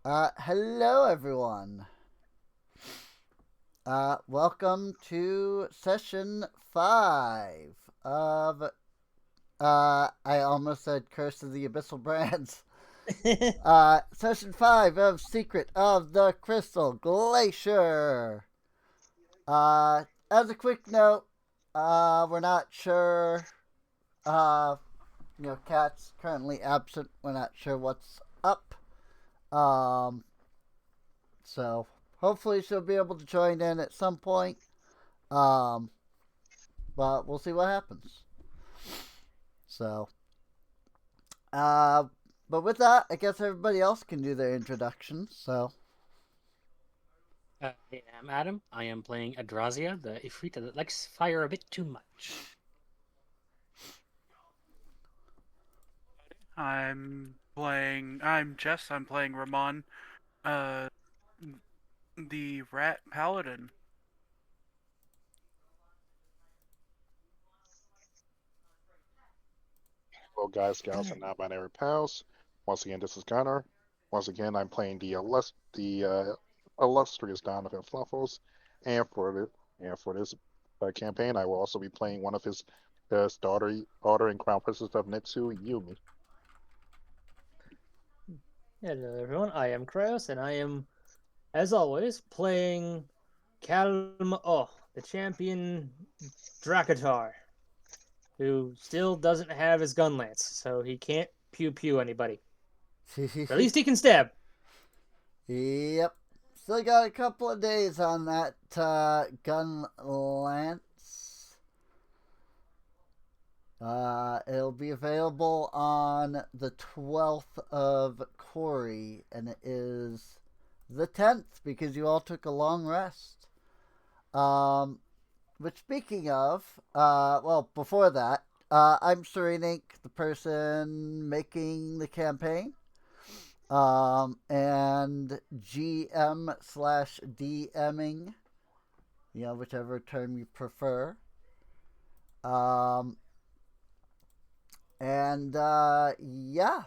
Hello everyone. Welcome to session 5 of, I almost said Curse of the Abyssal Brands. Session 5 of Secret of the Crystal Glacier. As a quick note, we're not sure, uh, Cat's currently absent. We're not sure what's up. Um, so hopefully she'll be able to join in at some point. Um, but we'll see what happens. So, uh, but with that, I guess everybody else can do their introductions. So, I'm Adam. I am playing Adrazia, the Ifrita that likes fire a bit too much. I'm Jess. I'm playing Ramon, uh, the Rat Paladin. Hello, guys, gals, and non-binary pals. Once again, this is Gunnar. Once again, I'm playing the illustrious Donovan Fluffles, and for this campaign, I will also be playing one of his daughter and crown princess of Netsu, Yumi. Hello, everyone. I am Kraus, and I am, as always, playing Kalm the champion Drakatar, who still doesn't have his gun lance, so he can't pew pew anybody. But at least he can stab. yep. Still got a couple of days on that gun lance. It'll be available on the 12th of Corey, and it is the 10th because you all took a long rest. Um, But speaking of, well, before that, I'm Serenink, the person making the campaign, and GM slash DMing, whichever term you prefer. Um, and yeah,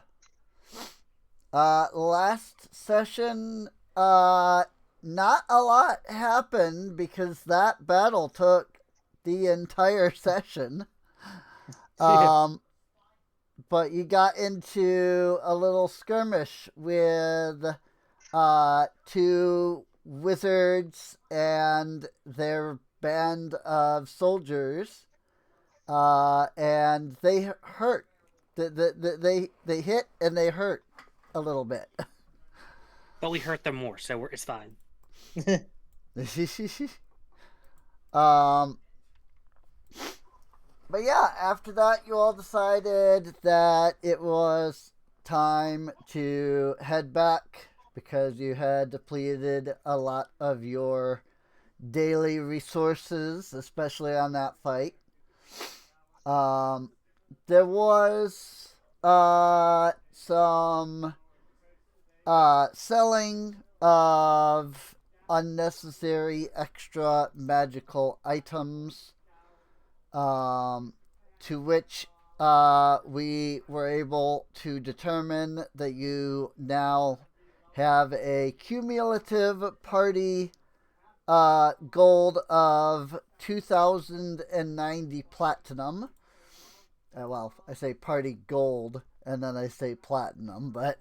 last session, not a lot happened because that battle took the entire session. Um, but you got into a little skirmish with two wizards and their band of soldiers, and they hurt. They hit and they hurt a little bit. But we hurt them more, so it's fine. um, but yeah, after that, you all decided that it was time to head back because you had depleted a lot of your daily resources, especially on that fight. Um, there was some selling of unnecessary extra magical items, um, to which we were able to determine that you now have a cumulative party gold of 2,090 platinum. Well, I say party gold and then I say platinum, but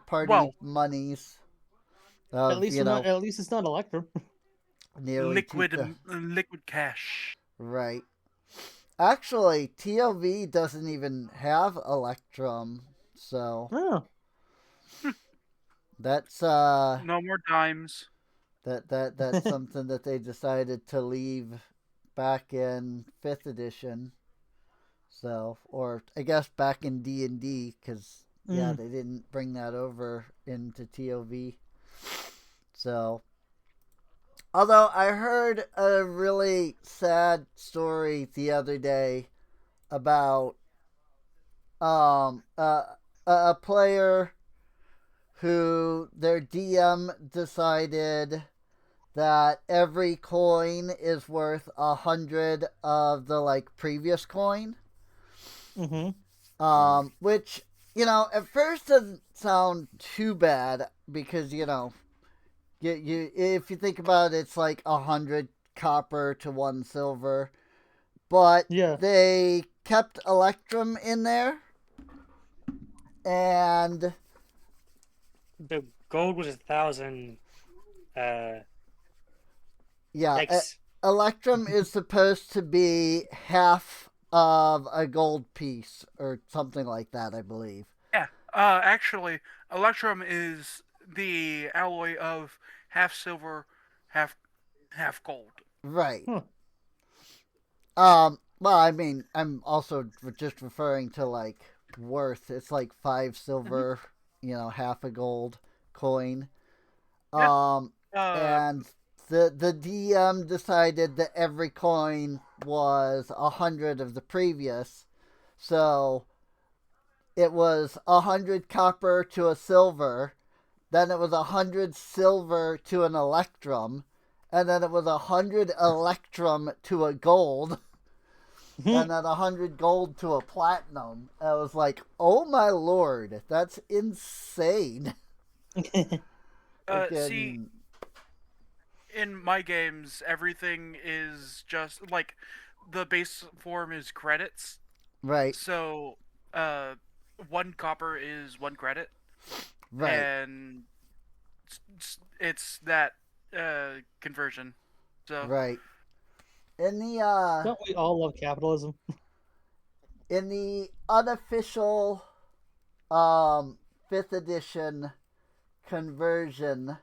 party Well, monies at of, least not. At least it's not Electrum. nearly two. liquid cash. Right. Actually, TOV doesn't even have Electrum, so Oh, that's No more dimes. that's something that they decided to leave back in 5th edition. So, or I guess back in D&D cuz yeah, mm. they didn't bring that over into TOV. So, although I heard a really sad story the other day about um uh, a player who their DM decided that every coin is worth 100 of the like previous coin, Mm-hmm. Mm, which at first doesn't sound too bad because you if you think about it, it's like 100 copper to 1 silver, but Yeah. they kept Electrum in there, and The gold was 1,000. Uh, yeah, Yikes. Electrum is supposed to be half of a gold piece or something like that, I believe. Yeah. Actually, Electrum is the alloy of half silver, half gold. Right. Huh. Well, I mean, I'm also just referring to like worth. It's like 5 silver, half a gold coin. Yeah. Um, Uh, and the DM decided that every coin was 100 of the previous, so it was 100 copper to a silver, then it was 100 silver to an electrum, and then it was 100 electrum to a gold, and then 100 gold to a platinum. I was like, oh my lord, that's insane. see, Again, in my games, everything is just like the base form is credits. right, So, uh, 1 copper is 1 credit, right, and it's that conversion. So, right. In the Don't we all love capitalism? in the unofficial um 5th edition conversion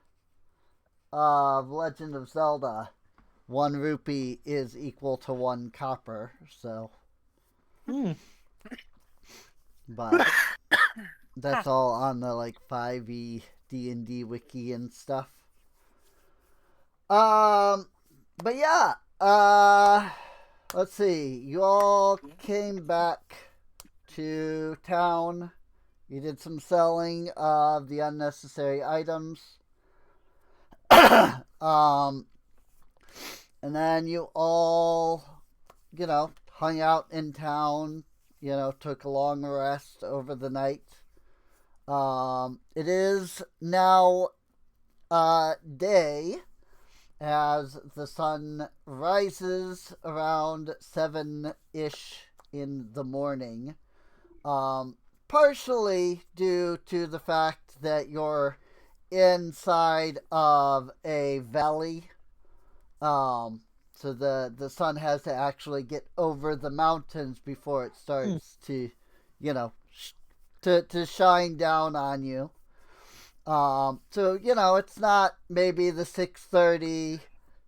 of Legend of Zelda, 1 rupee is equal to 1 copper. So, Hmm. but huh. that's all on the like 5e D&D wiki and stuff. But yeah, let's see. You all came back to town. You did some selling of the unnecessary items. um, and then you all, hung out in town. Took a long rest over the night. It is now day as the sun rises around 7-ish in the morning. Partially due to the fact that you're inside of a valley. So the sun has to actually get over the mountains before it starts to, to shine down on you. So it's not maybe the 6:30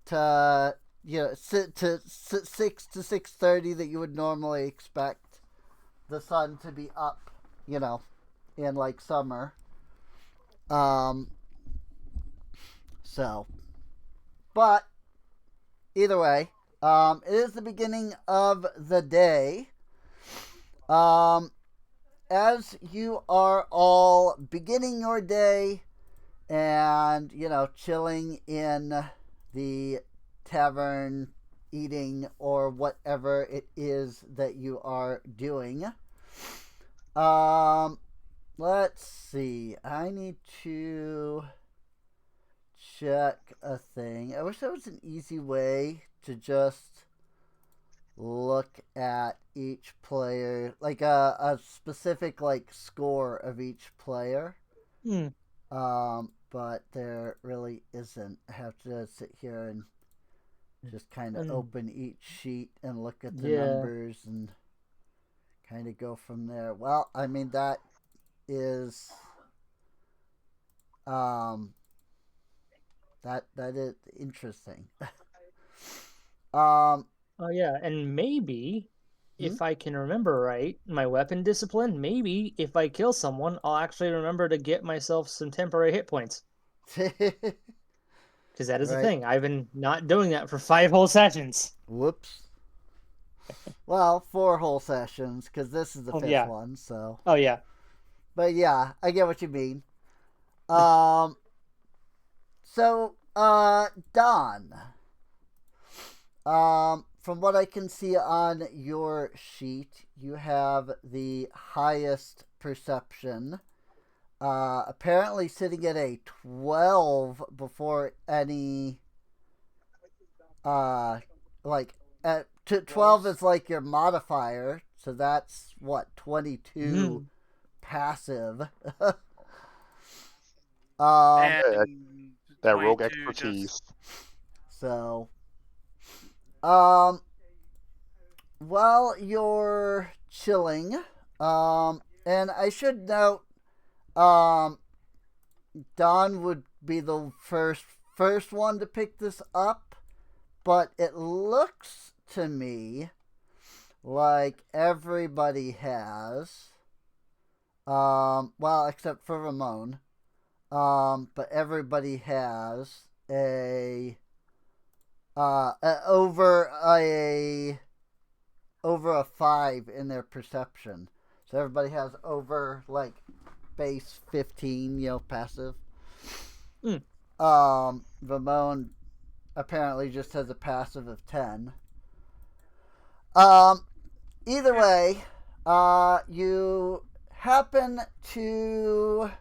to to 6 to 6:30 that you would normally expect the sun to be up, in like summer. Um, so, but either way, it is the beginning of the day. As you are all beginning your day and, chilling in the tavern, eating, or whatever it is that you are doing. Let's see. I need to check a thing. I wish there was an easy way to just look at each player, like a specific like score of each player. Hmm. But there really isn't. I have to sit here and just kind of And- open each sheet and look at the Yeah. numbers and kind of go from there. Well, I mean that is that is interesting. um Oh yeah, and maybe Hmm? if I can remember right, my weapon discipline, maybe if I kill someone, I'll actually remember to get myself some temporary hit points. Because that is a Right. thing. I've been not doing that for 5 whole sessions. Whoops. Well, 4 whole sessions because this is the Oh, 5th yeah. one. So, Oh yeah. but yeah, I get what you mean. Um. So, Don. From what I can see on your sheet, you have the highest perception. Apparently sitting at a 12 before any like 12 is like your modifier, so that's what 22 passive. And That rogue 22 expertise. So while you're chilling, and I should note, Don would be the first one to pick this up, but it looks to me like everybody has, well, except for Ramon, but everybody has over a 5 in their perception. So everybody has over like base 15, passive. Ramon apparently just has a passive of 10. Either way, you happen to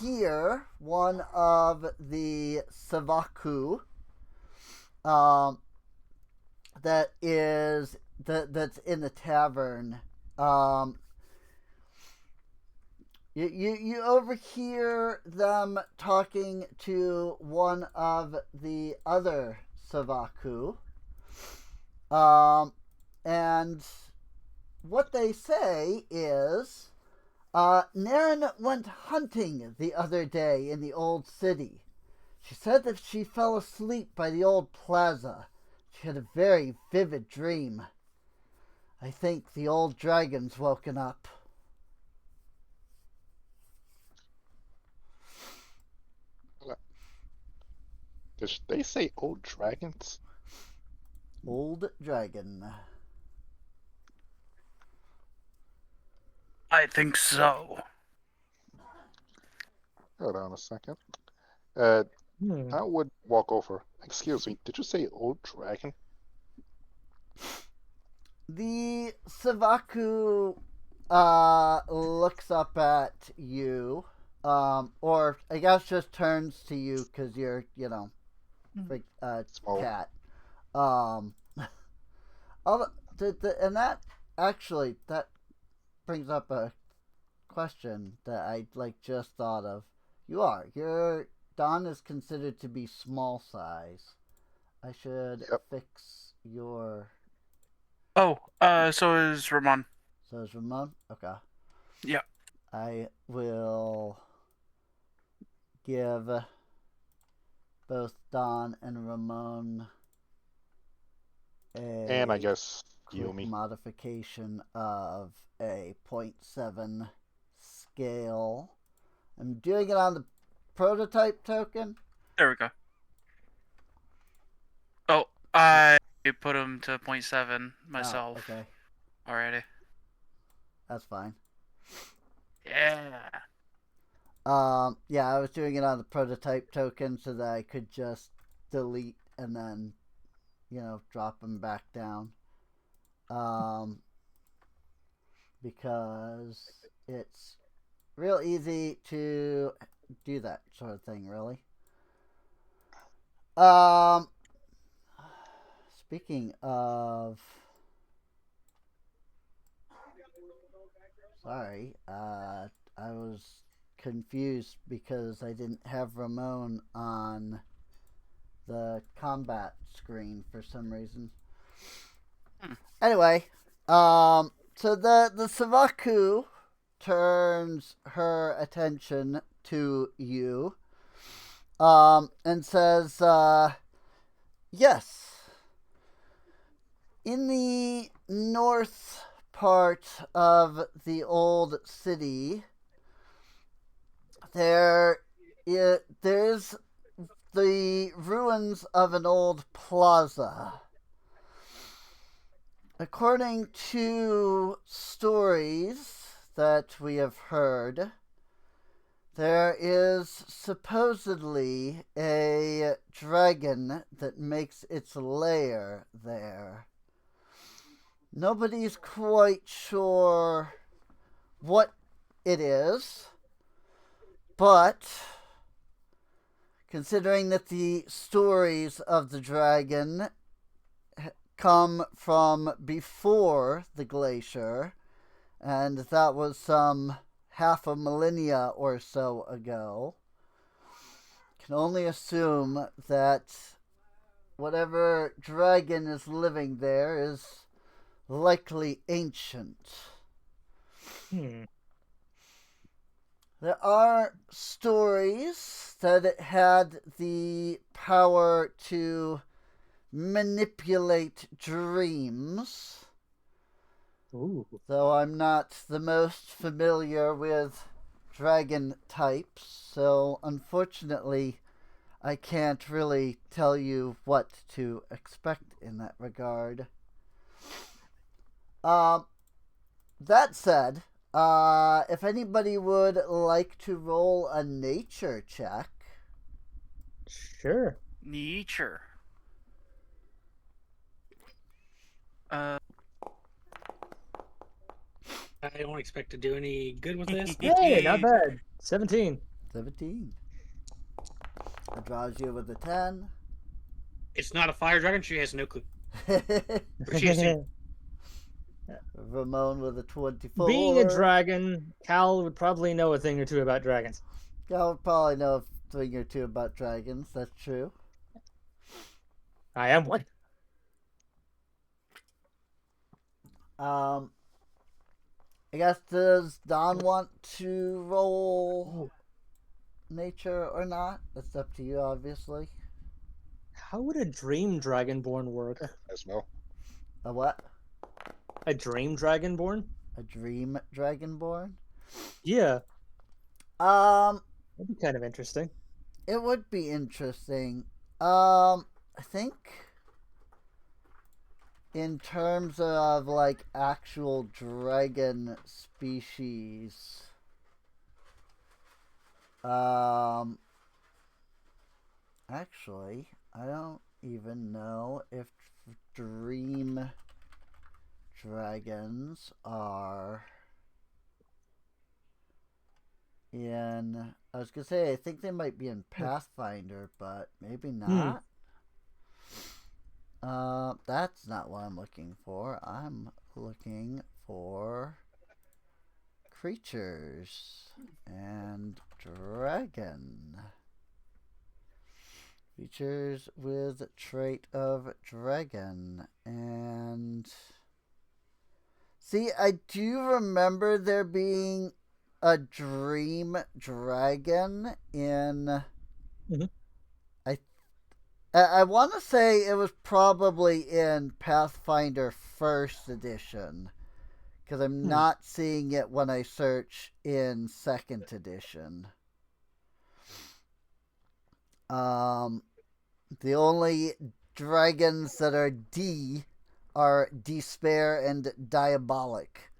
hear one of the Savaku that's in the tavern. You overhear them talking to one of the other Savaku. And what they say is, Naren went hunting the other day in the old city. She said that she fell asleep by the old plaza. She had a very vivid dream. I think the old dragon's woken up. Did they say old dragons? Old dragon. I think so. Hold on a second. I would walk over. Excuse me, did you say old dragon? The Savaku looks up at you, or I guess just turns to you because you're, big Small. cat. And that actually that brings up a question that I just thought of. Your Don is considered to be small size. I should fix your. Oh, so is Ramon. So is Ramon? Okay. Yeah. I will give both Don and Ramon And I guess quick Yumi. modification of a 0.7 scale. I'm doing it on the prototype token. There we go. Oh, I put him to 0.7 myself Okay. already. That's fine. Yeah. Yeah, I was doing it on the prototype token so that I could just delete and then, drop them back down. Because it's real easy to do that sort of thing, really. Speaking of, sorry, I was confused because I didn't have Ramon on the combat screen for some reason. Anyway, so the Savaku turns her attention to you, and says, yes, in the north part of the old city, there's the ruins of an old plaza. According to stories that we have heard, there is supposedly a dragon that makes its lair there. Nobody's quite sure what it is, but considering that the stories of the dragon come from before the glacier, and that was some half a millennia or so ago, can only assume that whatever dragon is living there is likely ancient. Hmm. There are stories that it had the power to manipulate dreams, Ooh. though I'm not the most familiar with dragon types, so unfortunately I can't really tell you what to expect in that regard. Um, that said, if anybody would like to roll a nature check. Sure. Nature. Uh, I don't expect to do any good with this. Hey, not bad. 17. 17. It draws you with a 10. It's not a fire dragon. She has no clue. Or she assumed. Ramon with a 24. Being a dragon, Cal would probably know a thing or two about dragons. Cal would probably know a thing or two about dragons. That's true. I am one. I guess, does Don want to roll nature or not? That's up to you, obviously. How would a dream dragonborn work? As well. A what? A dream dragonborn? A dream dragonborn? Yeah, Um, that'd be kind of interesting. it would be interesting. I think in terms of like actual dragon species, actually, I don't even know if dream dragons are in. I was gonna say I think they might be in Pathfinder, but maybe not. That's not what I'm looking for. I'm looking for creatures and dragon. Creatures with trait of dragon. And see, I do remember there being a dream dragon in. Mhm. I want to say it was probably in Pathfinder First Edition, because I'm not seeing it when I search in Second Edition. The only dragons that are D are Despair and Diabolic.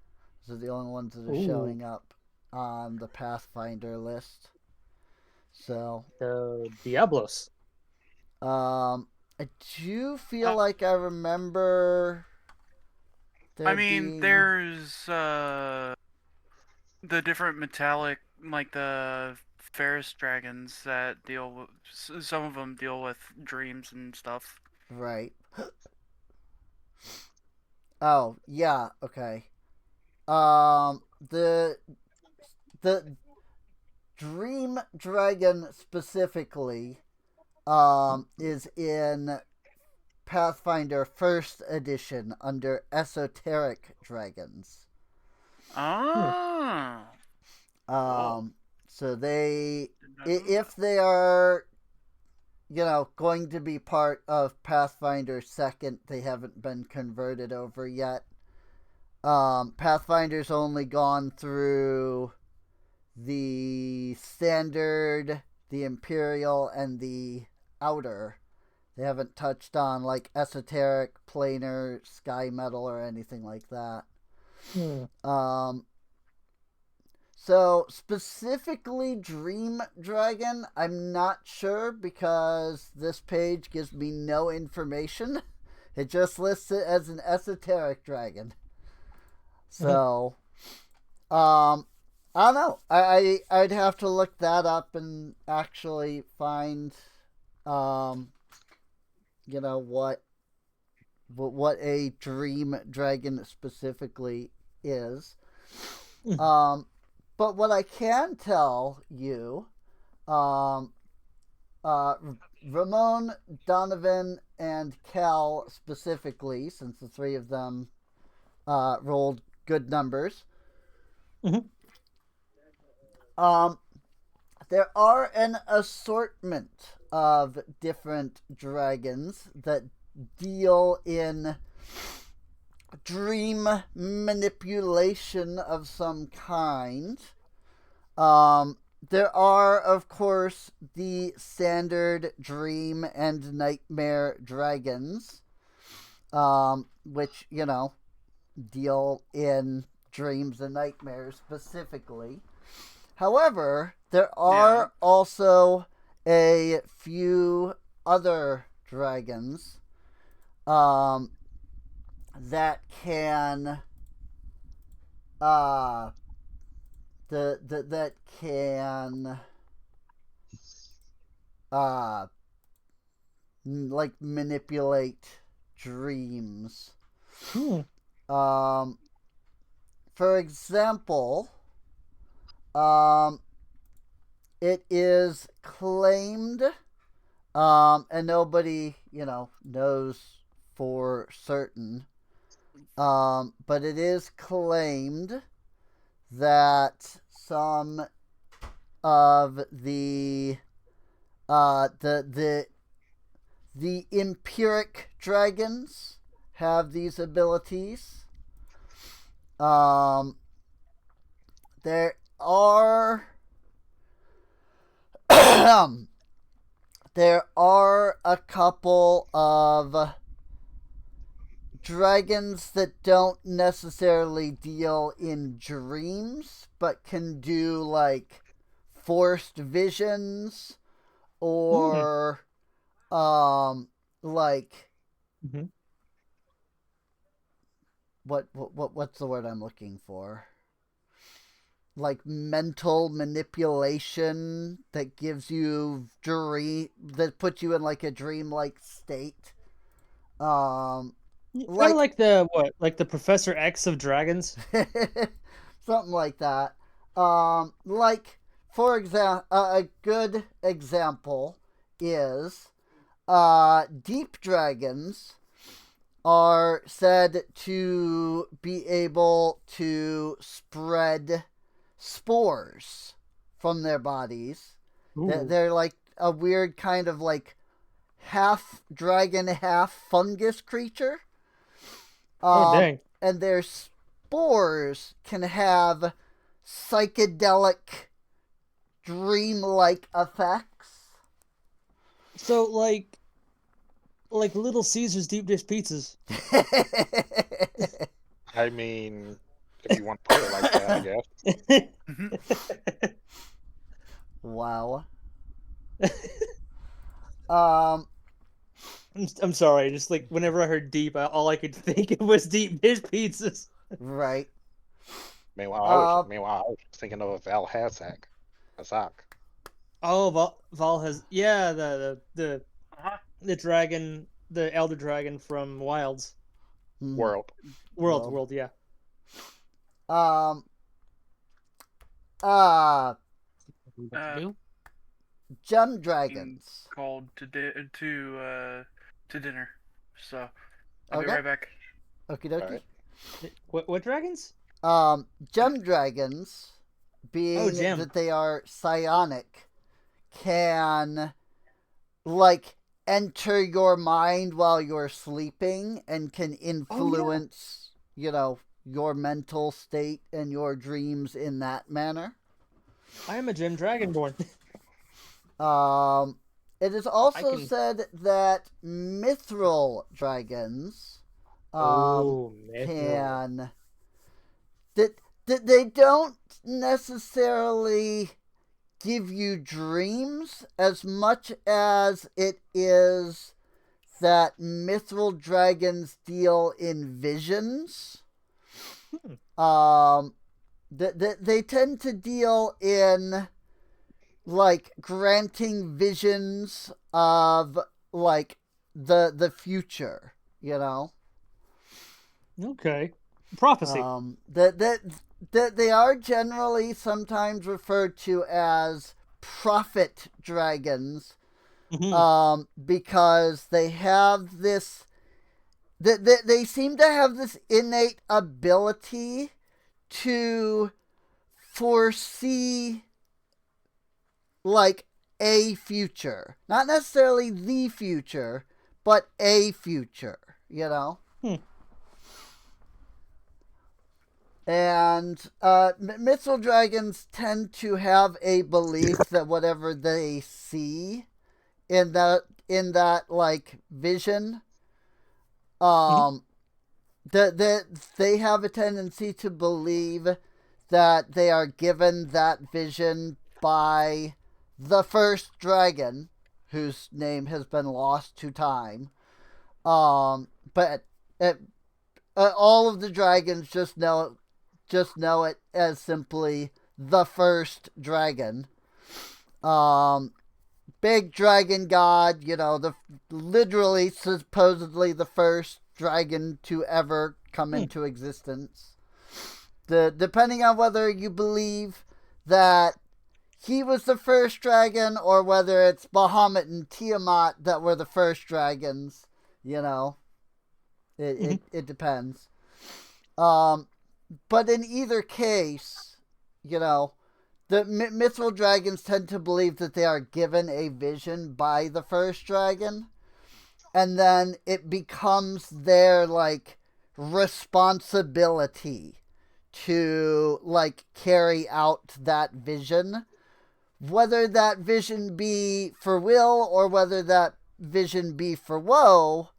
Those are the only ones that are showing up on the Pathfinder list. So, The Diablos. I do feel like I remember. I mean, there's the different metallic, like the Ferris dragons that deal with. Some of them deal with dreams and stuff. Right. Oh yeah. Okay. The Dream Dragon specifically is in Pathfinder First Edition under Esoteric Dragons. Ah. So if they are, going to be part of Pathfinder Second, they haven't been converted over yet. Pathfinder's only gone through the Standard, the Imperial, and the Outer. They haven't touched on like Esoteric, Planar, Sky Metal, or anything like that. So specifically Dream Dragon, I'm not sure because this page gives me no information. It just lists it as an esoteric dragon. So, I don't know. I'd have to look that up and actually find, um, what a dream dragon specifically is. Um, but what I can tell you, um, uh, Ramon, Donovan, and Cal specifically, since the three of them rolled good numbers. Mhm. There are an assortment of different dragons that deal in dream manipulation of some kind. There are, of course, the standard dream and nightmare dragons, which, deal in dreams and nightmares specifically. However, there are also a few other dragons that can that can uh like manipulate dreams. For example, it is claimed, and nobody, knows for certain, but it is claimed that some of the empiric dragons have these abilities. There are there are a couple of dragons that don't necessarily deal in dreams, but can do like forced visions or like Mhm. what's the word I'm looking for? Like mental manipulation that gives you that puts you in like a dream-like state. Kind of Like like the what? Like the Professor X of dragons? something like that. Like for example, a good example is deep dragons are said to be able to spread spores from their bodies. Ooh. They're like a weird kind of like half dragon, half fungus creature. Oh, dang. And their spores can have psychedelic, dream-like effects. So, like Little Caesar's deep dish pizzas. I mean, if you want to put it like that, I guess. Wow. Um, I'm sorry. Just like whenever I heard deep, all I could think of was deep dish pizzas. right. Meanwhile, I was thinking of a Val Hazak. Oh, Val has the dragon, the elder dragon from Wilds World. World, yeah. Um. Gem dragons. Called to dinner, so I'll be Okay. right back. Okie dokie. Right. What dragons? Gem dragons, being gem. that they are psionic, can like enter your mind while you're sleeping and can influence, your mental state and your dreams in that manner. I am a gem dragonborn. It is also can- said that mithril dragons Mithril. can that they don't necessarily give you dreams as much as it is that mithril dragons deal in visions. they tend to deal in like granting visions of like the future, you know. Okay. Prophecy. That they are generally sometimes referred to as prophet dragons, because they have this they seem to have this innate ability to foresee like a future, not necessarily the future, but a future, you know. And Mithril dragons tend to have a belief that whatever they see in that like vision, that they have a tendency to believe that they are given that vision by the first dragon, whose name has been lost to time. But all of the dragons just know it as simply the first dragon. Big dragon god, you know, the literally supposedly the first dragon to ever come into existence. Depending on whether you believe that he was the first dragon or whether it's Bahamut and Tiamat that were the first dragons, you know, it depends. But in either case, you know, the Mithril dragons tend to believe that they are given a vision by the first dragon, and then it becomes their like responsibility to like carry out that vision, whether that vision be for will or whether that vision be for woe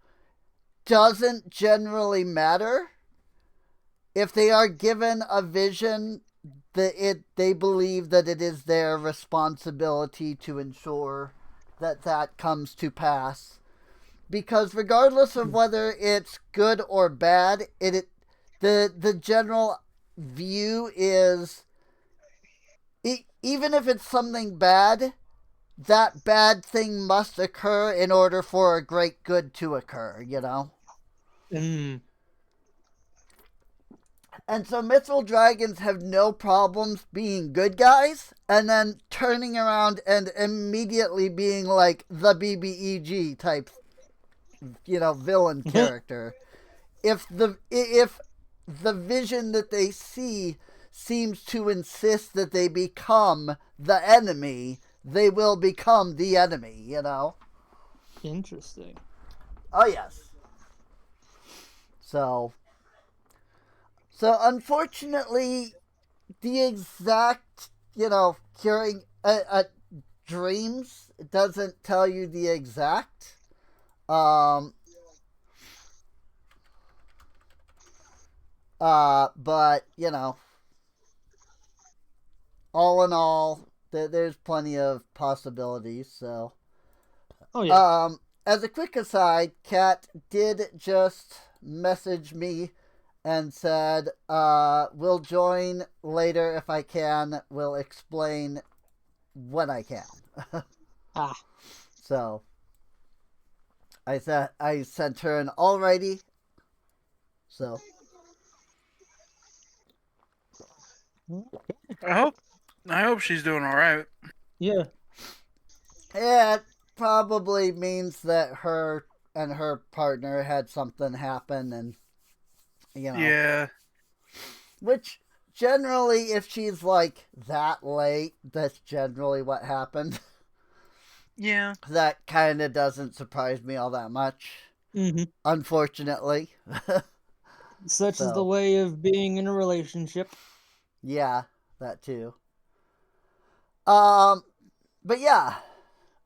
doesn't generally matter. If they are given a vision, they believe that it is their responsibility to ensure that that comes to pass. Because regardless of whether it's good or bad, the general view is, even if it's something bad, that bad thing must occur in order for a great good to occur, you know? And so Mithril dragons have no problems being good guys and then turning around and immediately being like the BBEG type, you know, villain character. If the vision that they see seems to insist that they become the enemy, they will become the enemy, you know? Interesting. Oh, yes. So unfortunately, the exact, you know, curing dreams doesn't tell you the exact. But, you know, all in all, there's plenty of possibilities, so. Oh, yeah. As a quick aside, Kat did just message me and said, we'll join later if I can. We'll explain when I can. So, I sent her an alrighty. So. I hope she's doing all right. Yeah. Yeah, it probably means that her and her partner had something happen, and you know. Yeah. Which generally, if she's like that late, that's generally what happened. Yeah. That kind of doesn't surprise me all that much. Unfortunately. Such is the way of being in a relationship. Yeah, that too. But yeah.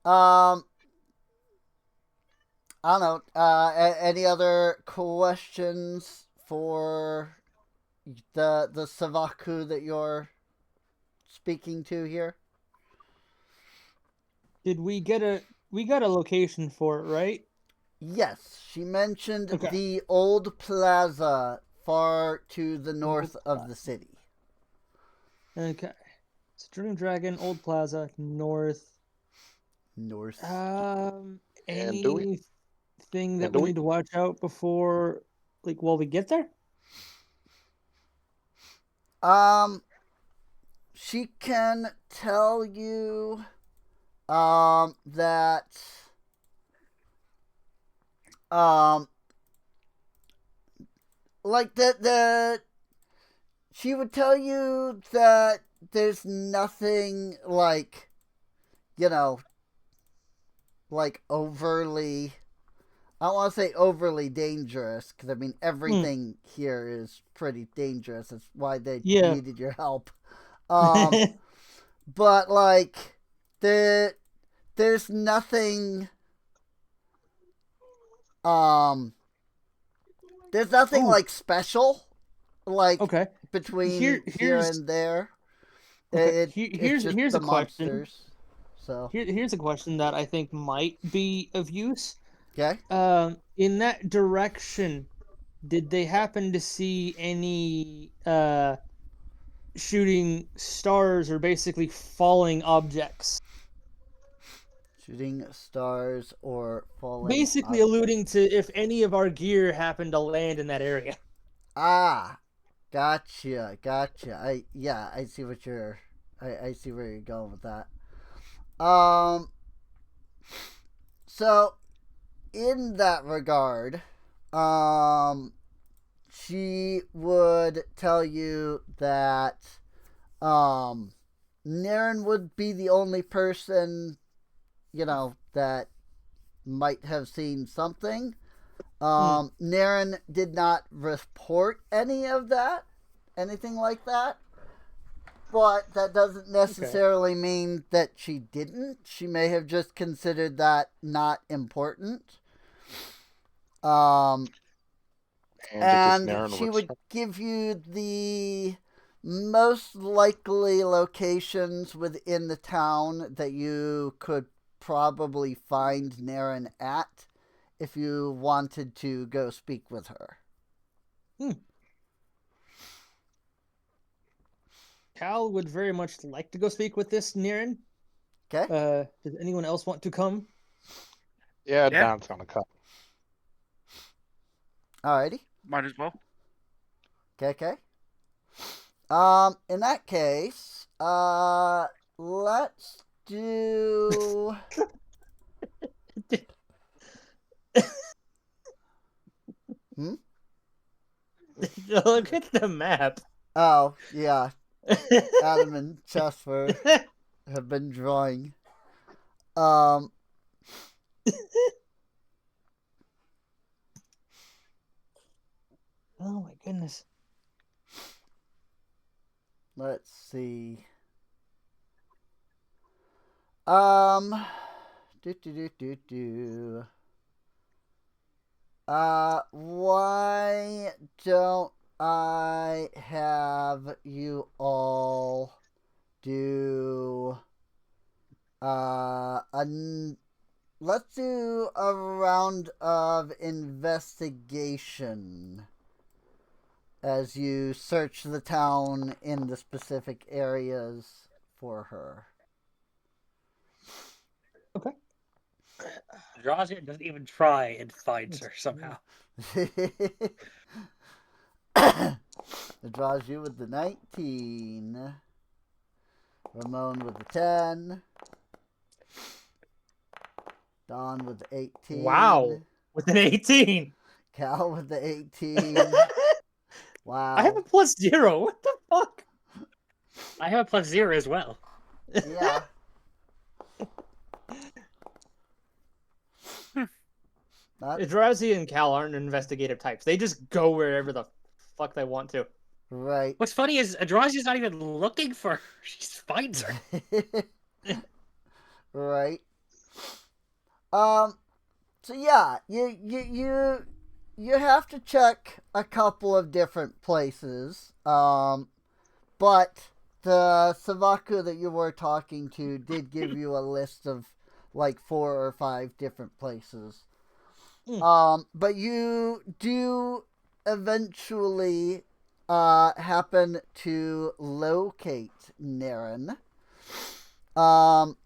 I don't know. Any other questions for the Savaku that you're speaking to here? Did we got a location for it, right? Yes, she mentioned Okay. the old plaza far to the north of the city. Okay. So Dream Dragon, Old Plaza, North. North. And do we? Anything that And do we we? need to watch out before, like, while we get there? She can tell you that um like the she would tell you that there's nothing like, you know, like overly, I don't want to say overly dangerous, because I mean everything here is pretty dangerous. That's why they Yeah. needed your help. But like there's nothing there's nothing Oh. like special like Okay. between here Here's and there. okay. It's just Here's the a question. monsters. So Here's a question that I think might be of use. okay. In that direction, did they happen to see any shooting stars or basically falling objects? Shooting stars or falling Basically alluding to if any of our gear happened to land in that area. Ah, gotcha. I see what you're I see where you're going with that. So in that regard, she would tell you that Naren would be the only person, you know, that might have seen something. Naren did not report any of that, anything like that. But that doesn't necessarily mean that she didn't. She may have just considered that not important. And because And Naren she would returned. give you the most likely locations within the town that you could probably find Naren at if you wanted to go speak with her. Cal would very much like to go speak with this Niren. Okay. Does anyone else want to come? Yeah, Yeah. downtown the cup. Alrighty. Might as well. Okay. In that case, let's do. Look at the map. Oh, yeah. Adam and Chesper have been drawing. Oh my goodness. Let's see. Why don't I have you all do let's do a round of investigation as you search the town in the specific areas for her. Okay. Drozia doesn't even try and finds her somehow. It draws you with the 19. Ramon with the 10. Don with the 18. Wow. With an 18. Cal with the 18. Wow. I have a +0. What the fuck? I have a +0 as well. Yeah. Drowsy and Cal aren't investigative types. They just go wherever the fuck they want to. Right. What's funny is Adrazia's not even looking for her. She just finds her. Right. So yeah, you have to check a couple of different places. But the Savaku that you were talking to did give you a list of like 4 or 5 different places. But you do eventually happen to locate Naren. Um,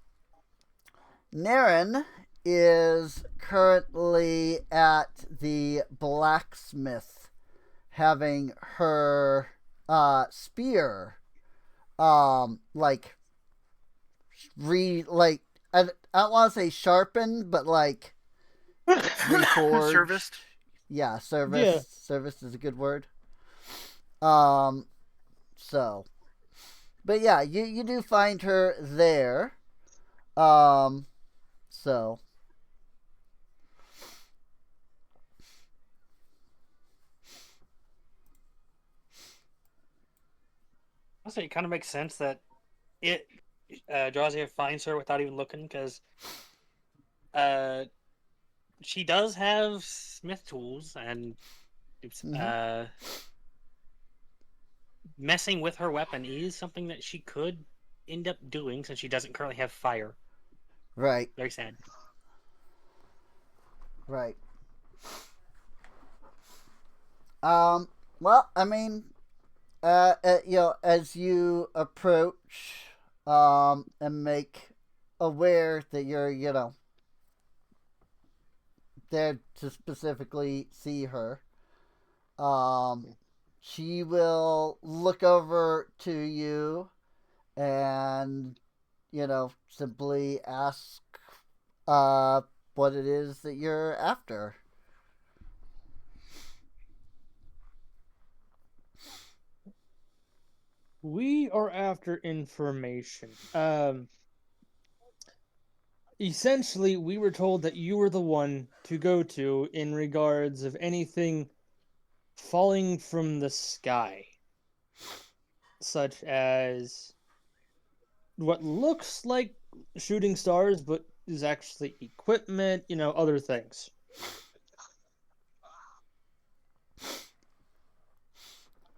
Naren is currently at the blacksmith having her spear like I don't want to say sharpened, but like reforged. Serviced. Yeah, service. Yeah. Service is a good word. So, but yeah, you do find her there. So Also, it kind of makes sense that it Drazia finds her without even looking, because uh, she does have smith tools, and messing with her weapon is something that she could end up doing, since she doesn't currently have fire. right, Very sad. right. Well, I mean, as you approach, and make aware that you're, there to specifically see her, she will look over to you and, simply ask, what it is that you're after. We are after information. Essentially, we were told that you were the one to go to in regards of anything falling from the sky, such as what looks like shooting stars, but is actually equipment, other things.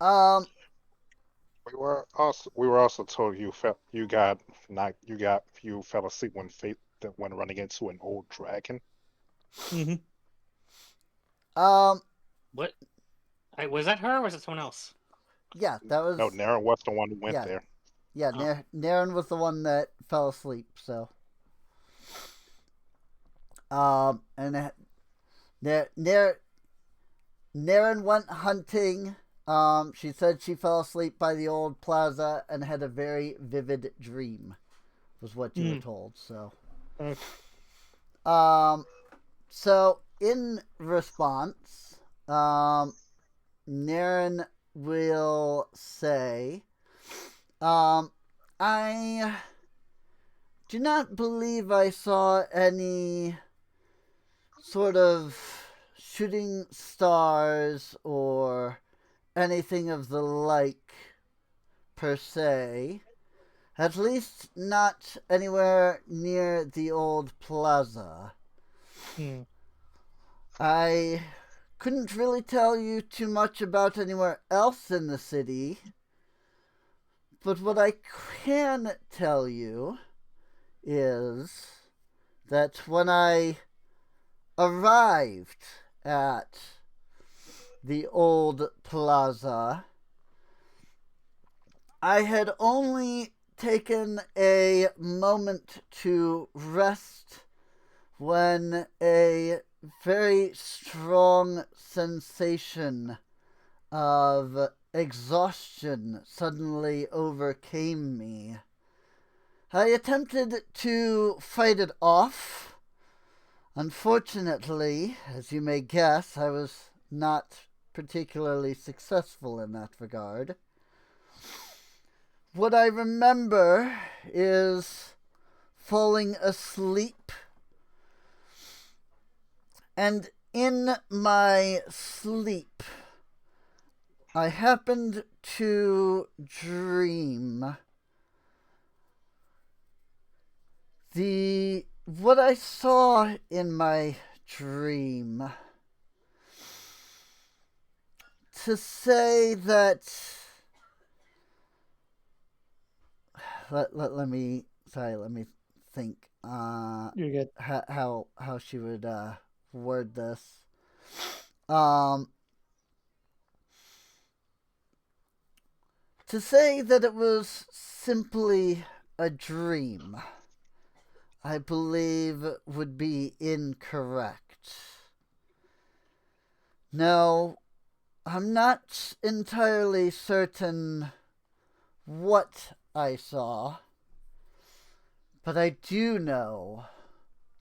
Um, we were also told you fell asleep when running into an old dragon. Mm-hmm. um, What? Was that her, or was it someone else? yeah, that was, No, Naren was the one who went yeah, there. yeah. Oh. Naren was the one that fell asleep. So, and Naren went hunting. She said she fell asleep by the old plaza and had a very vivid dream, was what you were told. So, Okay. so in response, Naren will say, I do not believe I saw any sort of shooting stars or anything of the like per se. At least not anywhere near the old plaza. I couldn't really tell you too much about anywhere else in the city, but what I can tell you is that when I arrived at the old plaza, I had only taken a moment to rest when a very strong sensation of exhaustion suddenly overcame me. I attempted to fight it off. Unfortunately, as you may guess, I was not particularly successful in that regard. What I remember is falling asleep, and in my sleep, I happened to dream what I saw in my dream. To say that, let me think. You're good. How she would word this. Um, To say that it was simply a dream, I believe, would be incorrect. No, I'm not entirely certain what I saw, but I do know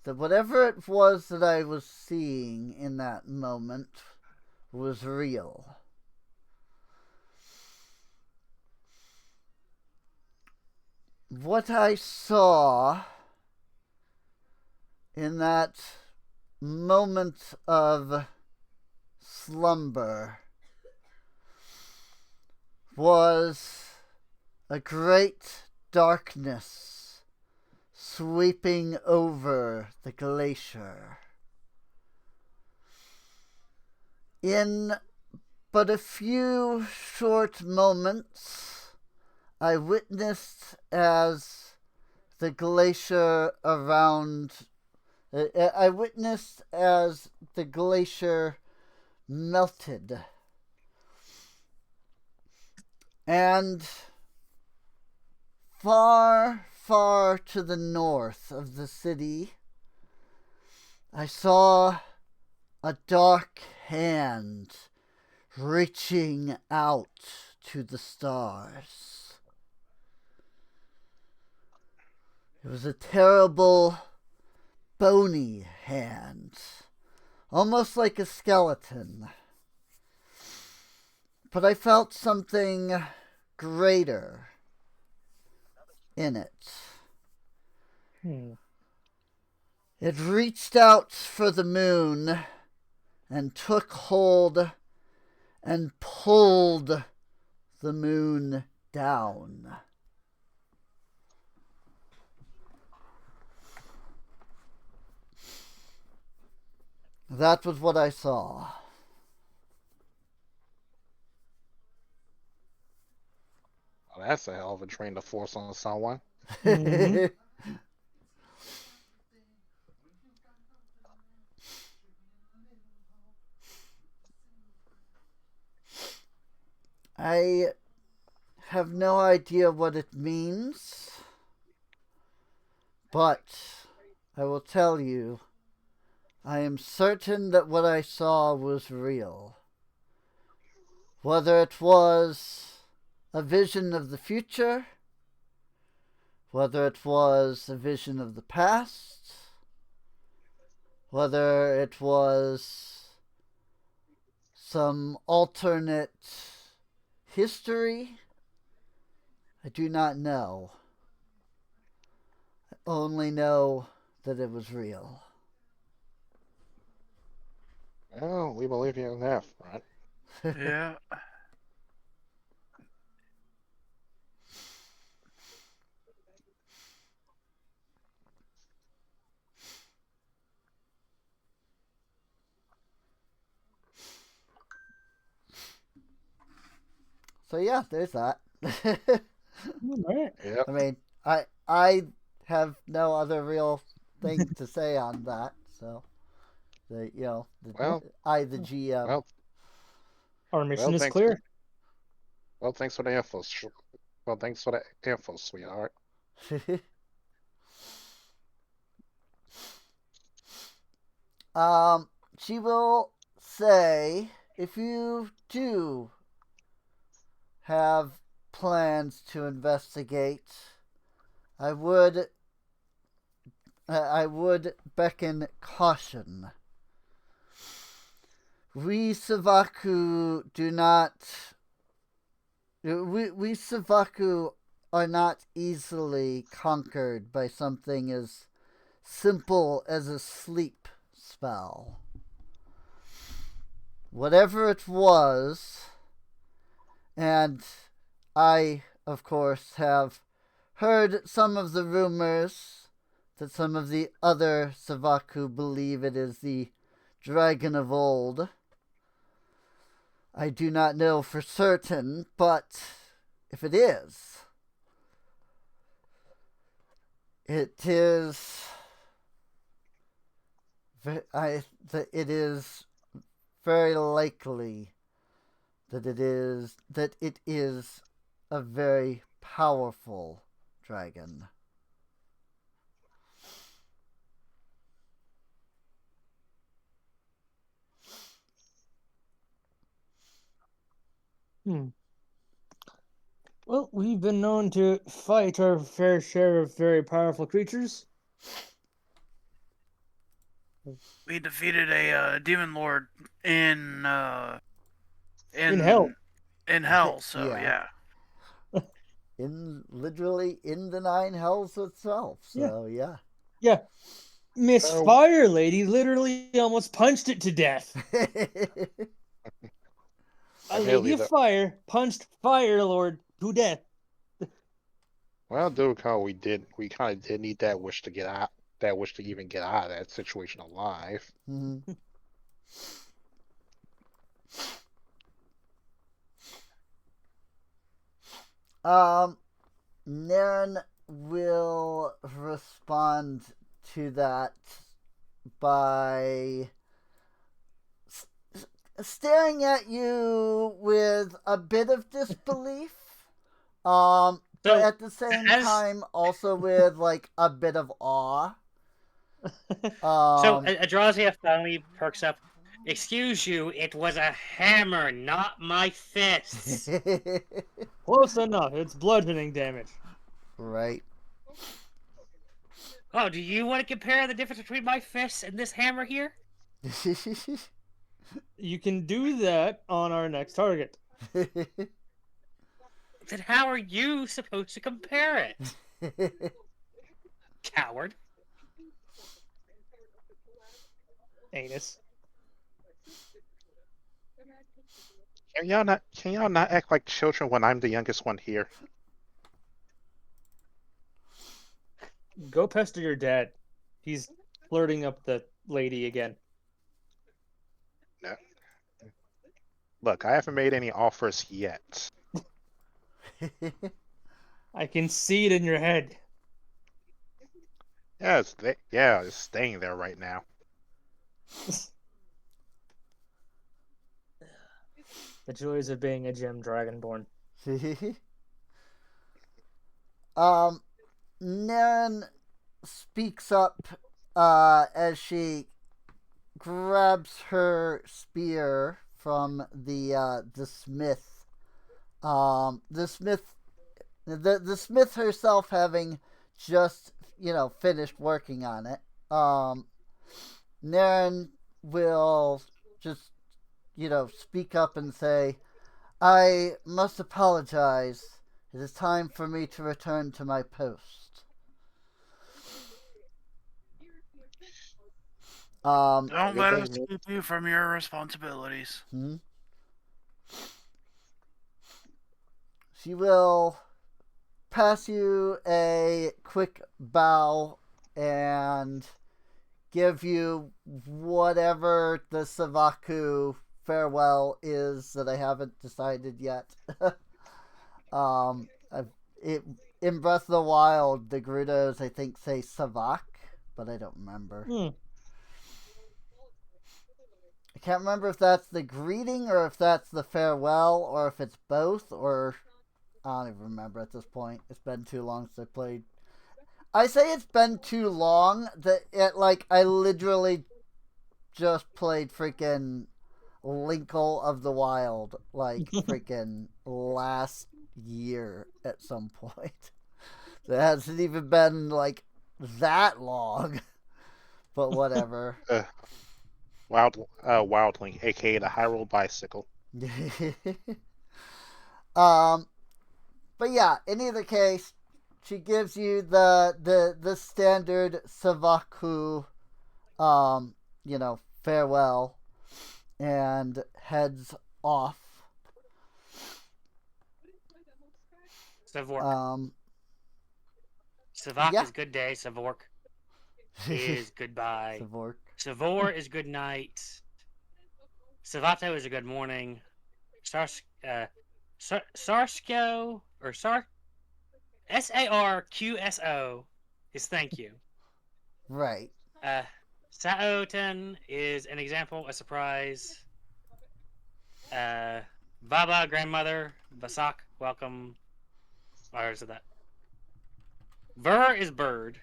that whatever it was that I was seeing in that moment was real. What I saw in that moment of slumber was a great darkness sweeping over the glacier. In but a few short moments, I witnessed as the glacier around. I witnessed as the glacier melted. And far, far to the north of the city, I saw a dark hand reaching out to the stars. It was a terrible, bony hand, almost like a skeleton. But I felt something greater in it. It reached out for the moon and took hold and pulled the moon down. That was what I saw. Well, that's a hell of a train to force on someone. Mhm. I have no idea what it means, but I will tell you, I am certain that what I saw was real. Whether it was a vision of the future, whether it was a vision of the past, whether it was some alternate history, I do not know. I only know that it was real. Well, we believe you enough, right? Yeah. So yeah, there's that. Alright. Yep. I mean, I have no other real thing to say on that. So, Well, the GM. well, Our well. mission is Thanks. clear. Well, thanks for the info. Well, thanks for the info, sweetheart. She will say if you do have plans to investigate, I would beckon caution. We Savaku do not. We Savaku are not easily conquered by something as simple as a sleep spell. Whatever it was, and I, of course, have heard some of the rumors that some of the other Savaku believe it is the dragon of old. I do not know for certain, but if it is, it is very likely that it is a very powerful dragon. Well, we've been known to fight our fair share of very powerful creatures. We defeated a demon lord in In hell. in hell. So Yeah. yeah. Literally in the nine hells itself. So yeah. Yeah. Miss Oh. Fire Lady literally almost punched it to death. A lady of fire punched Fire Lord to death. Well, Dokkan, we kind of did need that wish to get out, that wish to even get out of that situation alive. Mhm. Naren will respond to that by staring at you with a bit of disbelief. But at the same time, also with like a bit of awe. So Adrazia finally perks up. Excuse you, it was a hammer, not my fists. Close enough. It's bludgeoning damage. Right. Oh, do you want to compare the difference between my fists and this hammer here? You can do that on our next target. Then how are you supposed to compare it? Coward. Anus. Can y'all not act like children when I'm the youngest one here? Go pester your dad. He's flirting up the lady again. No. Look, I haven't made any offers yet. I can see it in your head. Yeah, it's staying there right now. The joys of being a gem dragonborn. Naren speaks up as she grabs her spear from the smith. The smith herself having just finished working on it. Naren will just speak up and say, "I must apologize. It is time for me to return to my post." Don't Good let thing us keep you from your responsibilities. She will pass you a quick bow and give you whatever the Savaku farewell is that I haven't decided yet. In Breath of the Wild, the Gerudos, I think, say Savak, but I don't remember. I can't remember if that's the greeting or if that's the farewell or if it's both, or I don't even remember at this point. It's been too long since I played. I say it's been too long that I literally just played freaking Linkle of the Wild freaking last year at some point. It hasn't even been that long. But whatever. Wildling, aka the Hyrule Bicycle. But yeah, in either case, she gives you the standard Savaku farewell and heads off. Savork. Savak is good day. Savork is goodbye. Savork. Savor is good night. Savato is a good morning. Sarskyo or Sarqso is thank you. Right. Saoten is an example, a surprise. Baba, grandmother, Vasak, welcome. Or is it that? Ver is bird.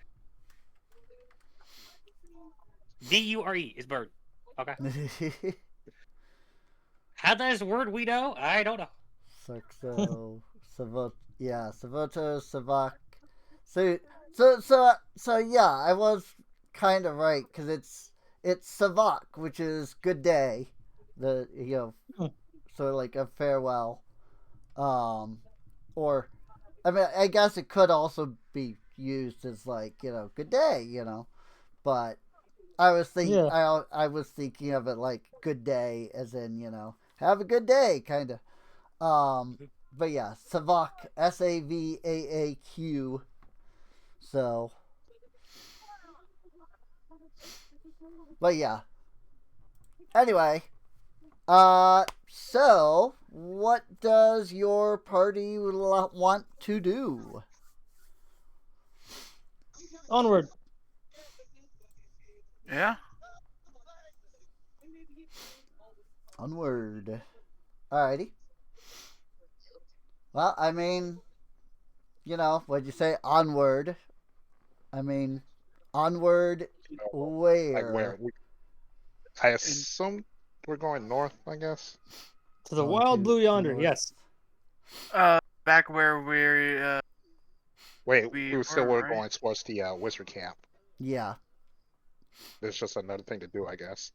Dure is bird. Okay. How that is a word we know? I don't know. Saxo, Savot, yeah, Savoto, Savak. So yeah, I was kind of right because it's Savak, which is good day, sort of like a farewell, or I mean, I guess it could also be used as like good day, but Yeah. I was thinking of it like good day, as in have a good day, kind of. But yeah, Savak, Savaaq. So, but yeah. Anyway, so what does your party want to do? Onward. Yeah. Onward. Alrighty. Well, I mean, what'd you say? Onward. I mean, onward Like where? where? I And assume we're going north, I guess. To the Going wild to blue yonder, north. yes. back where Wait, we we still were, were right? going towards the wizard camp. Yeah. There's just another thing to do, I guess.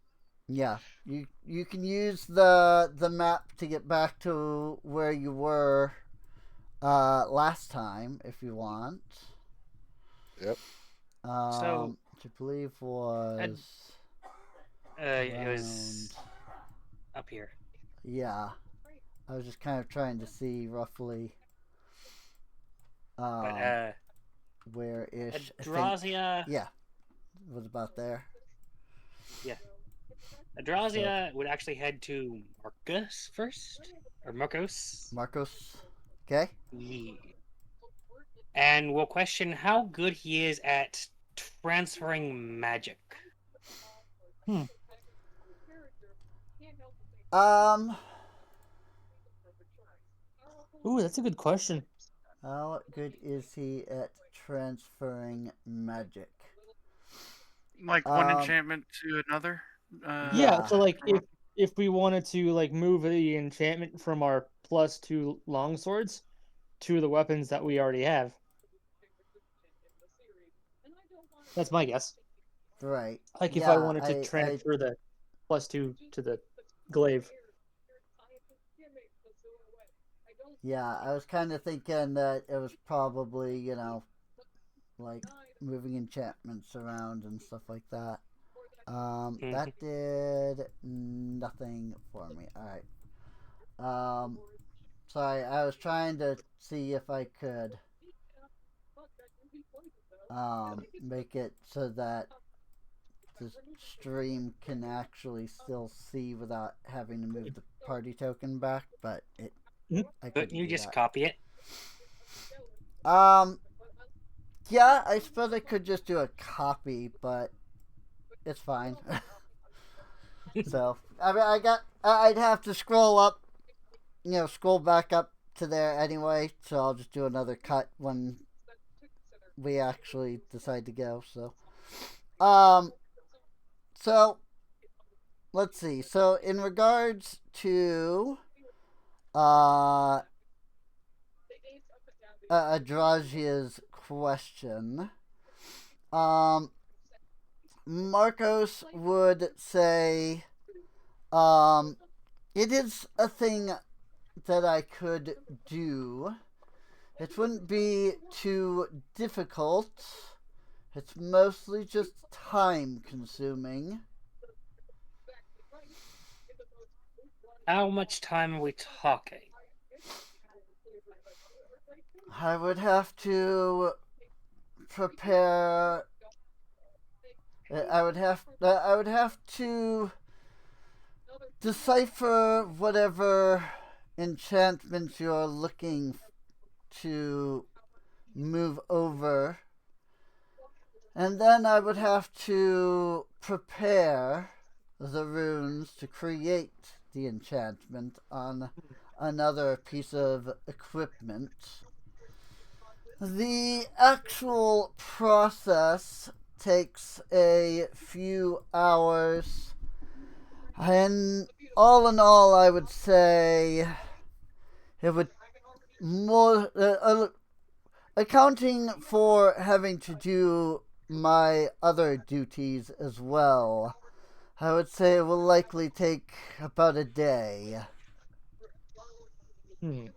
Yeah, you can use the map to get back to where you were last time if you want. Yep. So, Which I believe was it around. was up here. Yeah, I was just kind of trying to see roughly But where ish. I think. Adrazia, Yeah, it was about there. Adrazia would actually head to Marcus first, or Marcos. Marcos. Okay. Yeah. And we'll question how good he is at transferring magic. Um, Ooh, that's a good question. how good is he at transferring magic? Like one enchantment to another. Yeah, so like from if we wanted to like move the enchantment from our +2 longswords to the weapons that we already have. That's my guess. Right. Like if Yeah, I wanted to transfer the +2 to the glaive. Yeah, I was kind of thinking that it was probably, like moving enchantments around and stuff like that. That did nothing for me. All right. Sorry, I was trying to see if I could make it so that the stream can actually still see without having to move the party token back, but I couldn't Couldn't you do just that. copy it? Yeah, I suppose I could just do a copy, but it's fine. So, I mean, I'd have to scroll up, scroll back up to there anyway, so I'll just do another cut when we actually decide to go, so. So, let's see. So, in regards to, Adrazia's question, Marcos would say, it is a thing that I could do. It wouldn't be too difficult. It's mostly just time consuming. How much time are we talking? I would have to prepare. I would have to decipher whatever enchantments you're looking to move over, and then I would have to prepare the runes to create the enchantment on another piece of equipment. The actual process takes a few hours, and all in all, I would say it would more accounting for having to do my other duties as well. I would say it will likely take about a day. Hmm.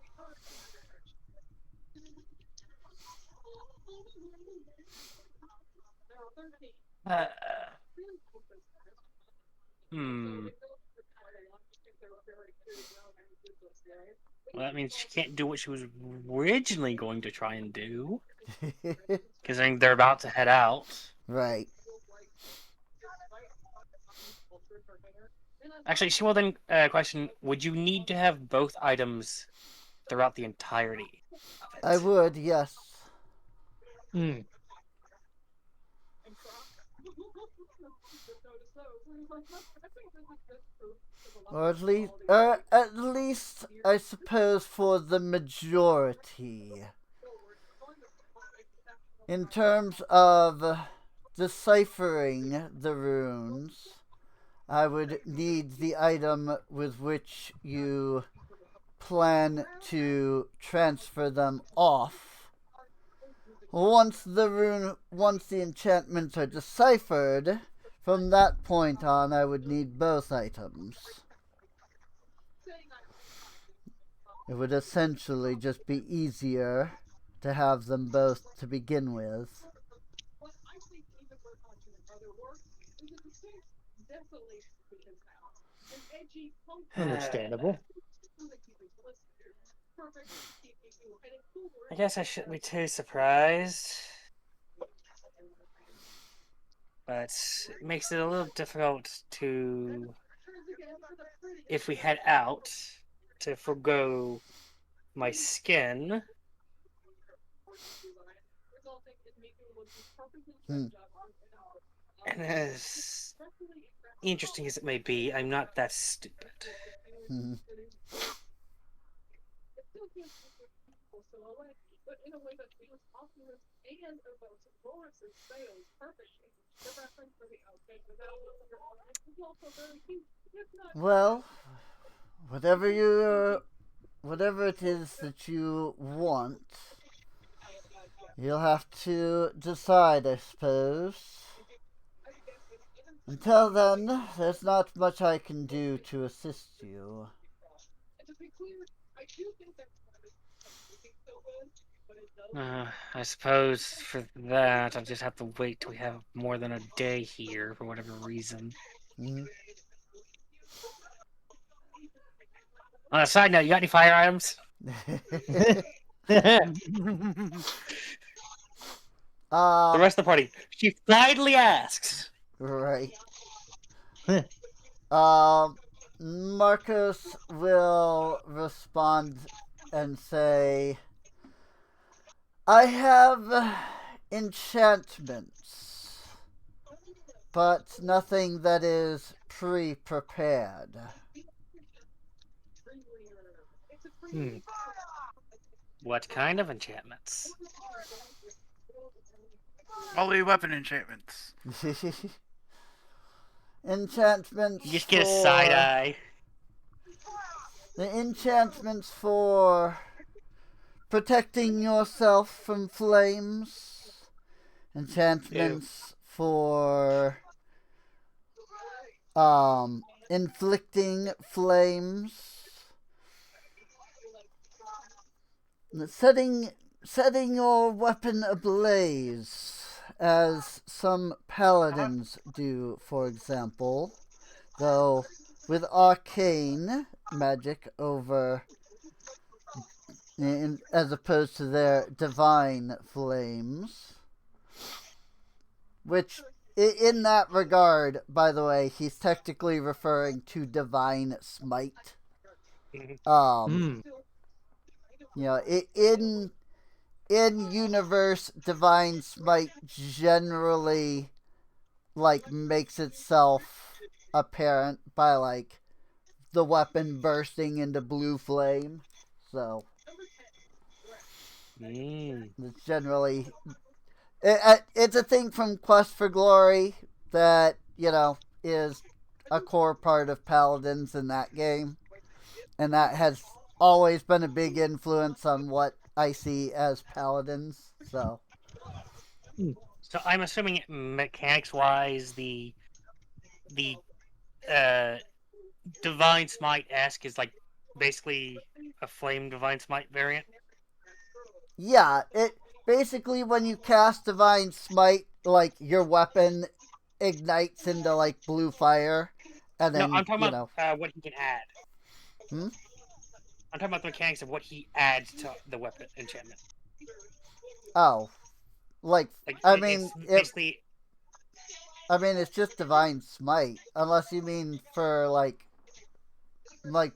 Uh, hmm. Well, that means she can't do what she was originally going to try and do, because they're about to head out. Right. Actually, she will then question: would you need to have both items throughout the entirety of I it? would, yes. Hmm. Or at least, I suppose, for the majority. In terms of deciphering the runes, I would need the item with which you plan to transfer them off. Once the enchantments are deciphered, from that point on, I would need both items. It would essentially just be easier to have them both to begin with. Understandable. I guess I shouldn't be too surprised, but it makes it a little difficult to, if we head out, to forgo my skin. Hmm. And as interesting as it may be, I'm not that stupid. Hmm. Well, whatever it is that you want, you'll have to decide, I suppose. Until then, there's not much I can do to assist you. I suppose for that, I'll just have to wait till we have more than a day here for whatever reason. Hmm. On a side note, you got any fire items? The rest of the party. She finally asks. Right. Marcos will respond and say, I have enchantments, but nothing that is pre-prepared. Hmm. What kind of enchantments? Only weapon enchantments. Enchantments You just get a side for eye. the enchantments for protecting yourself from flames. Enchantments for inflicting flames. Setting your weapon ablaze, as some paladins do, for example, though with arcane magic over as opposed to their divine flames. Which, in that regard, by the way, he's technically referring to divine smite. Hmm. You know, in universe, divine smite generally makes itself apparent by the weapon bursting into blue flame. So It's generally it's a thing from Quest for Glory that is a core part of Paladins in that game, and that has always been a big influence on what I see as Paladins. So So I'm assuming mechanics wise, the uh Divine Smite esque is like basically a flame Divine Smite variant. yeah, it basically when you cast Divine Smite, like your weapon ignites into like blue fire, and No, then I'm talking about what he can add. Hmm? I'm talking about the mechanics of what he adds to the weapon enchantment. Oh, like Like I mean, it's basically it's just Divine Smite, unless you mean for like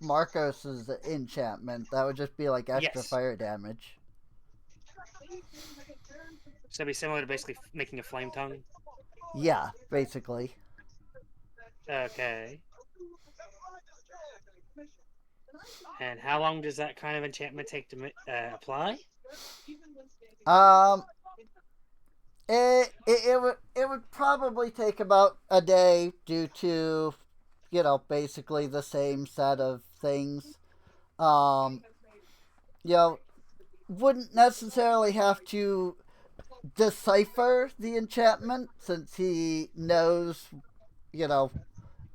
Marcos's enchantment, that would just be like extra yes. fire damage. So it'd be similar to basically making a flame tongue. Yeah, basically. Okay. And how long does that kind of enchantment take to apply? Um, it would probably take about a day due to basically the same set of things. Um, you know, wouldn't necessarily have to decipher the enchantment since he knows you know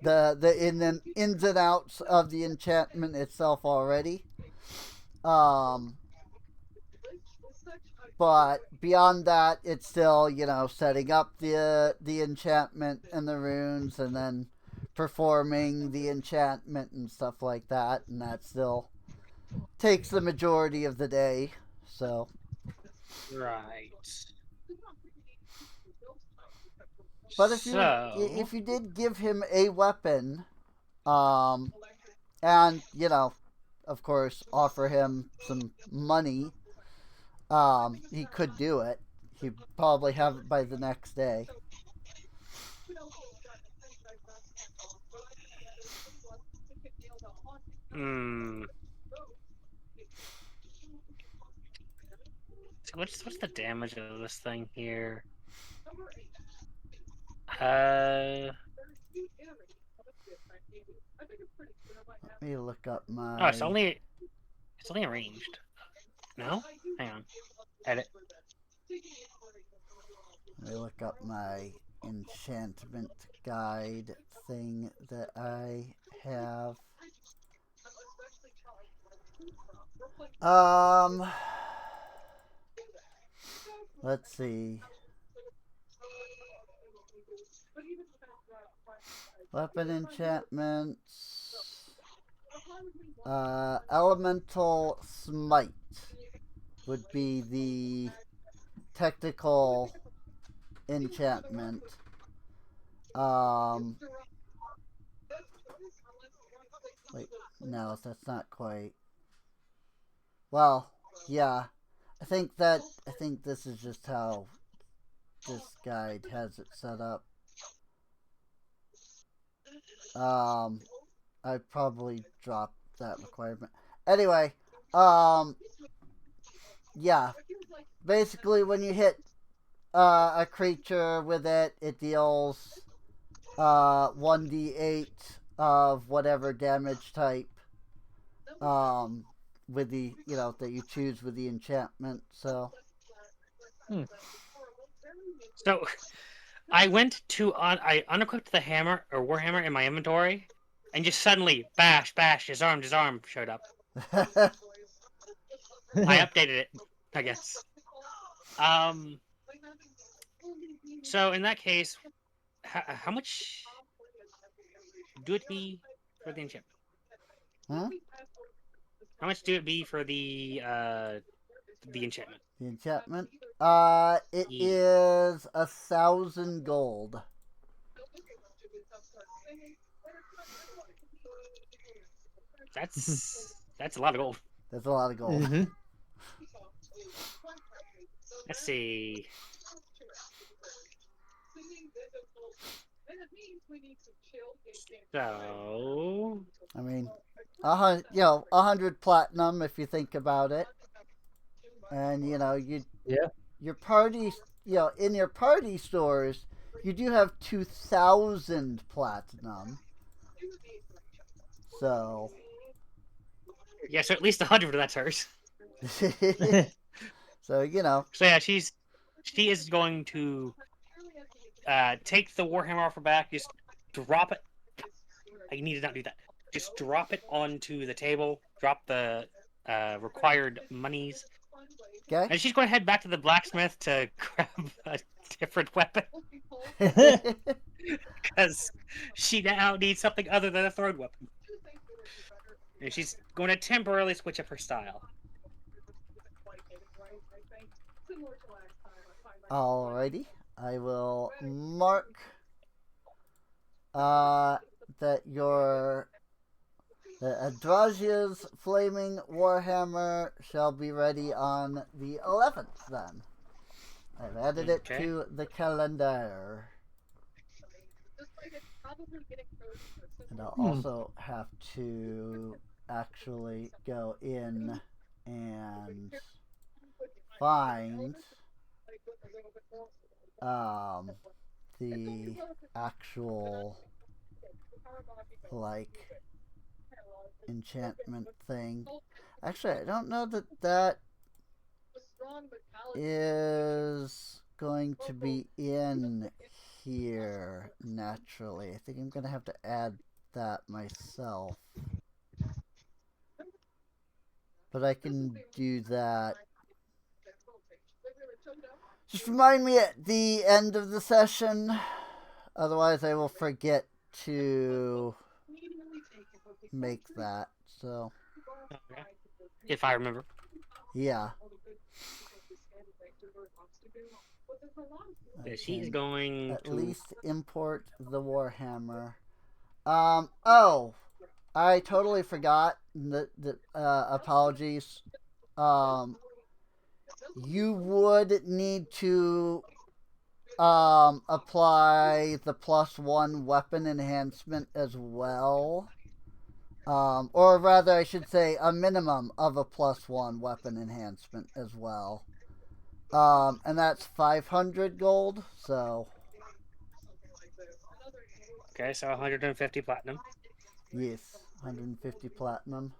the ins and outs of the enchantment itself already. Um, but beyond that, it's still setting up the enchantment and the runes, and then performing the enchantment and stuff like that, and that still takes the majority of the day. So, Right. but So if you did give him a weapon, um, and of course, offer him some money, he could do it. He'd probably have it by the next day. hmm. So what's the damage of this thing here? Let me look up Oh, my. it's only arranged. No? Hang on. Edit. Let me look up my enchantment guide thing that I have. Let's see. Weapon enchantments. Elemental Smite would be the technical enchantment. Um, wait, no, that's not quite. Well, yeah, I think this is just how this guide has it set up. I probably dropped that requirement. Anyway, yeah, basically when you hit a creature with it, it deals 1d8 of whatever damage type with the that you choose with the enchantment. So So I unequipped the hammer or warhammer in my inventory, and just suddenly bash disarm showed up. I updated it, I guess. So in that case, how much do it be for the enchantment? huh? How much do it be for the enchantment? The enchantment. It Yeah. is 1,000 gold. That's a lot of gold. That's a lot of gold. Mm-hmm. Let's see. So I mean, 100 platinum if you think about it. and Yeah. your party, in your party stores, you do have 2,000 platinum. So, Yeah, so at least 100 of that's hers. so So yeah, she is going to take the warhammer off her back, just drop it. I need to not do that. Just drop it onto the table. Drop the required monies, okay. and she's going to head back to the blacksmith to grab a different weapon because she now needs something other than a thrown weapon. And she's going to temporarily switch up her style. Alrighty, I will mark that your Adrazia's flaming warhammer shall be ready on the 11th. Then I've added it Okay. to the calendar, and I'll also have to actually go in and find the actual enchantment thing. Actually, I don't know that is going to be in here naturally. I think I'm gonna have to add that myself, but I can do that. Just remind me at the end of the session, otherwise I will forget to make that. So, Okay. If I remember. yeah. Yeah, she's going at to least import the Warhammer. Oh, I totally forgot. Apologies. You would need to apply the +1 weapon enhancement as well. Or rather, I should say a minimum of a +1 weapon enhancement as well. And that's 500 gold, so. Okay, so 150 platinum. Yes, 150 platinum.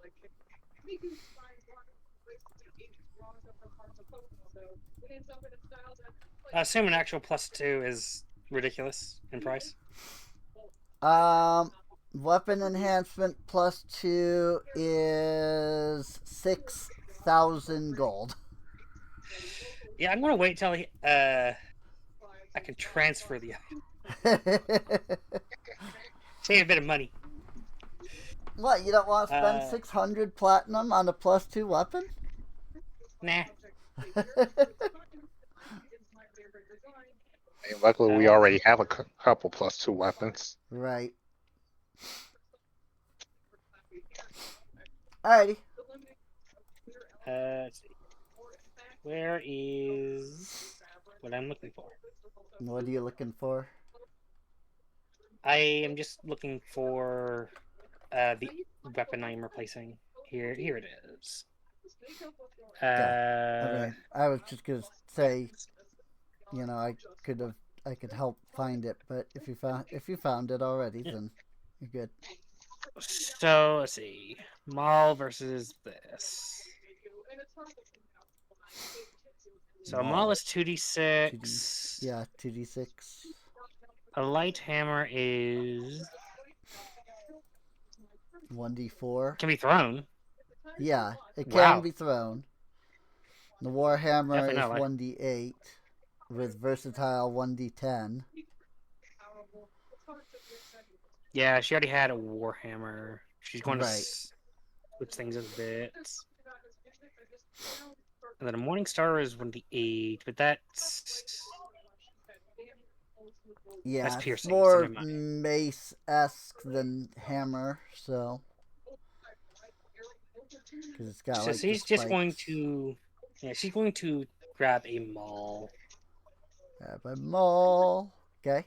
I assume an actual +2 is ridiculous in price. Weapon enhancement +2 is 6,000 gold. Yeah, I'm gonna wait till I can transfer the item. Save a bit of money. What, you don't want to spend 600 platinum on a +2 weapon? Nah. Luckily, we already have a couple +2 weapons. Right. Alrighty. Let's see. Where is what I'm looking for? What are you looking for? I am just looking for the weapon I'm replacing. Here it is. Okay. I was just gonna say, I could help find it, but if you found it already, then you're good. So let's see, Maul versus this. So Maul is 2d6. Yeah, 2d6. A light hammer is 1d4. Can be thrown. Yeah, it can be thrown. The Warhammer Definitely is not 1d8 with versatile 1d10. Yeah, she already had a Warhammer. She's going to Right. switch things a bit. And then a Morning Star is 1d8, but that's Yeah, piercing. it's more so never mind. mace-esque than hammer, so. Because it's got So like she's the just going spikes. to, she's going to grab a Maul. Grab a Maul. Okay.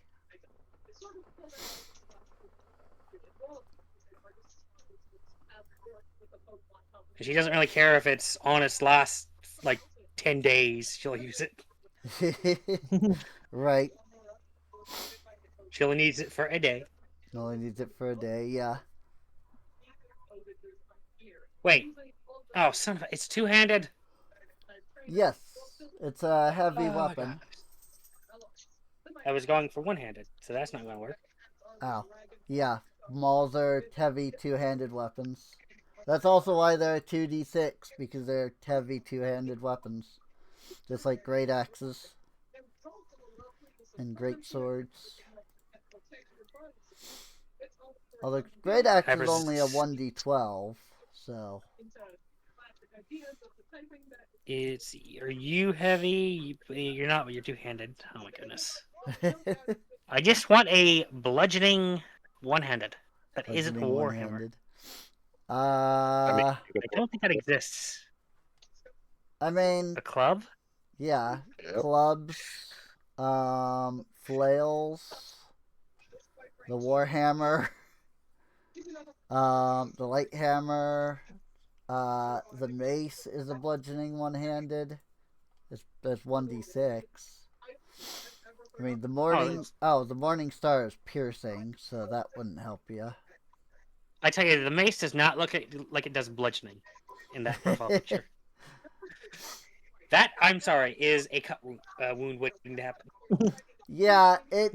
And she doesn't really care if it's on its last, 10 days she'll use it. Right. She only needs it for a day. Only needs it for a day, yeah. Wait. Oh, it's two-handed. Yes. It's a heavy Oh, weapon. I was going for one-handed, so that's not going to work. Ow. Yeah. Mauls are heavy two-handed weapons. That's also why they're 2d6, because they're heavy two-handed weapons. Just like great axes and great swords. Although great axe is only a 1d12, so. Are you heavy? You're not, but you're two-handed. Oh my goodness. I just want a bludgeoning one-handed. That isn't a warhammer. I don't think that exists. I mean, A club? Yeah. Yep. Clubs, flails, the warhammer, the light hammer, the mace is a bludgeoning one-handed. It's 1d6. I mean, the morning star is piercing, so that wouldn't help you. I tell you, the mace does not look like it does bludgeoning in that profile picture. That, I'm sorry, is a cut wound waiting to happen. Yeah, it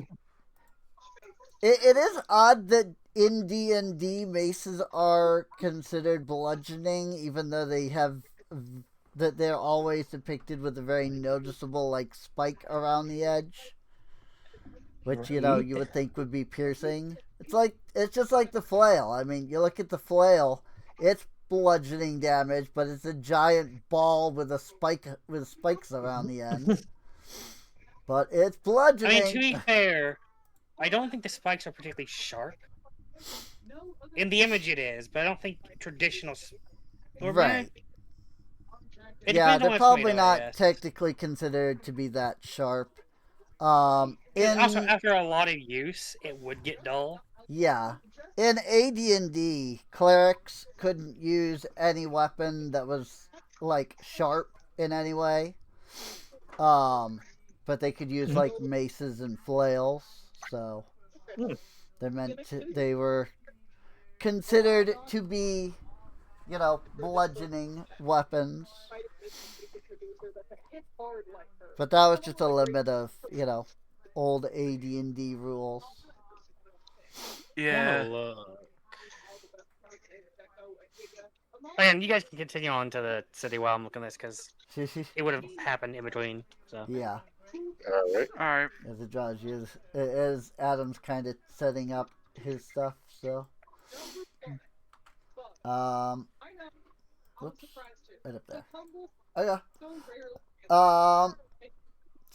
is odd that in D&D maces are considered bludgeoning, even though they're always depicted with a very noticeable like spike around the edge, which you would think would be piercing. It's just like the flail. I mean, you look at the flail, it's bludgeoning damage, but it's a giant ball with spikes around the end. But it's bludgeoning. I mean, to be fair, I don't think the spikes are particularly sharp. In the image it is, but I don't think traditional... Right. Yeah, they're probably not technically considered to be that sharp. Also, after a lot of use, it would get dull. Yeah. In AD&D, clerics couldn't use any weapon that was, like, sharp in any way. But they could use, like, maces and flails, so... They were considered to be, bludgeoning weapons. But that was just a limit of, old AD&D rules. Yeah. And you guys can continue on to the city while I'm looking at this, because it would have happened in between. So. Yeah. Alright. As it draws you, as Adam's kind of setting up his stuff, so. Whoops. Right up there. Okay.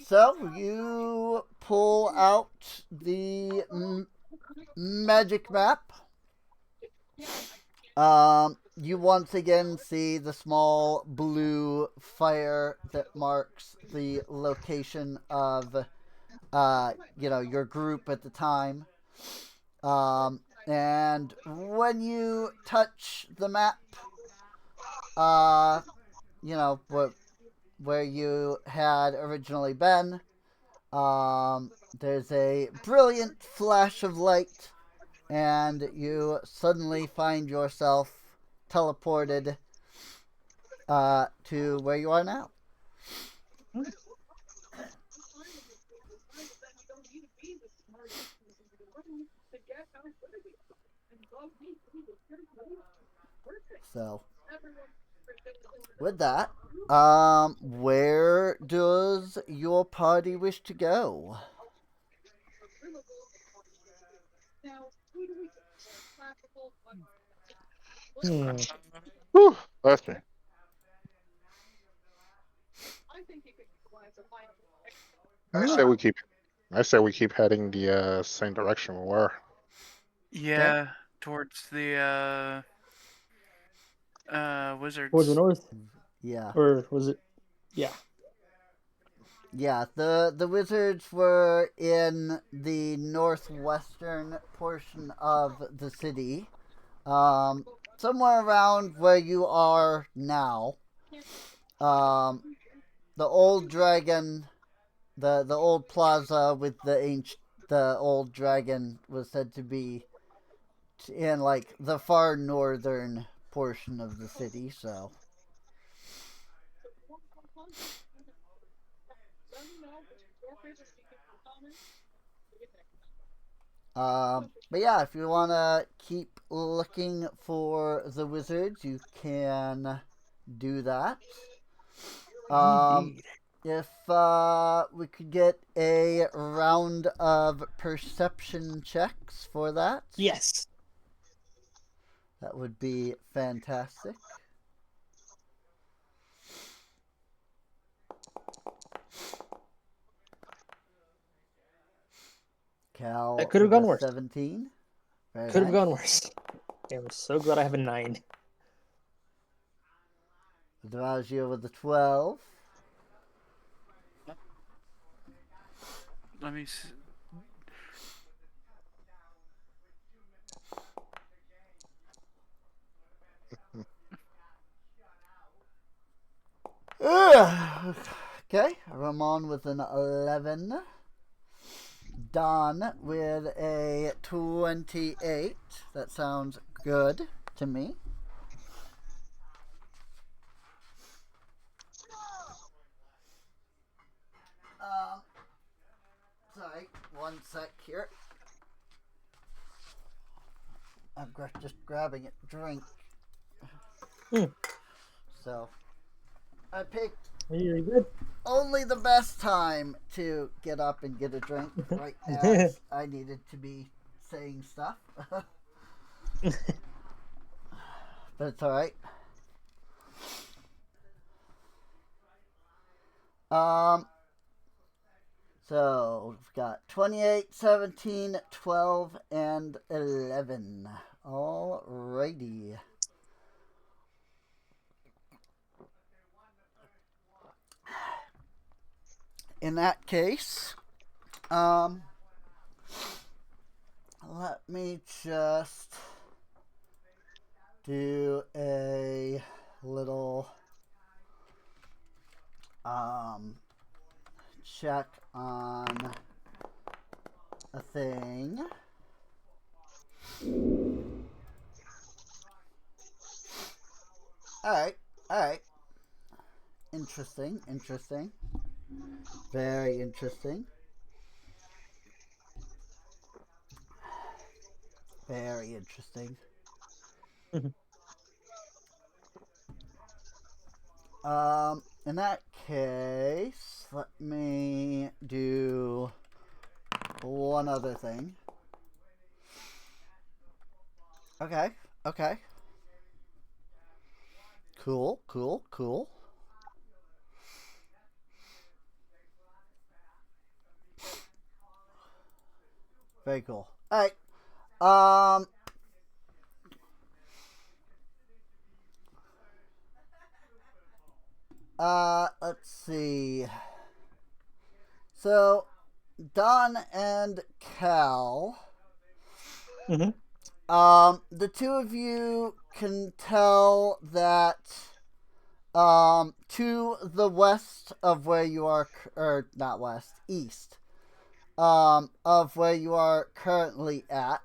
So you pull out the magic map. You once again see the small blue fire that marks the location of, your group at the time. And when you touch the map, where you had originally been, there's a brilliant flash of light, and you suddenly find yourself teleported to where you are now. So, with that, where does your party wish to go? Whew, bless me. I say we keep heading the same direction we were. Yeah, towards the wizards. Towards the north? Yeah. Or was it? Yeah. Yeah, the wizards were in the northwestern portion of the city. Somewhere around where you are now. the old dragon, the old plaza with the old dragon was said to be in like the far northern portion of the city. So but yeah, if you want to keep looking for the wizards, you can do that. Indeed. If we could get a round of perception checks for that, Yes. that would be fantastic. Cal That could have with gone a worse. 17. Very Could have nice. gone worse. I'm so glad I have a 9. Dravagio with a 12. Let me see. Okay, Ramon with an 11. Don with a 28. That sounds good to me. Sorry, one sec here. I'm just grabbing a drink. So, I picked Really good. only the best time to get up and get a drink right as I needed to be saying stuff. But it's alright. So we've got 28, 17, 12, and 11. Alrighty. In that case, let me just do a little check on a thing. Alright. Interesting. Very interesting. Very interesting. In that case, let me do one other thing. Okay. Cool. Very cool. Alright. Let's see. So, Don and Cal. The two of you can tell that, to the west of where you are, or not west, east, of where you are currently at,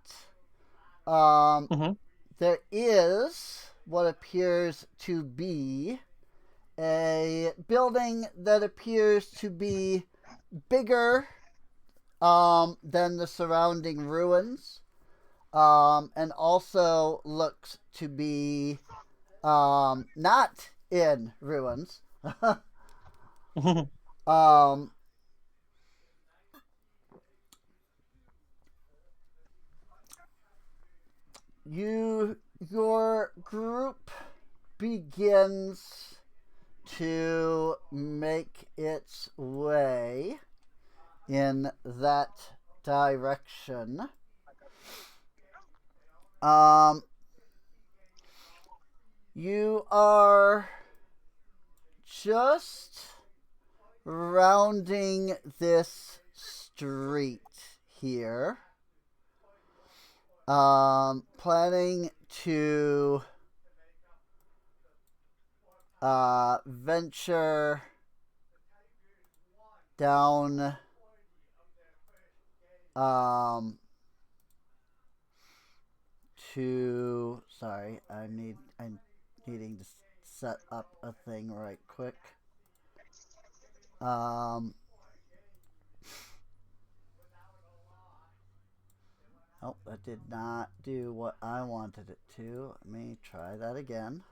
there is what appears to be a building that appears to be bigger than the surrounding ruins, and also looks to be not in ruins. Your group begins to make its way in that direction. You are just rounding this street here. Planning to venture down um to sorry, I'm needing to set up a thing right quick. Um Oh, that did not do what I wanted it to. Let me try that again.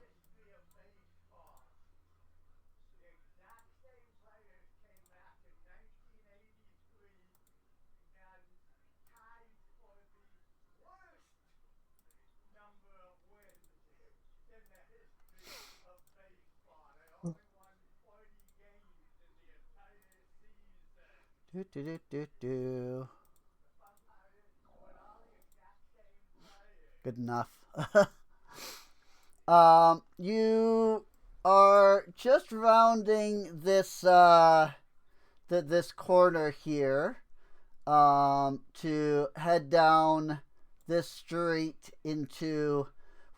Do do do do do. Good enough. You are just rounding this corner here, to head down this street into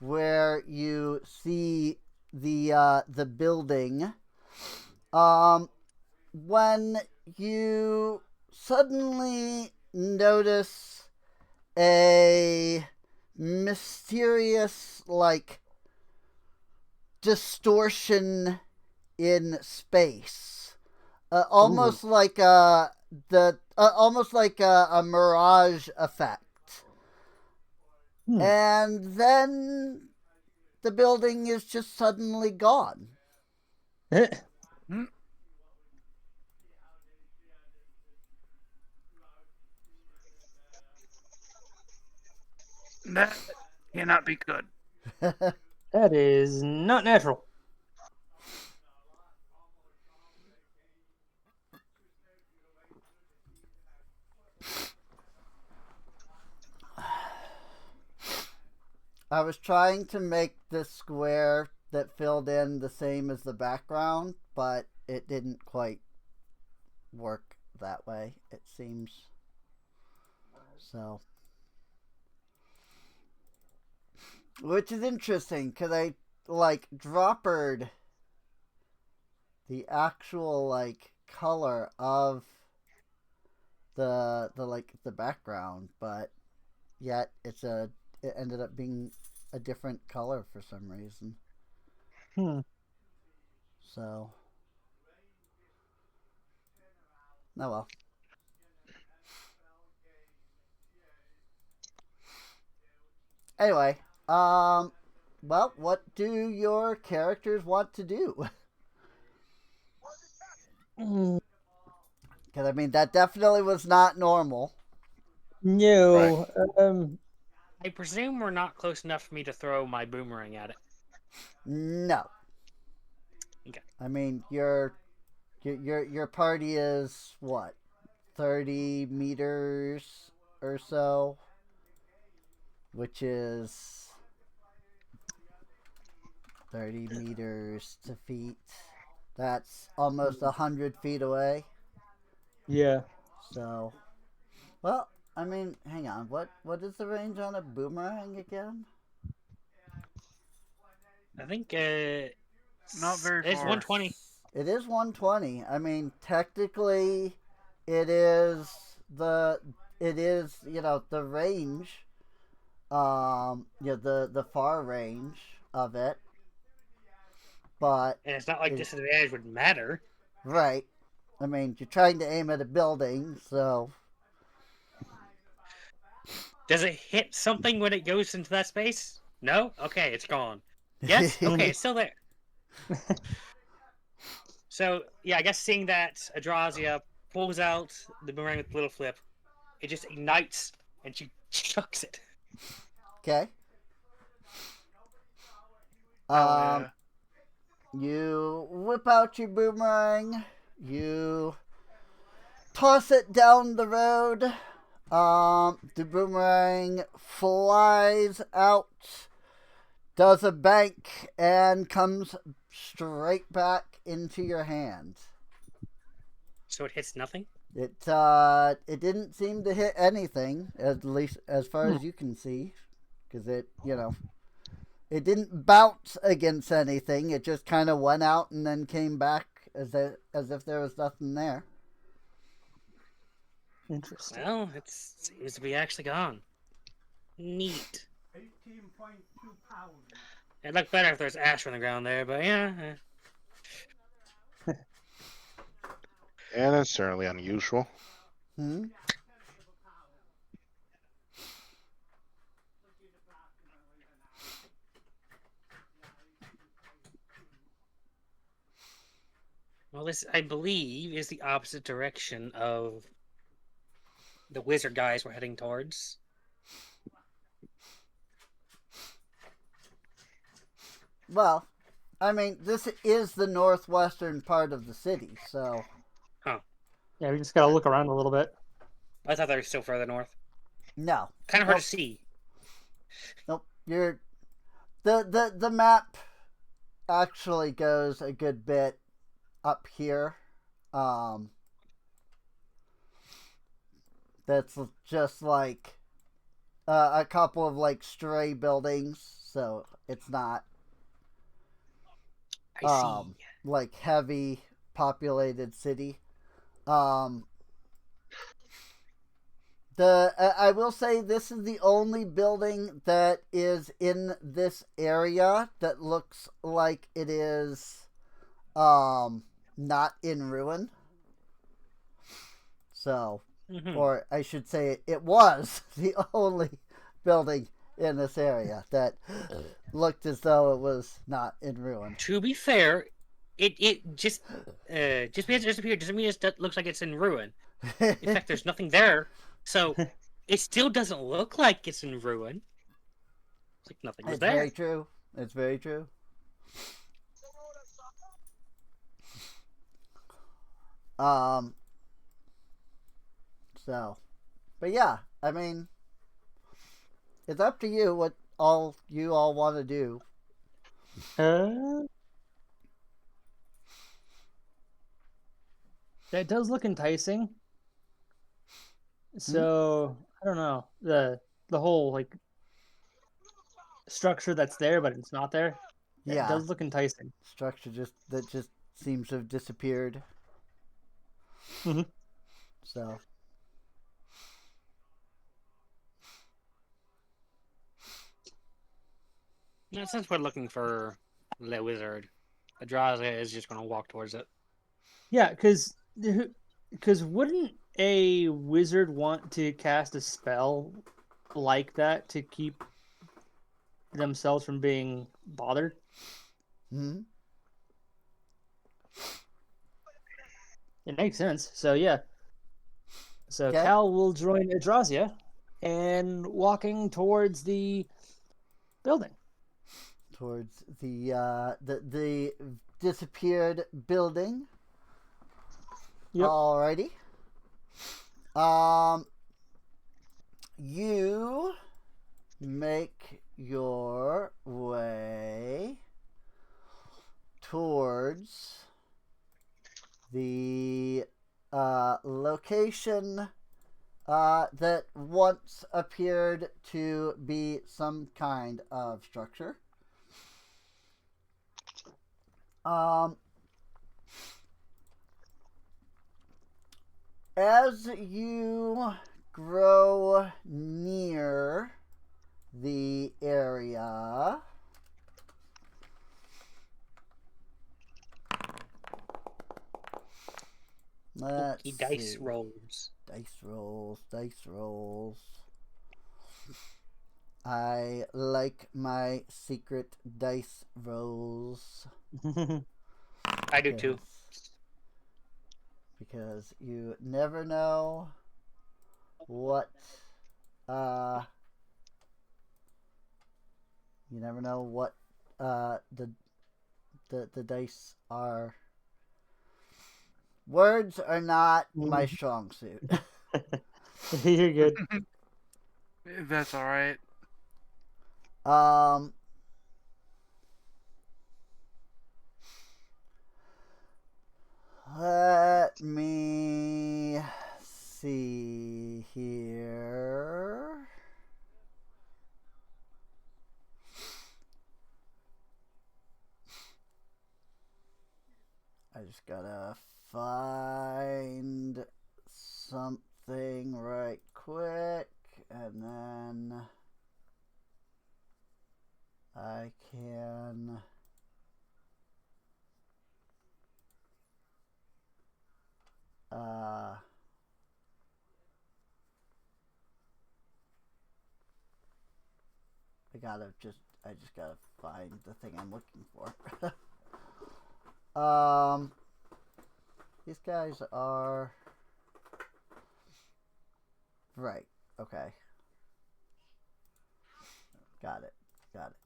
where you see the building. When you suddenly notice a mysterious distortion in space, almost like almost like a mirage effect, and then the building is just suddenly gone. That cannot be good. That is not natural. I was trying to make this square that filled in the same as the background, but it didn't quite work that way, it seems. So, which is interesting because I droppered the actual color of the background, but yet it ended up being a different color for some reason. So, oh well. Anyway, well, what do your characters want to do? Because I mean, that definitely was not normal. No. I presume we're not close enough for me to throw my boomerang at it. No. Okay. I mean, your party is what, 30 meters or so, which is 30 meters to feet. That's almost 100 feet away. Yeah. So, well, I mean, hang on. What is the range on a boomerang again? I think Not very it's far. 120. It is 120. I mean, technically, it is the the range, the far range of it, but And it's not like disadvantage would matter. right. I mean, you're trying to aim at a building, so Does it hit something when it goes into that space? No? Okay, it's gone. Yes? Okay, it's still there. So, yeah, I guess seeing that Adrazia pulls out the boomerang with the little flip, it just ignites and she chucks it. Okay. Yeah. You whip out your boomerang. You toss it down the road. The boomerang flies out, does a bank, and comes straight back into your hand. So it hits nothing? It didn't seem to hit anything, at least as far as you can see, because it didn't bounce against anything. It just kind of went out and then came back as if there was nothing there. Interesting. Well, it seems to be actually gone. Neat. 18.2 pounds. It'd look better if there's ash on the ground there, but yeah. And it's certainly unusual. Hmm? Well, this, I believe, is the opposite direction of the wizard guys we're heading towards. Well, I mean, this is the northwestern part of the city, so. Yeah, we just gotta look around a little bit. I thought they were still further north. No. Kind of hard Nope. to see. Nope. You're. The map actually goes a good bit up here. That's just like a couple of like stray buildings, so it's not I see. like heavy populated city. I will say this is the only building that is in this area that looks like it is not in ruin. So, or I should say it was the only building in this area that looked as though it was not in ruin. To be fair, it just because it disappeared doesn't mean it looks like it's in ruin. In fact, there's nothing there, so it still doesn't look like it's in ruin. It's like nothing was It's there. very true. It's very true. So, but yeah, I mean, it's up to you what you all want to do. That does look enticing. So I don't know the whole like structure that's there, but it's not there. Yeah, It does look enticing. structure just seems to have disappeared. Mhm. So. Now, since we're looking for the wizard, Adraza is just going to walk towards it. Yeah, because wouldn't a wizard want to cast a spell like that to keep themselves from being bothered? Hmm. It makes sense. So yeah. So Okay. Cal will join Adrazia and walking towards the building. Towards the disappeared building. Yep. Alrighty. You make your way towards the location that once appeared to be some kind of structure. As you grow near the area, let's see. Dice rolls. Dice rolls. I like my secret dice rolls. I do too. Because you never know what the dice are. Words are not my strong suit. You're good. That's all right. Let me see here. I just gotta find something thing right quick, and then I can. I just gotta find the thing I'm looking for. These guys are right. Okay. Got it. Got it.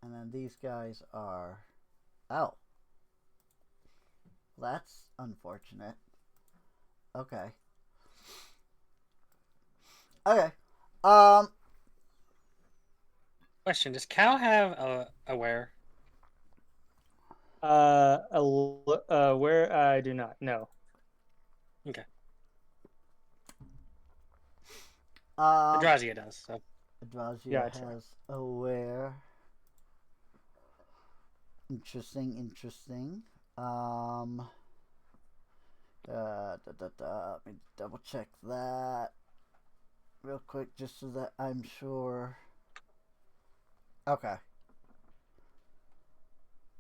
And then these guys are. Oh. That's unfortunate. Okay. Okay. Question: does Cal have a where? Where I do not know. Okay. Um. Adrazia does. So Adrazia Gotcha. has aware. Interesting. Interesting. Let me double check that real quick, just so that I'm sure. Okay.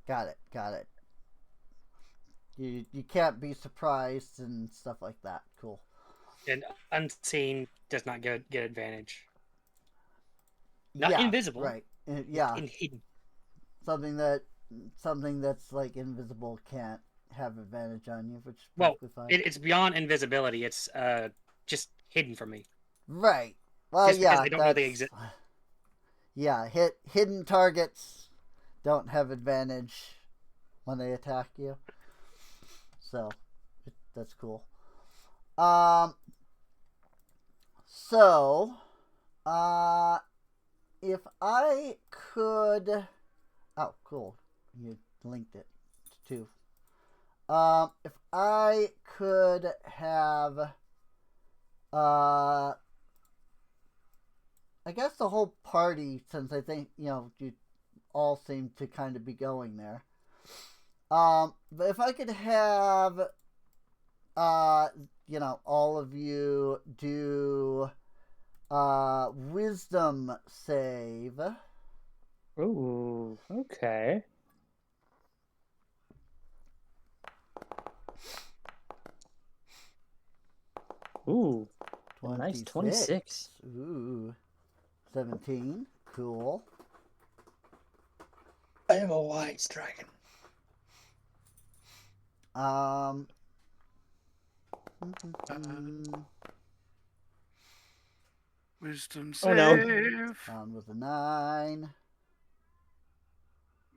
Got it. Got it. You can't be surprised and stuff like that. Cool. and unseen does not get advantage. Not Yeah. invisible. Right. Just Yeah. in hidden. Something that's like invisible can't have advantage on you, which is Well, perfectly fine. it's beyond invisibility. It's just hidden from me. Right. Well, Just because yeah, I don't know that's they exist. yeah. Hidden targets don't have advantage when they attack you, so that's cool. Um. So, if I could, oh, cool, you linked it too. If I could have, I guess the whole party, since I think you all seem to kind of be going there. But if I could have, all of you do, wisdom save. Ooh, okay. Ooh, a nice 26. Ooh, 17. Cool. I am a wise dragon. Wisdom Oh, no. save. On with a 9.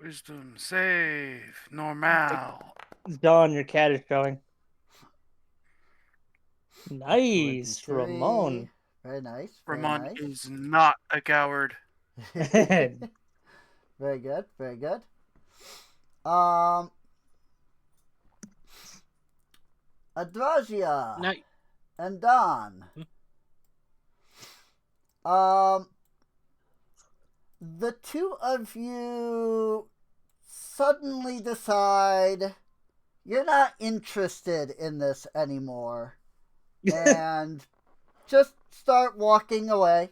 Wisdom save. Normal. Dawn, your cat is showing. Nice, 23. Ramon. Very nice. Very Ramon nice. is not a coward. Very good. Very good. Adrazia No, and Don. The two of you suddenly decide you're not interested in this anymore and just start walking away.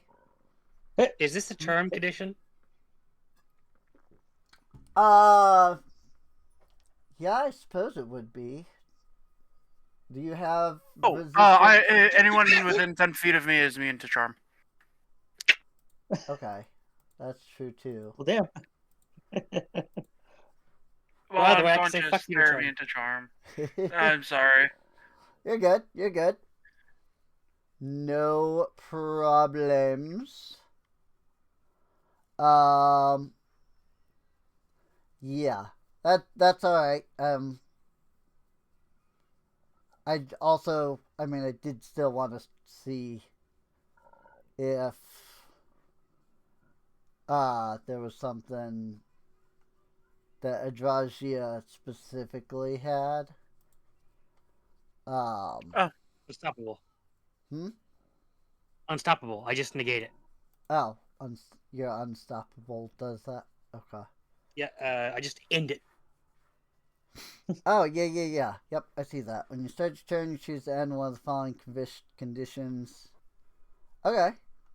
is this a term condition? Yeah, I suppose it would be. Do you have resistance? Anyone within 10 feet of me is immune to charm. Okay, that's true too. Well, damn. Well, By the way, I can say unconscious, fuck you to they're charm. immune to charm. I'm sorry. You're good. You're good. No problems. Yeah, that's all right. I did still want to see if there was something that Adragia specifically had. Unstoppable. Hmm? Unstoppable. I just negate it. Oh, you're unstoppable. Does that? Okay. Yeah, I just end it. Oh, yeah. Yep, I see that. When you start your turn, you choose to end one of the following conditions. Okay,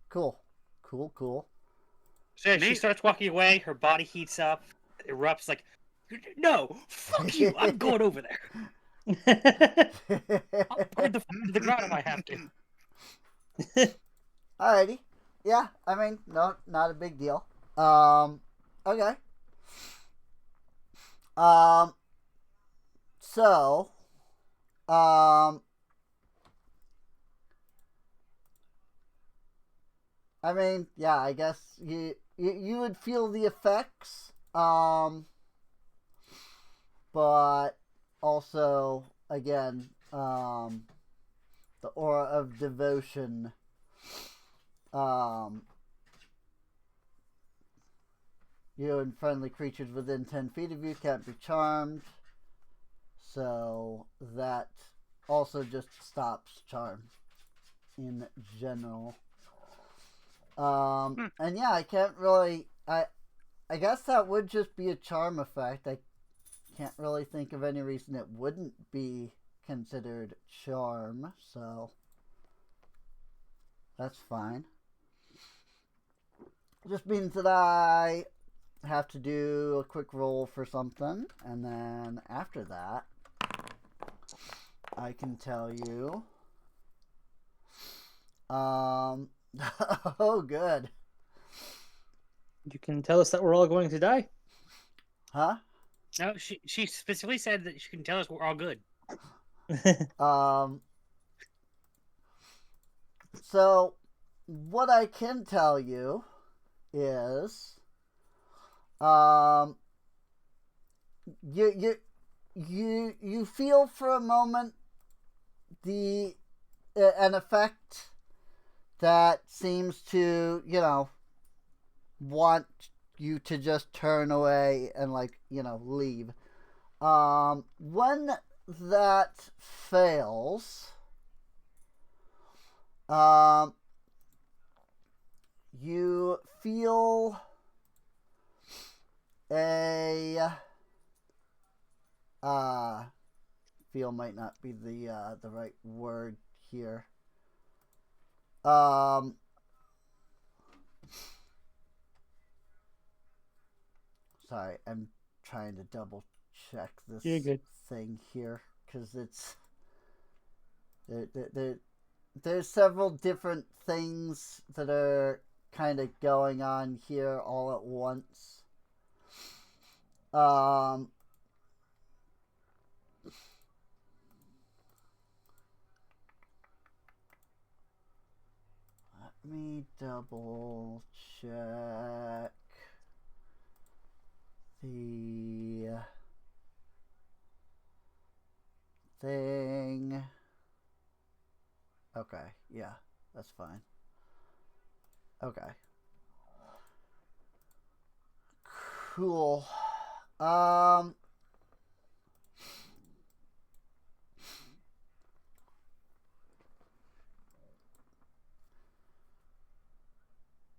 cool. Cool. So she Neat. starts walking away. Her body heats up, erupts like, "No, fuck you! I'm going over there. I'll burn the to the ground if I have to." Alrighty. Yeah, I mean, no, not a big deal. Okay. Um, so, um, I mean, yeah, I guess you would feel the effects. But also, again, the aura of devotion. Um, you and friendly creatures within 10 feet of you can't be charmed. So that also just stops charm in general. And yeah, I can't really. I guess that would just be a charm effect. I can't really think of any reason it wouldn't be considered charm. So that's fine. Just means that I have to do a quick roll for something, and then after that, I can tell you. Oh, good. You can tell us that we're all going to die. Huh? No, she specifically said that she can tell us we're all good. Um. So, what I can tell you is, um, you feel for a moment the an effect that seems to want you to just turn away and leave. When that fails, you feel a feel might not be the right word here. Sorry, I'm trying to double check this You're good. thing here because it's there's several different things that are kind of going on here all at once. Let me double check the thing. Okay, yeah, that's fine. Okay. Cool. Um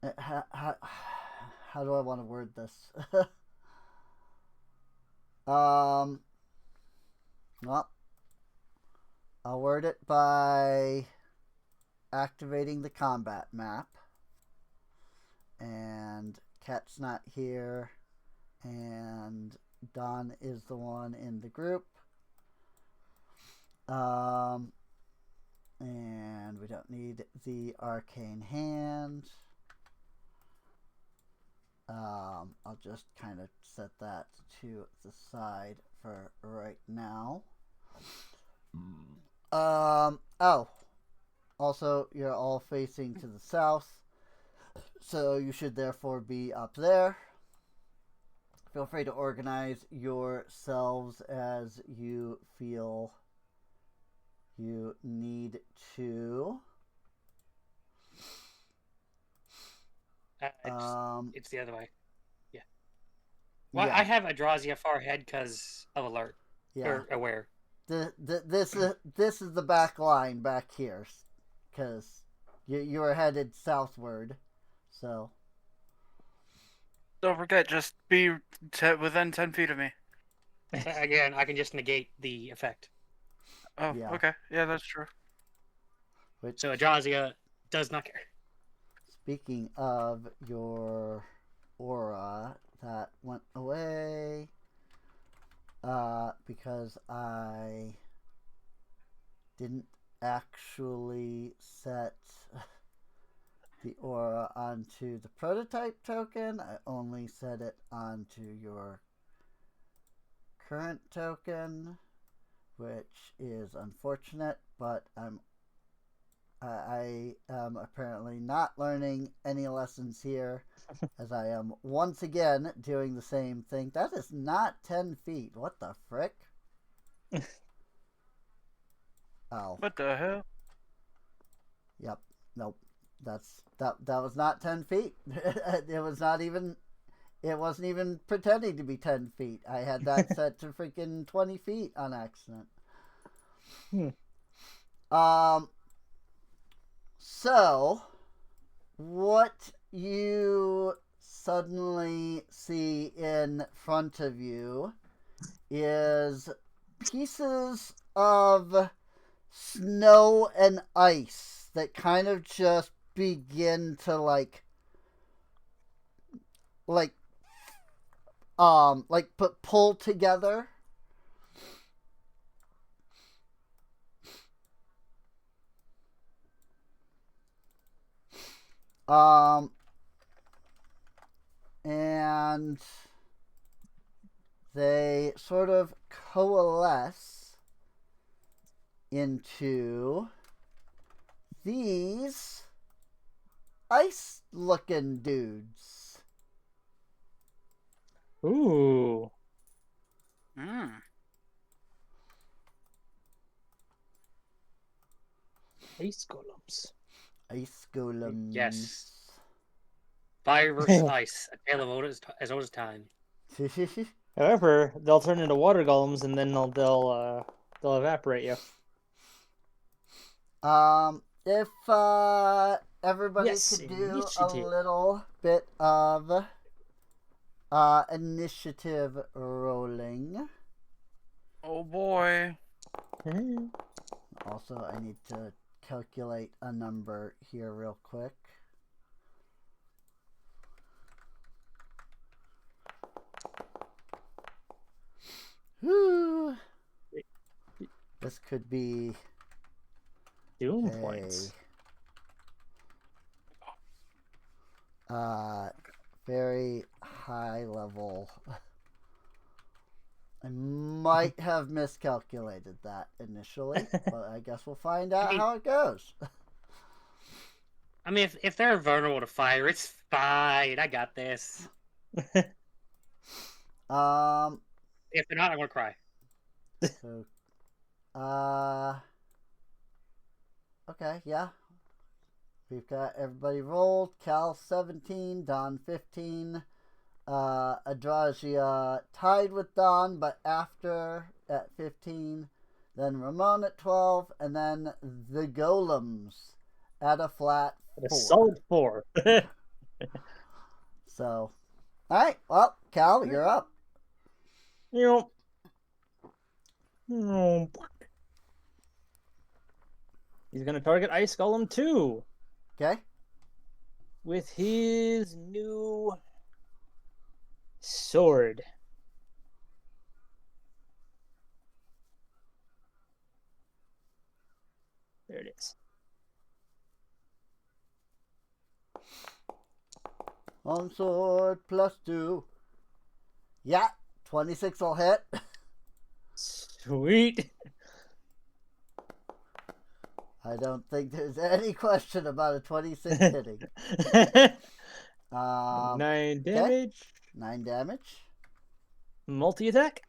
how do I want to word this? um well, I'll word it by activating the combat map. And Cat's not here, and Don is the one in the group. And we don't need the arcane hand. I'll just kind of set that to the side for right now. Oh, also you're all facing to the south, so you should therefore be up there. Feel free to organize yourselves as you feel you need to. It's the other way. Yeah. Well, Yeah. I have Adrazia far ahead because of alert Yeah. or aware. This is the back line back here, because you were headed southward, so. Don't forget, just be within 10 feet of me. So again, I can just negate the effect. Oh, Yeah. okay. Yeah, that's true. Which, So Adrazia does not care. speaking of your aura, that went away because I didn't actually set the aura onto the prototype token. I only set it onto your current token, which is unfortunate, but I am apparently not learning any lessons here, as I am once again doing the same thing. That is not 10 feet. What the frick? Oh, What the hell? yep. Nope. That was not 10 feet. It was not even. It wasn't even pretending to be 10 feet. I had that set to freaking 20 feet on accident. Um. So, what you suddenly see in front of you is pieces of snow and ice that kind of just begin to like put pull together. Um and they sort of coalesce into these ice looking dudes. Ooh. Hmm. Ice golems. Ice golems. Yes. Fire versus ice. A tale as old as time. However, they'll turn into water golems and then they'll evaporate you. If everybody Yes, could do a initiative. little bit of initiative rolling. Oh boy. Also, I need to calculate a number here real quick. Whew. This could be Doom points. Very high level. I might have miscalculated that initially, but I guess we'll find out how it goes. I mean, if they're vulnerable to fire, it's fine. I got this. Um. If they're not, I'm gonna cry. So, okay, yeah. We've got everybody rolled. Cal 17, Don 15. Adrasia tied with Don, but after at 15. Then Ramon at 12, and then the Golems at a flat 4. A solid 4. So, all right. Well, Cal, you're up. You He's gonna target Ice Golem 2 Okay. with his new sword. There it is. On sword +2. Yeah, 26 will hit. Sweet. I don't think there's any question about a 26 hitting. 9 damage. 9 damage. Multi-attack.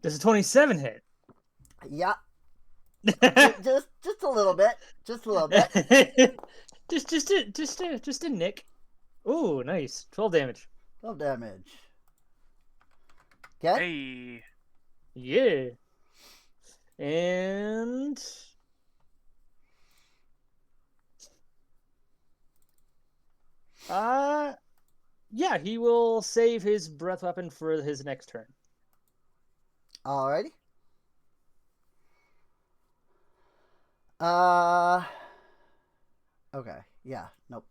Does a 27 hit? Yeah. just a little bit. Just a little bit. just a nick. Ooh, nice. 12 damage. 12 damage. Okay. Hey. Yeah. And Yeah, he will save his breath weapon for his next turn. Alrighty. Uh. Okay. Yeah. Nope.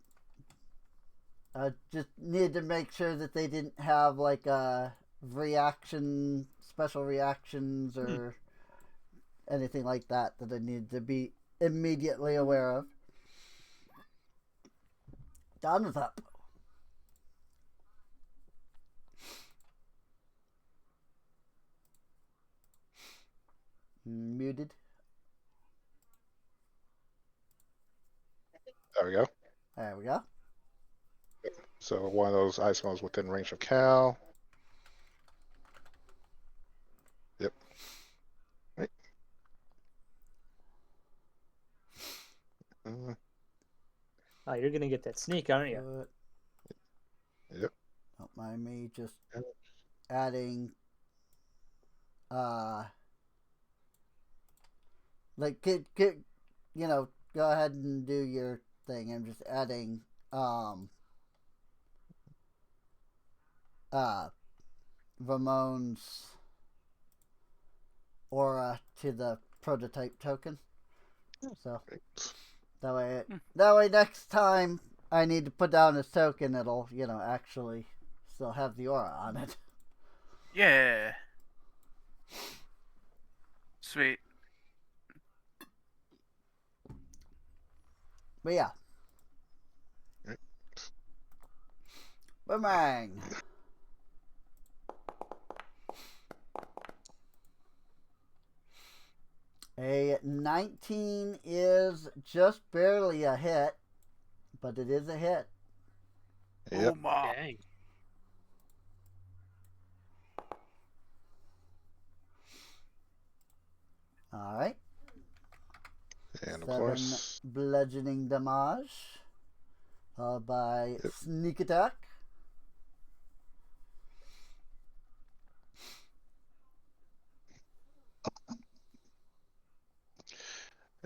I just needed to make sure that they didn't have like special reactions, or anything like that I needed to be immediately aware of. Don is up. Muted. There we go. There we go. So one of those ice modes within range of Cal. Yep. Right. Oh, you're gonna get that sneak, aren't you? Yep. Don't mind me just adding like get go ahead and do your thing. I'm just adding Ramon's aura to the prototype token. So that way next time I need to put down his token, it'll actually still have the aura on it. Yeah. Sweet. But yeah. Right. Boomerang. A 19 is just barely a hit, but it is a hit. Yep. Oh, my. Dang. All right. And of 7 course, bludgeoning damage, followed by Yep. sneak attack.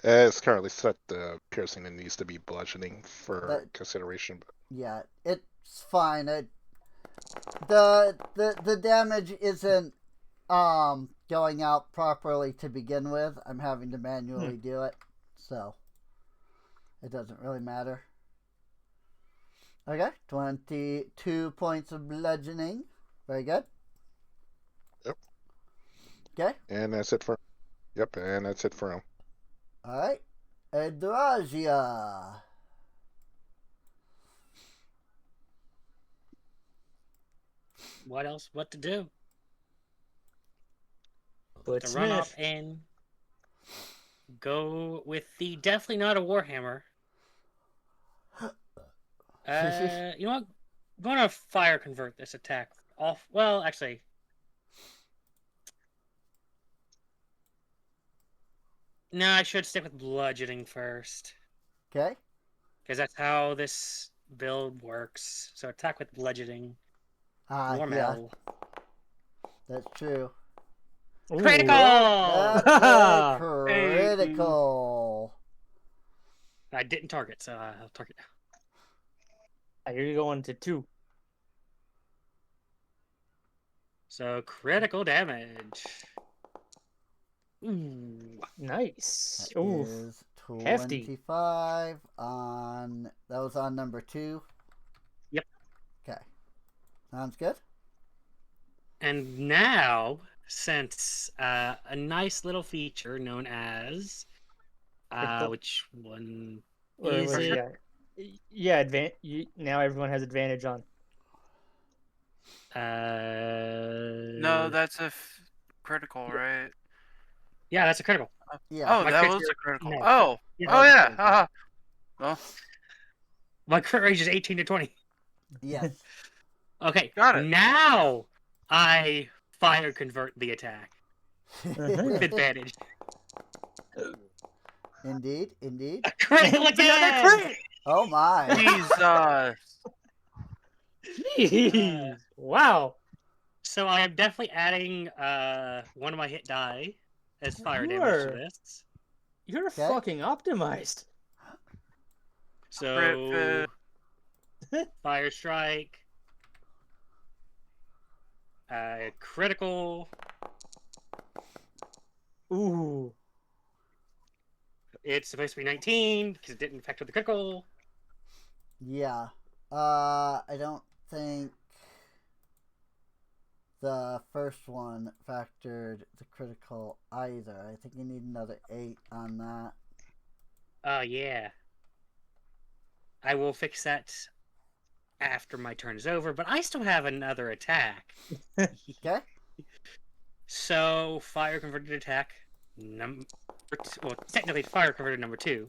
it's currently set the piercing and needs to be bludgeoning for That- consideration. Yeah, it's fine. The damage isn't going out properly to begin with. I'm having to manually do it, so it doesn't really matter. Okay, 22 points of bludgeoning. Very good. Yep. Okay. And that's it for. Yep, and that's it for him. All right, Adrasia. What else? What to do? But To run off Smith, and go with the definitely not a Warhammer. You know what? I'm going to fire convert this attack off. Well, actually, no, I should stick with bludgeoning first Okay. because that's how this build works. So attack with bludgeoning. More Yeah, metal. that's true. Ooh. Critical! That's a critical. I didn't target, so I'll target now. You're going to 2. So critical damage. Ooh. Nice. That Ooh. is Hefty. 25 on. That was on number 2. Yep. Okay. Sounds good. And now, since a nice little feature known as Critical. which one Or is was it? Yeah, now everyone has advantage on. No, that's a critical, right? Yeah, that's a critical. Yeah. Oh, My that crit was rate- a critical. no. Oh, Yeah, oh that was a yeah. critical. Haha. Well, My crit range is 18 to 20. Yes. Okay, Got it. now I fire convert the attack with advantage. Indeed. A critical It's another again! crit! Oh my. Jesus. Jeez. Wow. So I am definitely adding one of my hit die as fire damage to Sure. this. You're Okay. fucking optimized. So Fire strike. Critical. Ooh. It's supposed to be 19 because it didn't affect with the critical. Yeah. I don't think the first one factored the critical either. I think you need another 8 on that. Yeah. I will fix that after my turn is over, but I still have another attack. Okay? So, fire converted attack number well, technically fire converted number 2.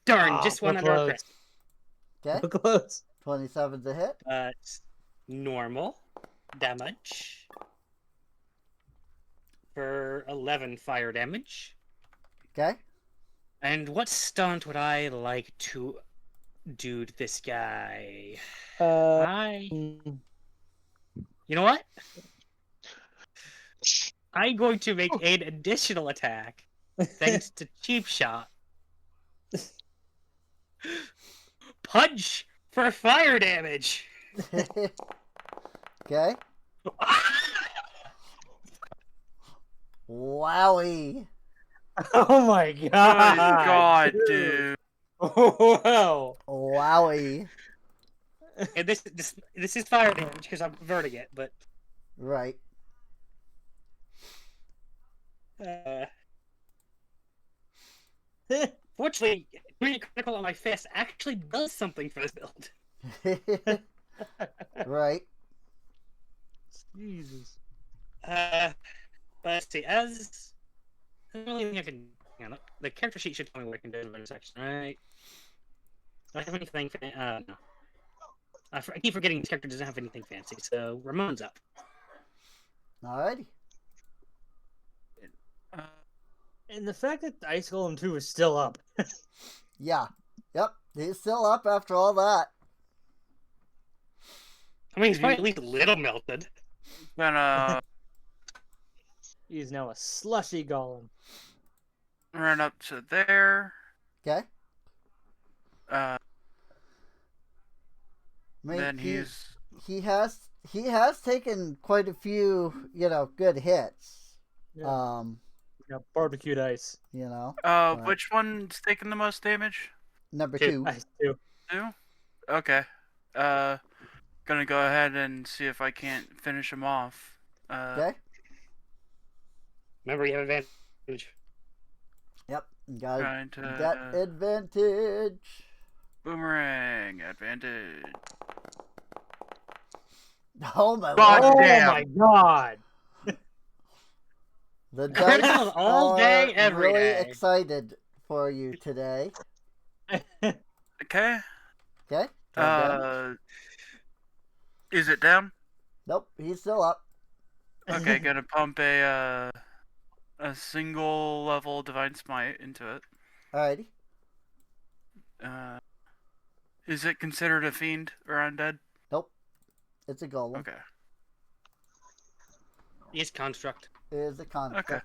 Darn, just so one under a close. crit. Okay? So close. 27's a hit. Normal damage for 11 fire damage. Okay? And what stunt would I like to do to this guy? You know what? I'm going to make an additional attack thanks to Cheap Shot. Punch for fire damage. Okay? Wowie. Oh my Good god. God, dude. Wow. Wowie. And this is fire damage because I'm converting it, but Right. fortunately, doing a critical on my fist actually does something for this build. Right. Jesus. But let's see, as I don't really think I can. Hang on, the character sheet should tell me what I can do in the section, right? Do I have anything? No. I keep forgetting this character doesn't have anything fancy, so Ramon's up. Alrighty. And the fact that Ice Golem 2 is still up. Yeah. Yep. He's still up after all that. I mean, he's probably at least a little melted. Gonna He's now a slushy golem. run up to there. Okay? Uh, I mean, then he he's has taken quite a few, good hits. Yeah. Barbecued ice. But which one's taking the most damage? number 2. 2. Ice too. 2? Okay. Gonna go ahead and see if I can't finish him off. Okay? Remember, you have advantage. Yep. Got Trying to that advantage. boomerang advantage. Oh my God lord. damn. Oh my god. The Criticals dice all day, are every really day. excited for you today. Okay. Okay? Turn down. Is it down? Nope, he's still up. Okay, gonna pump a single level divine smite into it. Alrighty. Is it considered a fiend or undead? Nope. It's a golem. Okay. He's construct. It is a construct. Okay.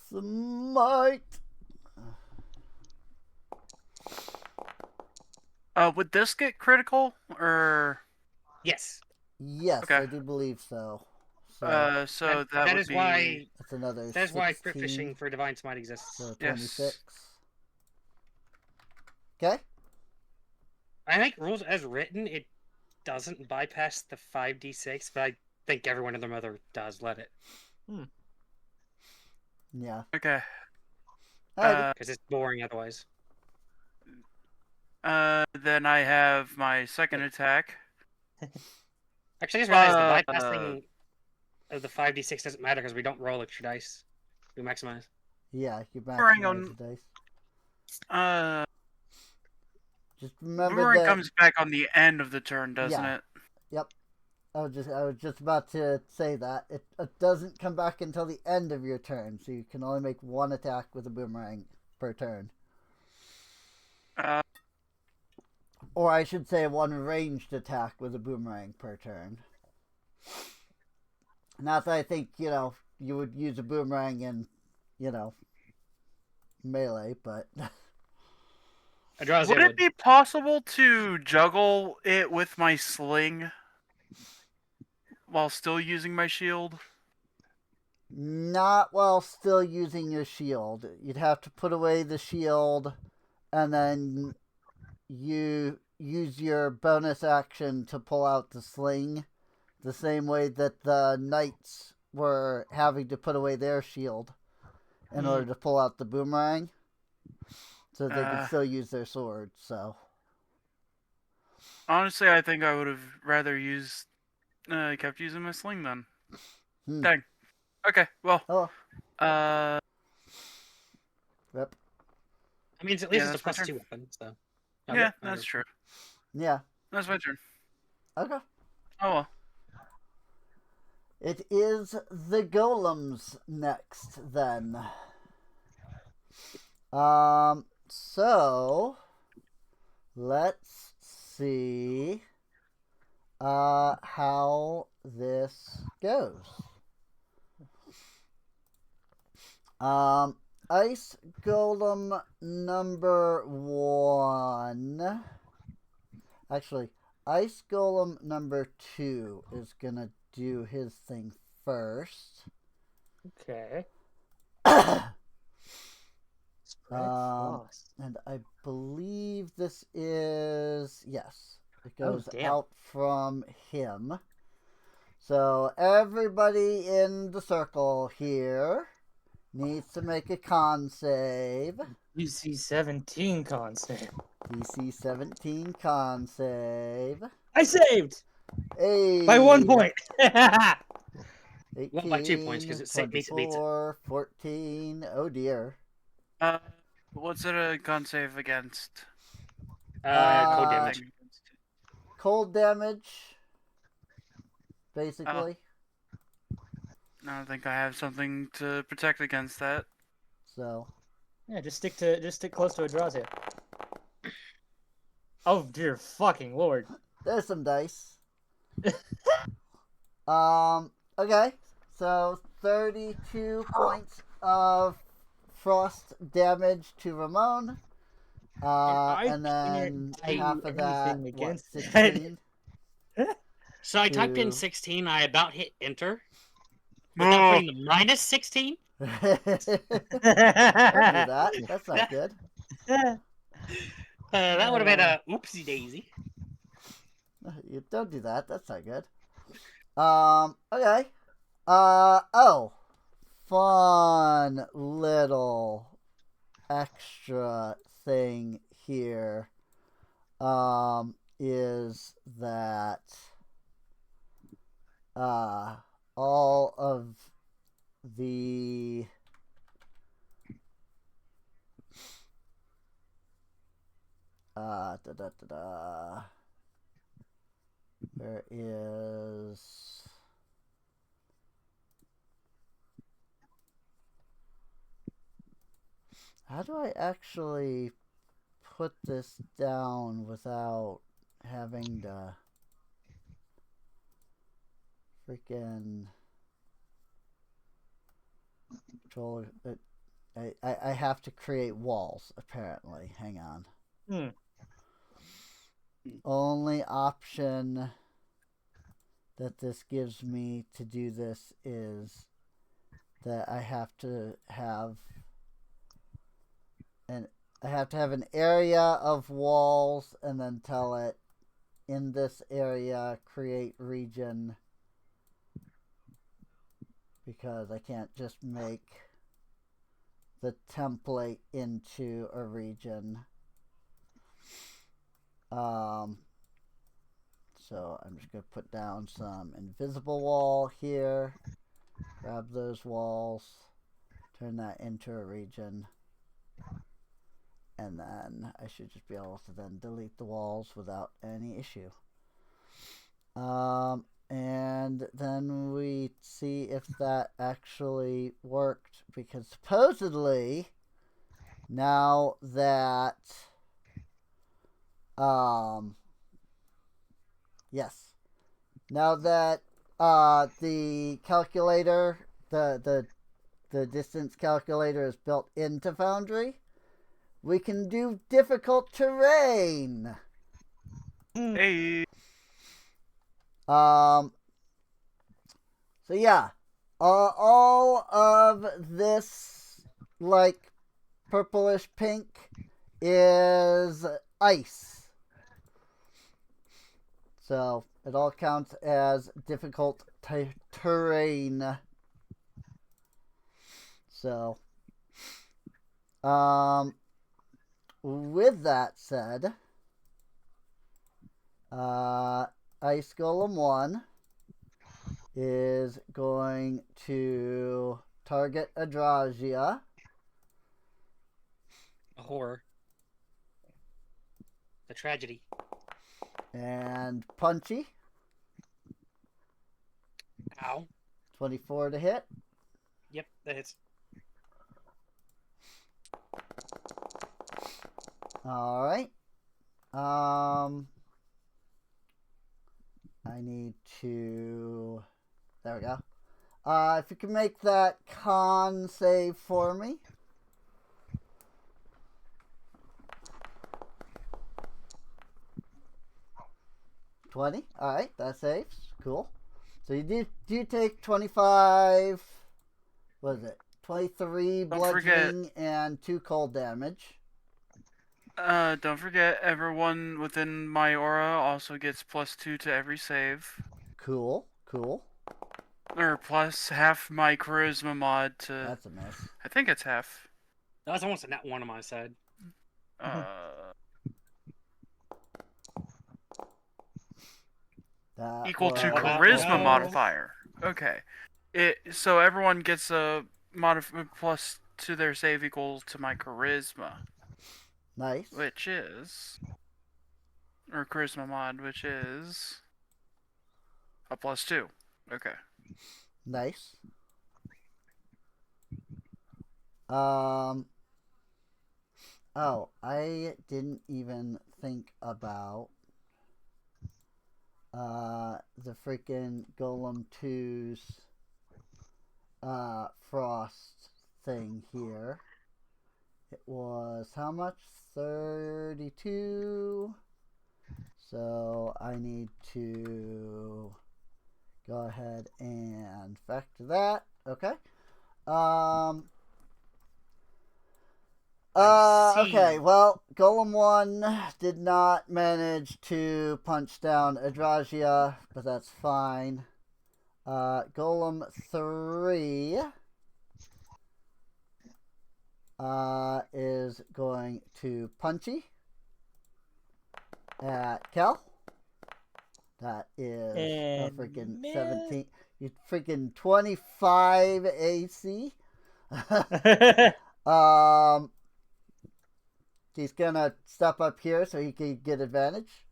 Smite. Would this get critical or? Yes. Yes, Okay. I do believe so. So So that would is be. why that's another that is why crit 16, fishing for Divine Smite exists. So Yes. 26. Okay. I think rules as written, it doesn't bypass the 5d6, but I think everyone and their mother does let it Yeah. Okay. Alrighty. because it's boring otherwise. Then I have my second attack. Actually, I just realized the bypassing of the 5d6 doesn't matter because we don't roll extra dice. We maximize. Yeah, you Boomerang maximize on- the dice. Just The remember boomerang that. comes back on the end of the turn, doesn't Yeah. it? Yep. I was just about to say that it doesn't come back until the end of your turn, so you can only make one attack with a boomerang per turn, or I should say one ranged attack with a boomerang per turn. Not that I think you would use a boomerang in, melee, but Adrazia Would it be possible to juggle it with my sling while still using my shield? not while still using your shield. You'd have to put away the shield and then you use your bonus action to pull out the sling, the same way that the knights were having to put away their shield in order to pull out the boomerang, so they could still use their sword. So honestly, I think I would have rather kept using my sling then. Dang. Okay, well. Yep. I mean, at least it's a +2 weapon, so. Yeah, that's true. Yeah. That's my turn. Okay. Oh well. It is the golems next, then. So let's see how this goes. Ice Golem number 1. Actually, Ice Golem number 2 is gonna do his thing first. Okay. And I believe this is, yes, it goes out from him. So everybody in the circle here needs to make a con save. DC 17 con save. DC 17 con save. I saved! Hey! By 1 point! 18, well, by 2 points, because it's 24, 14. Oh dear. What's it a con save against? Cold damage. Cold damage, basically. I don't think I have something to protect against that. So. Yeah, just stick close to Adrazia. Oh dear fucking lord. There's some dice. Okay. So 32 points of frost damage to Ramon. And then half of that, what, 16? So I typed in 16, I about hit enter. Without putting the minus 16? Don't do that. That's not good. That would have been a oopsie daisy. You don't do that. That's not good. Okay. Oh. Fun little extra thing here. Is that all of the there is how do I actually put this down without having to freaking control it? I have to create walls, apparently. Hang on. Only option that this gives me to do this is that I have to have an area of walls and then tell it in this area create region, because I can't just make the template into a region. So I'm just going to put down some invisible wall here, grab those walls, turn that into a region, and then I should just be able to then delete the walls without any issue. And then we see if that actually worked, because supposedly now that yes, now that the calculator the distance calculator is built into Foundry, we can do difficult terrain. Hey. So yeah, all of this like purplish pink is ice. So it all counts as difficult terrain. So, with that said, Ice Golem 1 is going to target Adrasia. A horror. The tragedy. And Punchy. Ow. 24 to hit. Yep, that hits. Alright. I need to... There we go. If you can make that con save for me. 20. Alright, that saves. Cool. So you do take 25... What is it? 23 bludgeoning and 2 cold damage. Don't forget, everyone within my aura also gets +2 to every save. Cool. Or plus half my charisma mod to... That's a miss. I think it's half. That's almost a net 1 on my side. Equal to was... charisma modifier. Okay. So everyone gets a plus to their save equal to my charisma. Nice. Which is... Or charisma mod, which is... a +2. Okay. Nice. Oh, I didn't even think about the freaking Golem 2's frost thing here. It was how much? 32. So I need to go ahead and factor that. Okay. Okay, well, Golem 1 did not manage to punch down Adrasia, but that's fine. Golem 3 is going to Punchy at Kel. That is a freaking 17. You freaking 25 AC. He's gonna step up here so he can get advantage.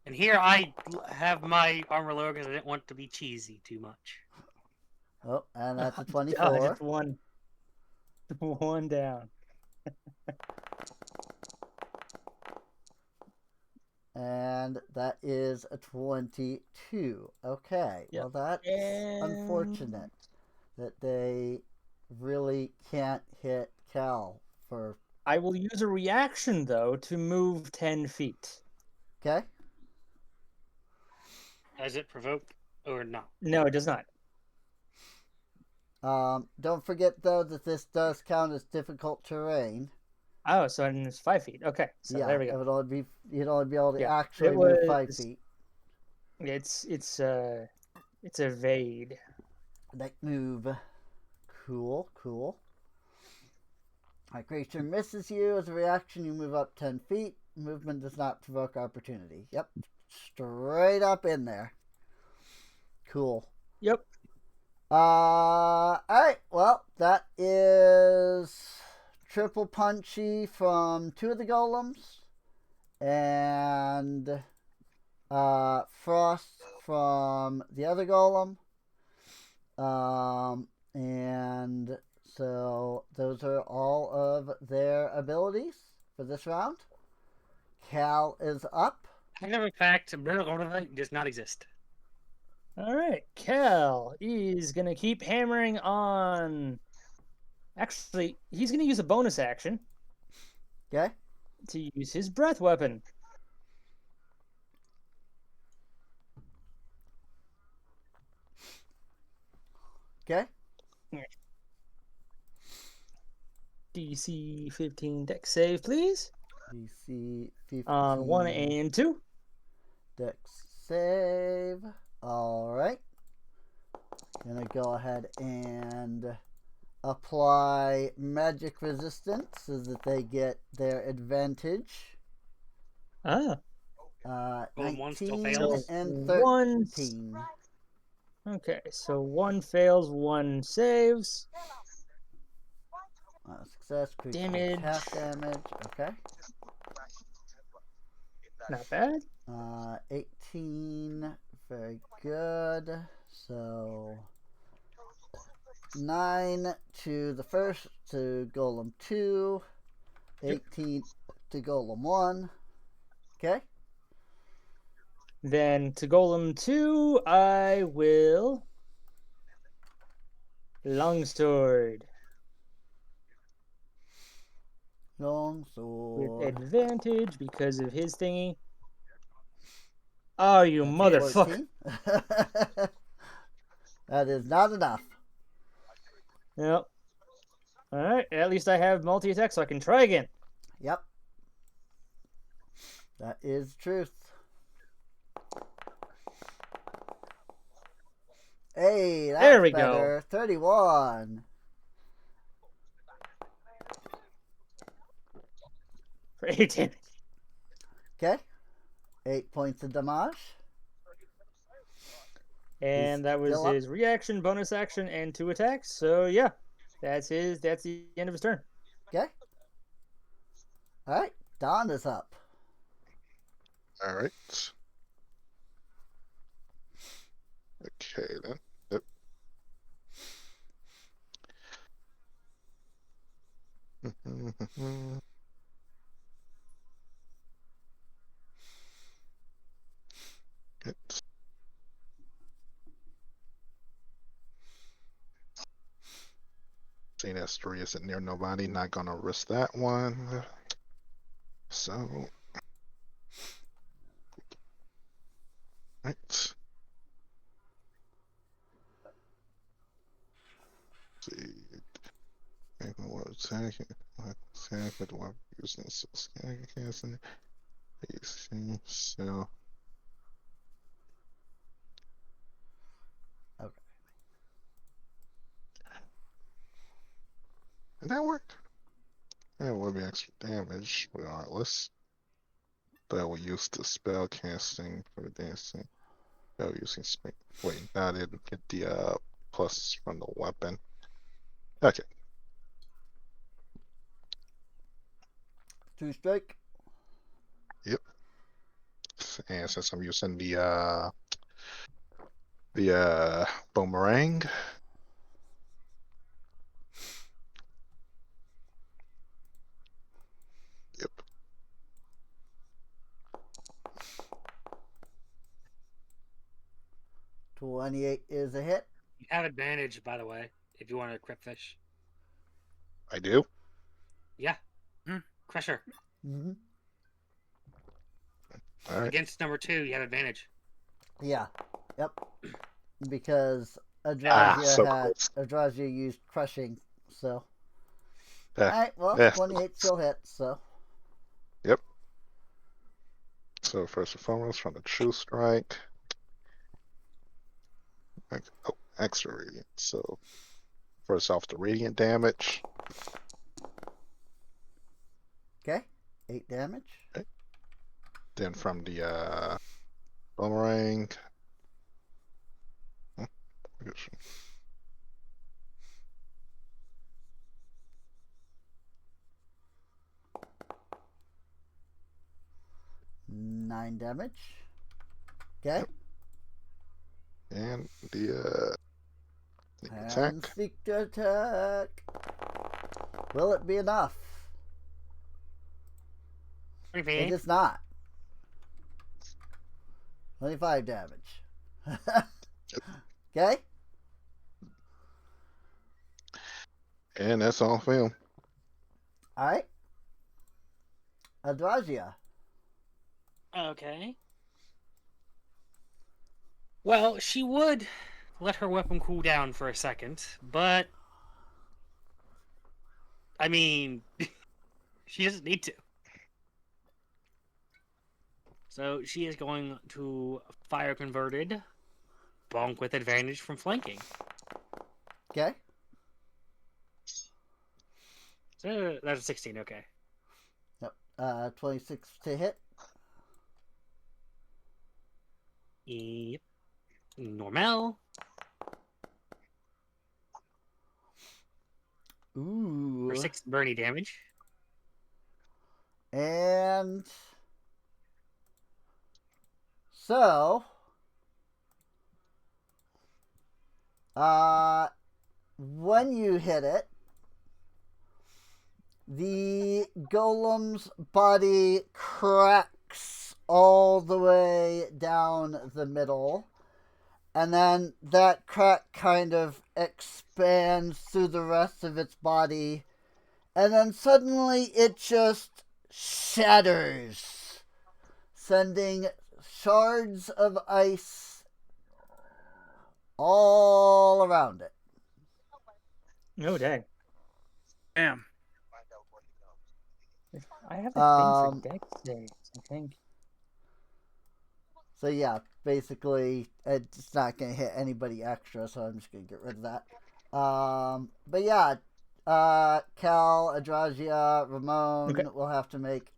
And here I have my armor lower because I didn't want to be cheesy too much. Oh, and that's a 24. Just one down. And that is a 22. Okay, Yep. well that's unfortunate that they really can't hit Cal for... I will use a reaction, though, to move 10 feet. Okay. Does it provoke or not? No, it does not. Don't forget, though, that this does count as difficult terrain. Oh, so it's 5 feet. Okay, so yeah, there we go. You'd only be able to Yeah, actually move 5 feet. It's evade. That move. Cool. Glacier misses you. As a reaction, you move up 10 feet. Movement does not provoke opportunity. Yep. Straight up in there. Cool. Yep. Alright. Well, that is triple punchy from 2 of the golems. And frost from the other golem. And so those are all of their abilities for this round. Cal is up. In fact, does not exist. All right, Cal is gonna keep hammering on. Actually, he's gonna use a bonus action Okay. to use his breath weapon. Okay. DC 15 dex save, please. DC 15. On 1 and 2. Dex save. All right. Gonna go ahead and apply magic resistance so that they get their advantage. Ah. Golden one still 19 fails. and One. 13. Okay, so 1 fails, 1 saves. Success. Critical Damage. half damage. Okay. Not bad. 18. Very good. So 9 to the first, to Golem 2. 18 to Golem 1. Okay. Then to Golem 2, I will Longsword Long with sword. advantage because of his thingy. Oh, you That's motherfucker. 14. That is not enough. Yep. Alright, at least I have multi-attack so I can try again. Yep. That is truth. Hey, that's There we go. better. 31. For 8 damage. Okay. 8 points of damage. And that was still up. his reaction, bonus action, and 2 attacks. So yeah, that's the end of his turn. Okay. Alright. Don is up. All right. Okay then. Yep. It's seeing as 3 isn't near nobody, not gonna risk that one. So, right. See. What attack? Attack with what using scanning casting. So. Okay. And that worked. That would be extra damage regardless. But we use the spell casting for the dancing. Oh, using spring. Wait, I didn't get the plus from the weapon. Okay. 2 strike. Yep. And since I'm using the boomerang. Yep. $28 is a hit. You have advantage, by the way, if you want to crit fish. I do. Yeah. Crusher. Mm-hmm. All right. Against number 2, you have advantage. Yeah. Yep. Because Adrazia Adrazia used crushing, so. Alright, well, 28 still hits, so. Yep. So first and foremost, from the true strike. Oh, extra radiant. So first off, the radiant damage. Okay. 8 damage. Okay. Then from the boomerang. Oh, I guess. 9 damage. Okay. Yep. And the attack. And sneak attack. Will it be enough? It is not. 25 damage. Okay. And that's all for him. All right. Adrasia. Okay. Well, she would let her weapon cool down for a second, but I mean, she doesn't need to. So she is going to fire converted, bonk with advantage from flanking. Okay. So that's a 16. Okay. Yep. 26 to hit. Yep. Normal. Ooh. For 6 Bernie damage. And so, when you hit it, the golem's body cracks all the way down the middle, and then that crack kind of expands through the rest of its body, and then suddenly it just shatters, sending shards of ice all around it. Oh, dang. Damn. I have a thing for deck saves, I think. So yeah, basically it's not gonna hit anybody extra, so I'm just gonna get rid of that. But yeah, Cal, Adrasia, Ramon Okay. will have to make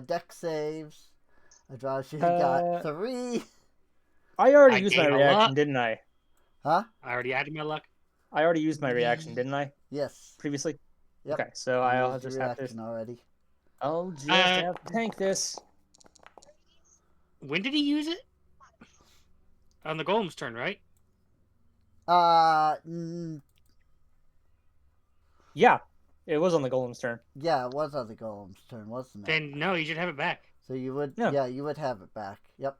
deck saves. Adrasia Uh, got 3. I already I used my gain a reaction, lot. didn't I? Huh? I already added my luck. I already used my reaction, didn't I? Yes. Previously? Yep. Okay, so You I'll used your just have reaction to... already. I'll just Uh, have to tank this. When did he use it? On the golem's turn, right? Yeah, it was on the golem's turn. Yeah, it was on the golem's turn, wasn't it? Then no, you should have it back. So you would, No. yeah, you would have it back. Yep.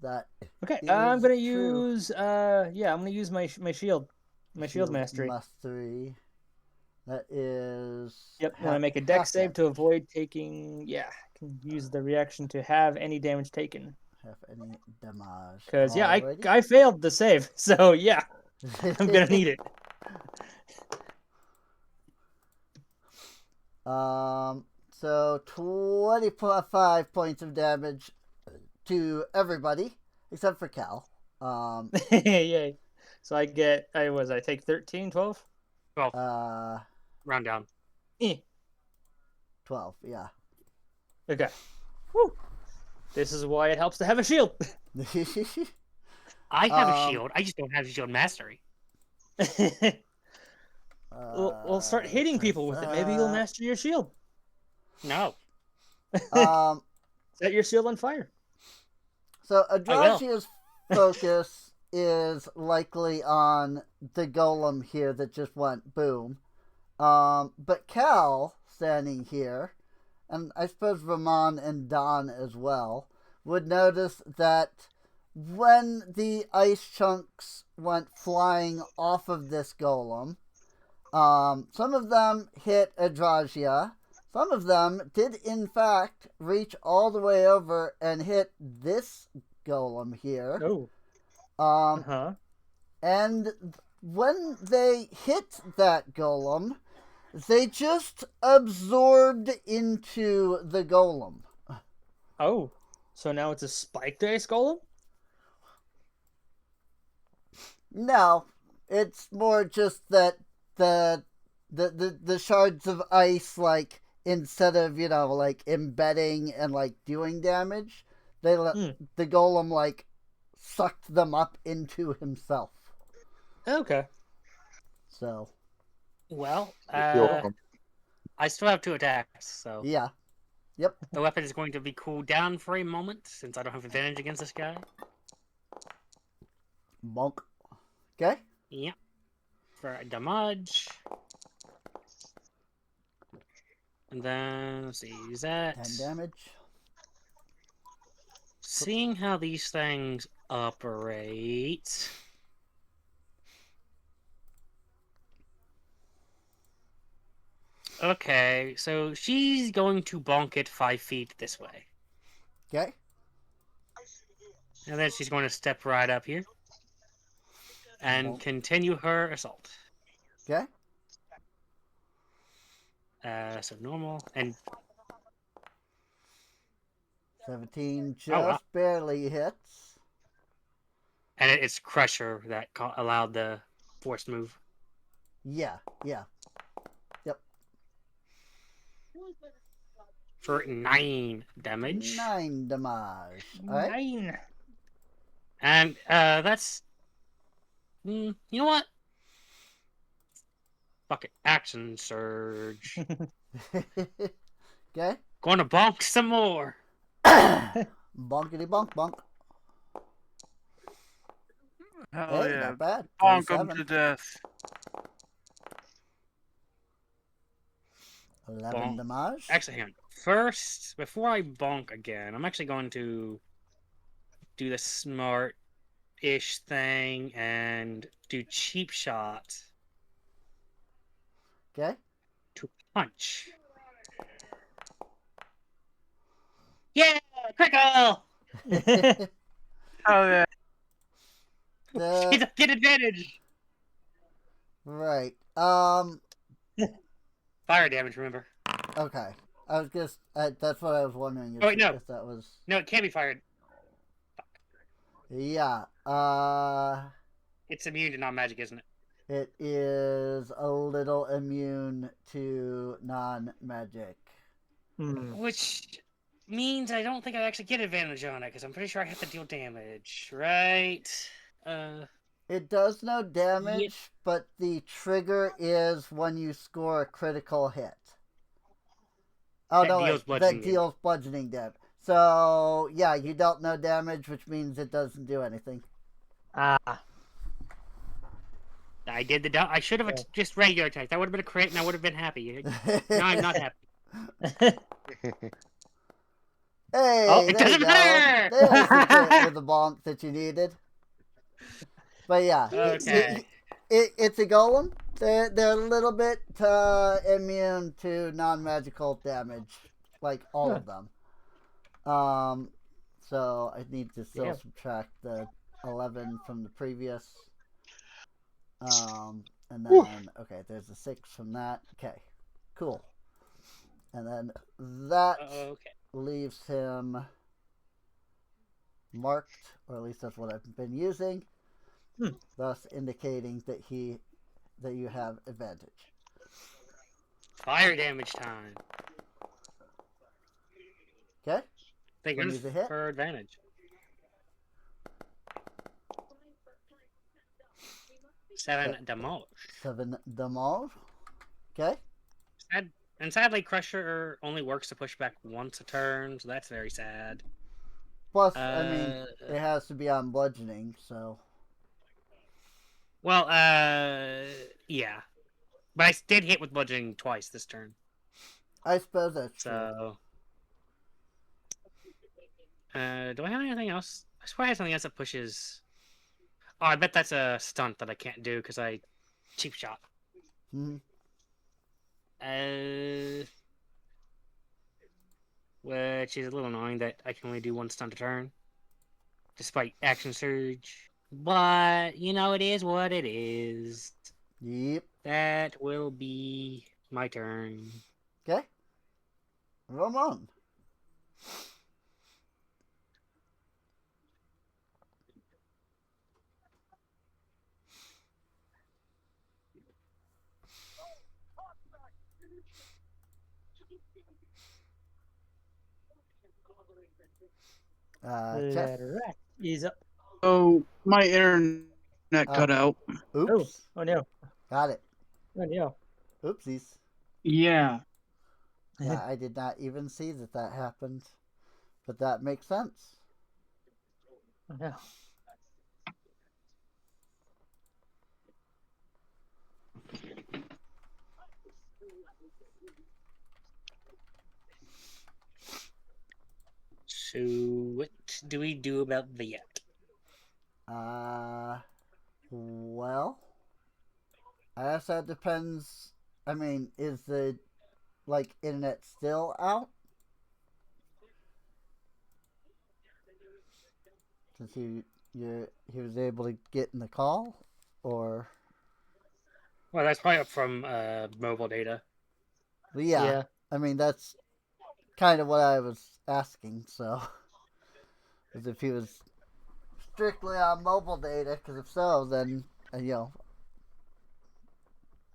That. Okay, is I'm gonna true. use I'm gonna use my shield mastery. Mastery. That is. Yep, when I make a deck half save to damage. avoid taking, I can use the reaction to have any damage taken. Have any damage. Because Alrighty. I failed the save, so yeah, I'm gonna need it. So 25 points of damage to everybody except for Cal. Yay! So I take 13, 12. 12. Round down. 12. Yeah. Okay. Woo. This is why it helps to have a shield. I have a shield. I just don't have a shield mastery. We'll start hitting people with it. Maybe you'll master your shield. No. Set your shield on fire. So Adrasia's focus is likely on the golem here that just went boom. But Cal, standing here, and I suppose Ramon and Don as well, would notice that when the ice chunks went flying off of this golem, some of them hit Adrasia. Some of them did, in fact, reach all the way over and hit this golem here. Oh. And when they hit that golem, they just absorbed into the golem. Oh. So now it's a spiked ice golem? No, it's more just that the shards of ice, like, instead of, like, embedding and, like, doing damage, they let the golem, like, sucked them up into himself. Okay. So. Well, welcome. I still have 2 attacks, so. Yeah. Yep. The weapon is going to be cooled down for a moment, since I don't have advantage against this guy. Bonk. Okay. Yep. For damage. And then, let's see, use that. 10 damage. seeing how these things operate. Okay, so she's going to bonk it 5 feet this way. Okay. And then she's going to step right up here and Bonk. continue her assault. Okay. So normal and 17 just Oh, wow. barely hits. and it's Crusher that allowed the forced move. Yeah. For 9 damage. 9 damage. All right. 9. And that's you know what? Fuck it. Action surge. Okay. Going to bonk some more. Bonkity bonk bonk. Hell Hey, yeah. not bad. Bonk 'em 27. to death. 11 Bonk. damage. Actually, hang on. First, before I bonk again, I'm actually going to do the smart-ish thing and do cheap shot Okay. to punch. Yeah, critical. Oh yeah. Get advantage. Right. Fire damage, remember? Okay. I was just. That's what I was wondering. If, Oh, wait, no. If that was. No, it can't be fired. Yeah. It's immune to non-magic, isn't it? It is a little immune to non-magic. Which means I don't think I actually get advantage on it because I'm pretty sure I have to deal damage, right? It does no damage, but the trigger is when you score a critical hit. Oh That no, deals wait, bludgeoning that deals bludgeoning damage. So yeah, you dealt no damage, which means it doesn't do anything. Ah. I did the. I should have just regular attacked. That would have been a crit, and I would have been happy. Now I'm not happy. Hey, Oh, it there you doesn't go. matter! There's the crit with the bonk that you needed. But yeah, Okay. it's a golem. They're a little bit immune to non-magical damage, like all of them. So I need to still subtract the 11 from the previous. And then okay, there's a 6 from that. Okay, cool. And then that leaves him marked, or at least that's what I've been using, thus indicating that you have advantage. Fire damage time. Okay. Thank Use a hit. for advantage. 7 damage. 7 damage. Okay. And sadly, Crusher only works to push back once a turn, so that's very sad. Plus, I mean, it has to be on bludgeoning, so. Well, yeah. But I did hit with bludgeoning twice this turn. I suppose that's true. So, do I have anything else? I suppose I have something else that pushes. Oh, I bet that's a stunt that I can't do because I cheap shot. Which is a little annoying that I can only do 1 stunt a turn, despite action surge. But you know, it is what it is. Yep. That will be my turn. Okay. Ramon. He's up. Oh, my internet cut out. Oops. Oh no. Got it. Oh no. Oopsies. Yeah. Yeah, I did not even see that happened. But that makes sense. Oh no. Suit. do we do about the yak? Well, I guess that depends. I mean, is the internet still out? Since he was able to get in the call, or Well, that's probably up from mobile data. well, yeah. Yeah. I mean, that's kind of what I was asking. So, as if he was strictly on mobile data, because if so, then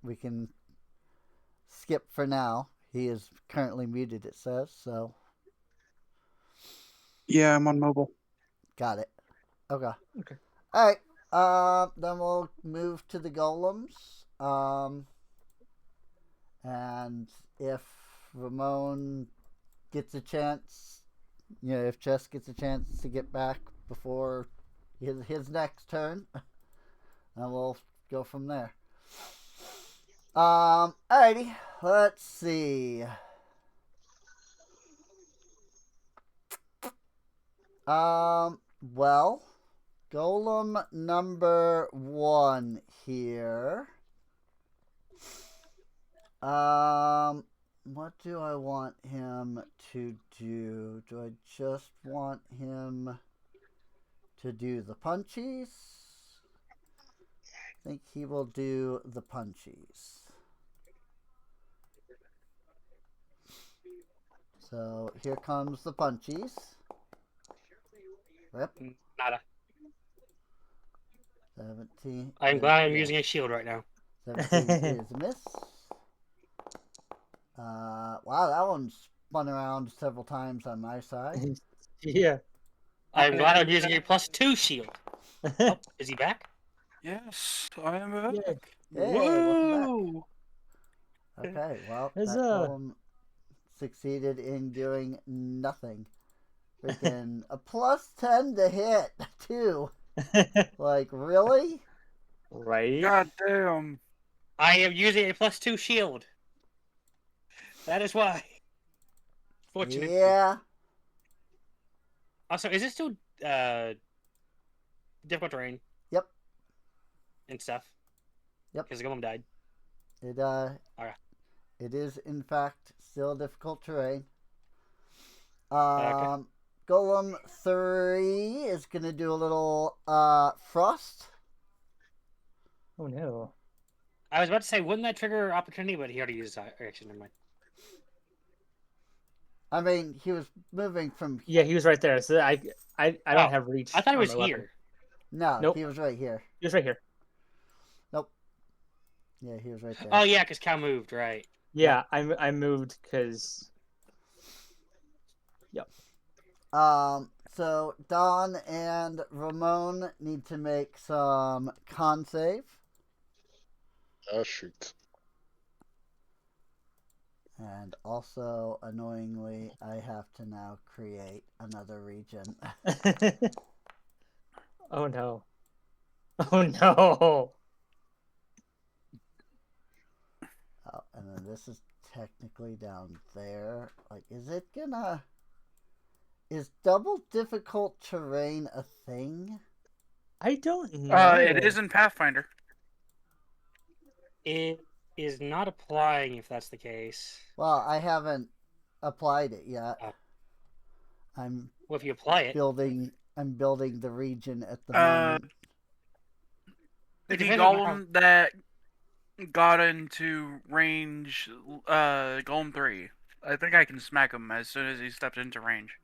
we can skip for now. He is currently muted. It says so. Yeah, I'm on mobile. Got it. Okay. Okay. All right. Then we'll move to the golems. And if Ramon gets a chance, if Chess gets a chance to get back before his next turn, then we'll go from there. Alrighty. Let's see. Well, golem number 1 here. What do I want him to do? Do I just want him to do the punchies? I think he will do the punchies. So here comes the punchies. Rip. Nada. 17. I'm glad I'm yes. using a shield right now. 17 is a miss. Wow, that one spun around several times on my side. Yeah. I'm glad I'm using a +2 shield. Oh, is he back? Yes, I am back. Yay. Hey, welcome back. Whoa! Okay, well, Huzzah. that golem succeeded in doing nothing. Freaking a +10 to hit, too. Like, really? Right. God damn. I am using a +2 shield. That is why. Fortunately. Yeah. Also, is it still difficult terrain? Yep. And stuff? Yep. Because the golem died. It Okay. It is in fact still difficult terrain. Okay. Golem 3 is gonna do a little frost. Oh no. I was about to say, wouldn't that trigger opportunity? But he already used action. Never mind. I mean, he was moving from. Yeah, he was right there. So I don't Oh, have reach. I thought it on was my weapon. here. No, Nope. he was right here. He was right here. Nope. Yeah, he was right there. Oh yeah, because Cal moved, right? Yeah, I moved because. Yep. So Don and Ramon need to make some con save. Oh, shoot. And also, annoyingly, I have to now create another region. Oh no. Oh no. Oh, and then this is technically down there. Like, is it gonna... Is double difficult terrain a thing? I don't know. It is in Pathfinder. It is not applying if that's the case. Well, I haven't applied it yet. Oh. I'm Well, if you apply it, building the region at the Uh, moment. The depends on golem that got into range, golem 3. I think I can smack him as soon as he steps into range.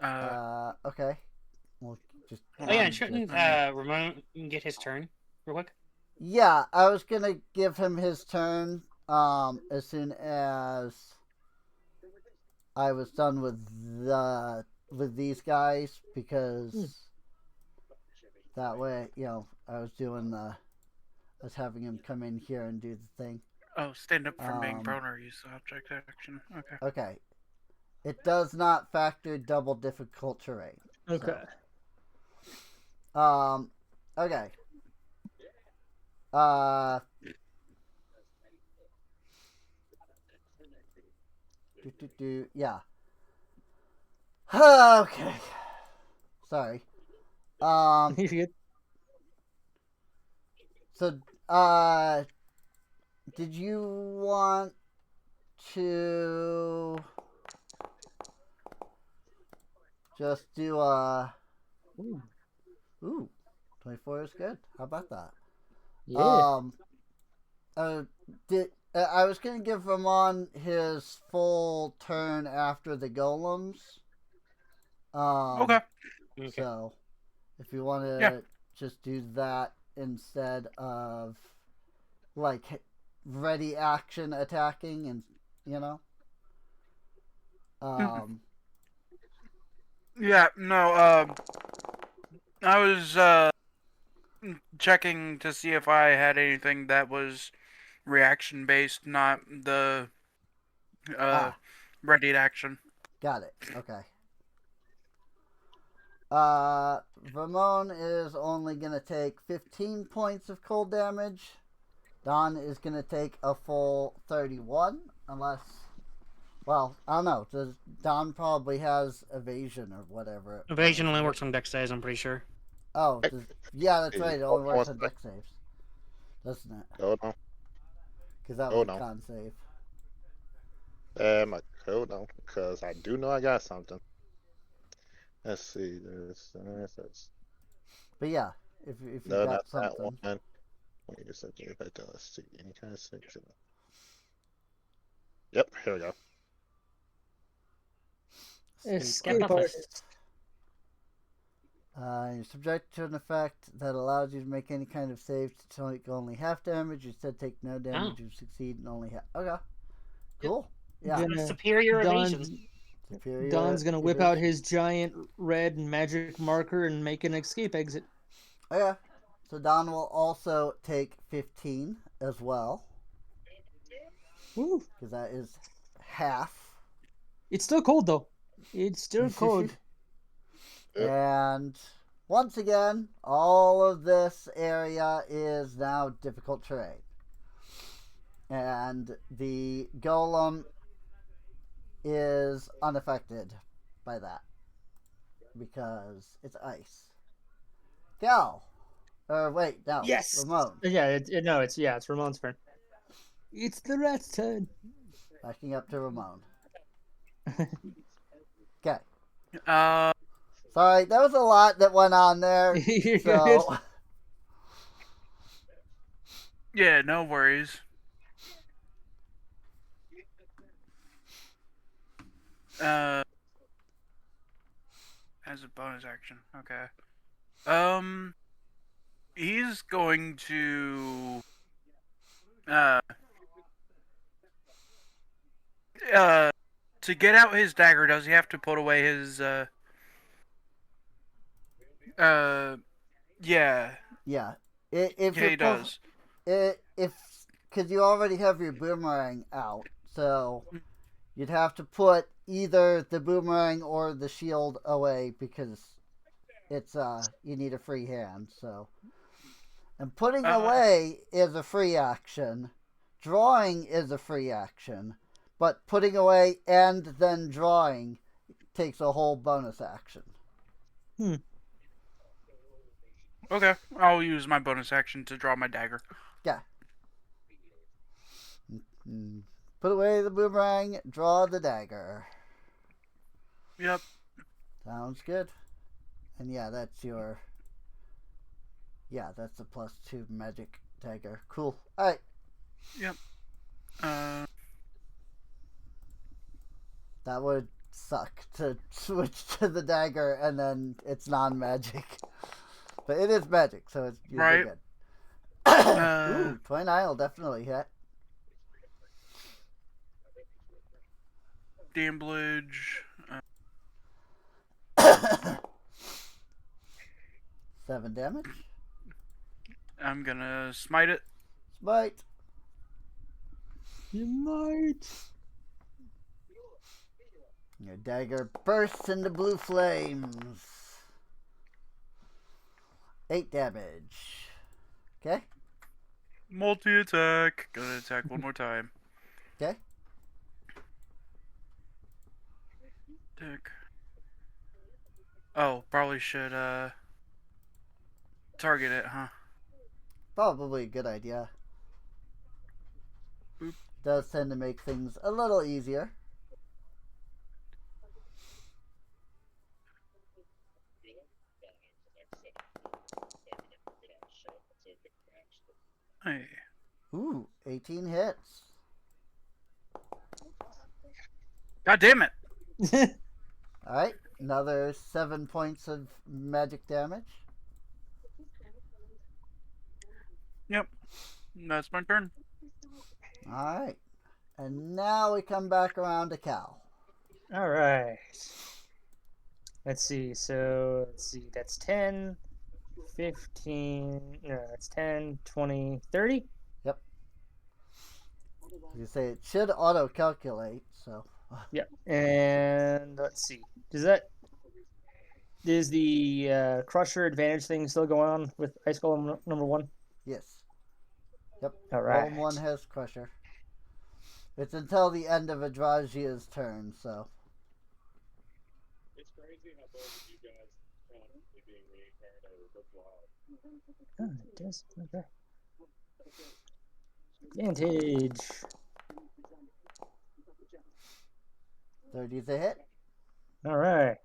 Okay. We'll just. oh yeah, and Um, shouldn't Ramon get his turn real quick? Yeah, I was gonna give him his turn as soon as I was done with these guys, because that way, I was having him come in here and do the thing. Oh, stand up from being prone or use the object action. Okay. Okay. It does not factor double difficult terrain. Okay. So. Okay. Yeah. Okay. Sorry. You get So, did you want to just do Ooh, ooh, 24 is good. How about that? yeah. Uh, did I was gonna give Ramon his full turn after the golems. Okay. Okay. So if you want Yeah. to just do that instead of like ready action attacking, and you know, um, Yeah. No. I was checking to see if I had anything that was reaction based, not the uh ah, ready action. got it. Okay. Ramon is only gonna take 15 points of cold damage. Don is gonna take a full 31, unless, well, I don't know. Does Don probably has evasion or whatever? Evasion only works on deck saves, I'm pretty sure. Oh, yeah, that's right. It only works on Almost deck saves, doesn't it? hold on. Because that was Hold a on. con save. Hold on, because I do know I got something. Let's see. This. But yeah, if you No, not got that something. one. Let me just get back to let's see. Any kind of six. Yep, here we go. Escape Escape artist. You're subject to an effect that allows you to make any kind of save to take only half damage. You instead take no damage. You succeed and only half. Okay, cool. Yeah, Gonna Superior evasion. Don's superior. Don's gonna whip out evasion. his giant red magic marker and make an escape exit. Okay, so Don will also take 15 as well, Woo! because that is half. It's still cold though. It's still cold. And once again, all of this area is now difficult terrain. And the golem is unaffected by that because it's ice. Gal. Or wait, no. Yes. Ramon. Yeah. It's Ramon's turn. It's the rat's turn. Backing up to Ramon. Okay. Uh, Sorry, there was a lot that went on there. You're So good. yeah, no worries. Uh, as a bonus action. Okay. Um, he's going uh uh to get out his dagger. Does he have to put away his uh yeah. yeah, if Yeah, you're he does. if because you already have your boomerang out, so you'd have to put either the boomerang or the shield away because it's you need a free hand. So, and putting away is a free action. Drawing is a free action, but putting away and then drawing takes a whole bonus action. Okay, I'll use my bonus action to draw my dagger. Yeah. Put away the boomerang, draw the dagger. Yep. Sounds good. And yeah, that's your. Yeah, that's a +2 magic dagger. Cool. Alright. Yep. Uh, That would suck to switch to the dagger and then it's non magic. But it is magic, so it's usually Right. good. Ooh, 29 will definitely hit. damage. 7 damage. I'm gonna smite it. Smite. You might. Your dagger bursts into blue flames. 8 damage. Okay? Multi attack. Gonna attack one more time. Okay? Attack. Oh, probably should target it, huh? Probably a good idea. Boop. Does tend to make things a little easier. Hey. Ooh, 18 hits. God damn it! Alright, another 7 points of magic damage. Yep. That's my turn. Alright. And now we come back around to Cal. All right. Let's see. So, that's 10, 15. No, that's 10, 20, 30. Yep. You say it should auto calculate, so. Yep. And let's see. Is the Crusher advantage thing still going on with Ice Golem number 1? Yes. Yep. All right. Golem 1 has Crusher. It's until the end of Adrajia's turn, so. It's crazy how both of you guys constantly being reincarnated with love. Oh, it does. Okay. Advantage. 30's a hit. All right.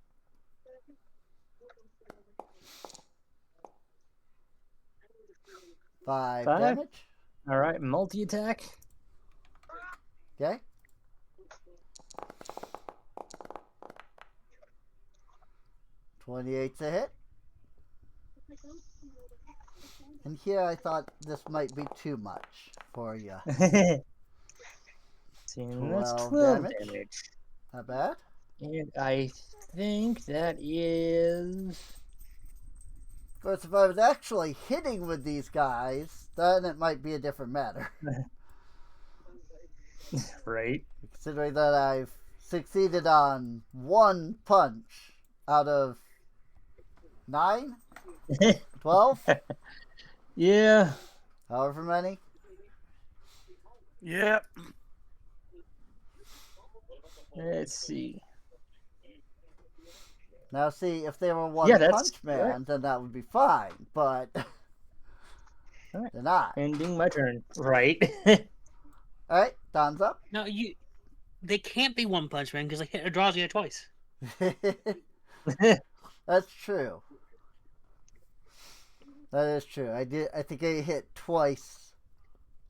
Five Five. damage. All right. Multi attack. Okay. $28's a hit. And here I thought this might be too much for you. And that's 12 12 damage. damage. Not bad. And I think that is. Of course, if I was actually hitting with these guys, then it might be a different matter. Right. Considering that I've succeeded on 1 punch out of 9? 12? Yeah. However many. Yep. Let's see. Now, see, if they were One Yeah, that's Punch Man, then that would be fine, but Alright. they're not. Ending my turn. Right. Alright, Don's up. No, they can't be One Punch Man because they hit Adrasia twice. That's true. That is true. I think I hit twice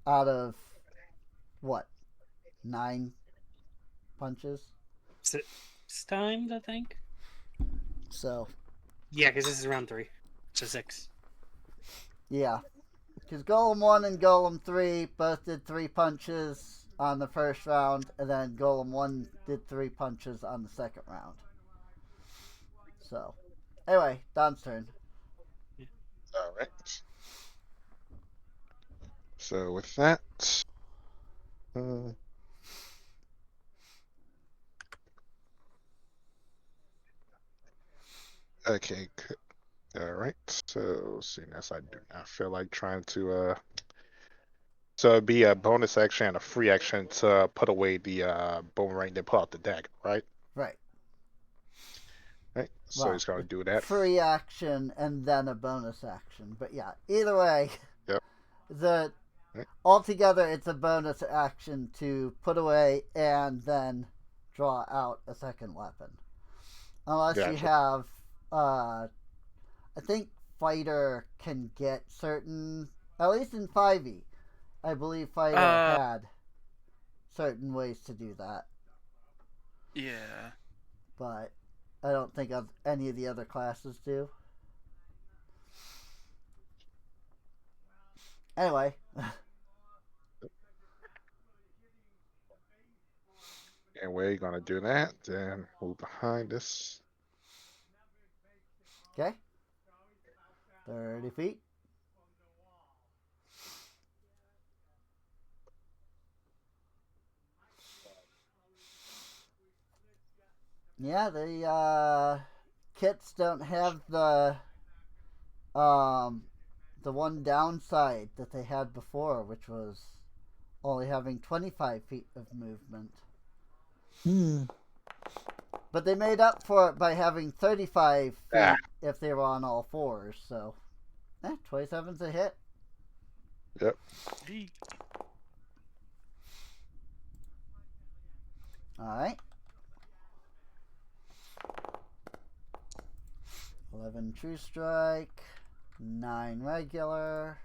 out of what? 9 punches. 6 times, I think. So Yeah, because this is round 3. So 6. yeah, because Golem 1 and Golem 3 both did 3 punches on the first round, and then Golem 1 did 3 punches on the second round. So anyway, Don's turn. All right. So with that, okay. All right. So seeing as I do not feel like trying to so it'd be a bonus action and a free action to put away the boomerang then pull out the dagger, right? Right. Right. So Well, he's gonna do that. Free action and then a bonus action. But yeah, either way, Yep. Right. Altogether it's a bonus action to put away and then draw out a second weapon. Unless you Gotcha. have I think fighter can get certain, at least in 5e, I believe fighter had certain ways to do that. Yeah. But I don't think any of the other classes do. Anyway. And we're gonna do that. Then move behind this. Okay. 30 feet. Yeah, the kits don't have the one downside that they had before, which was only having 25 feet of movement. But they made up for it by having 35 feet Ah. if they were on all fours. So, 27's a hit. Yep. All right. 11 true strike, 9 regular,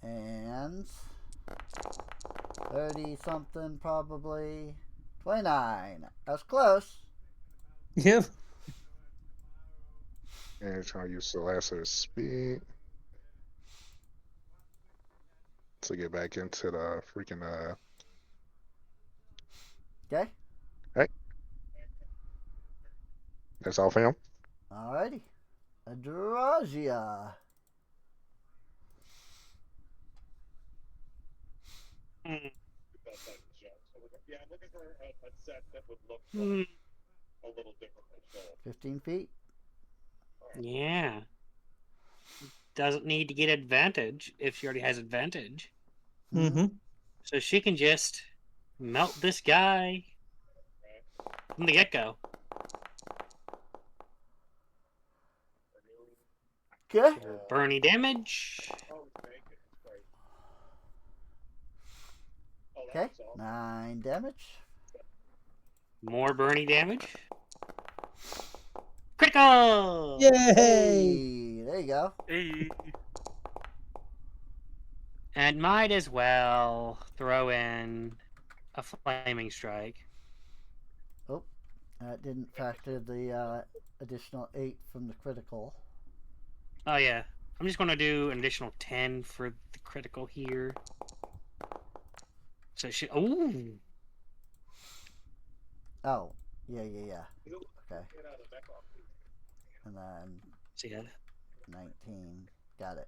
and 30 something probably. 29. That's close. Yep. And trying to use the last of his speed to get back into the freaking Okay. Hey. That's all for him. Alrighty. Adrasia. That type of show. So yeah, I'm looking for a set that would look Hmm. like a little different than Phil. 15 feet. Yeah. Doesn't need to get advantage if she already has advantage. Mm-hmm. So she can just melt this guy from the get-go. Okay. Burny damage. Oh, thank you. Right. Oh, Okay. that's all. 9 damage. More burny damage. Critical! Yay! Hey, there you go. Hey. And might as well throw in a flaming strike. That didn't factor the additional 8 from the critical. Oh yeah. I'm just gonna do an additional 10 for the critical here. So she ooh. Oh, yeah. Okay. Get out of the neck off. And then See ya. 19. Got it.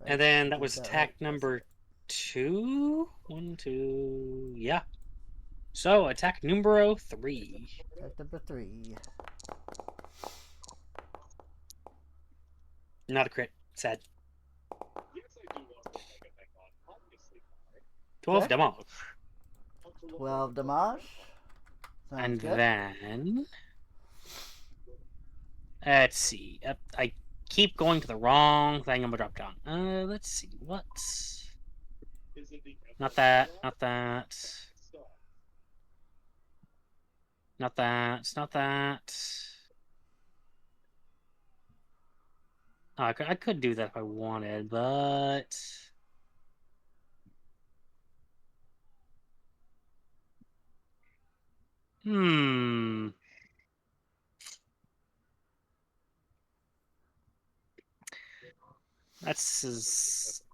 And then I that did was right. attack number 2. 1, 2. Yeah. So attack numero 3. Attack number 3. Not a crit. Sad. Yes, I do want to make a neck on. Obviously, 12 Okay. damage. 12 damage. Sounds And good. then let's see. I keep going to the wrong thing. I'm gonna drop down. Let's see. What? Not that. Not that. Not that. Not that. Oh, I could do that if I wanted, but that's a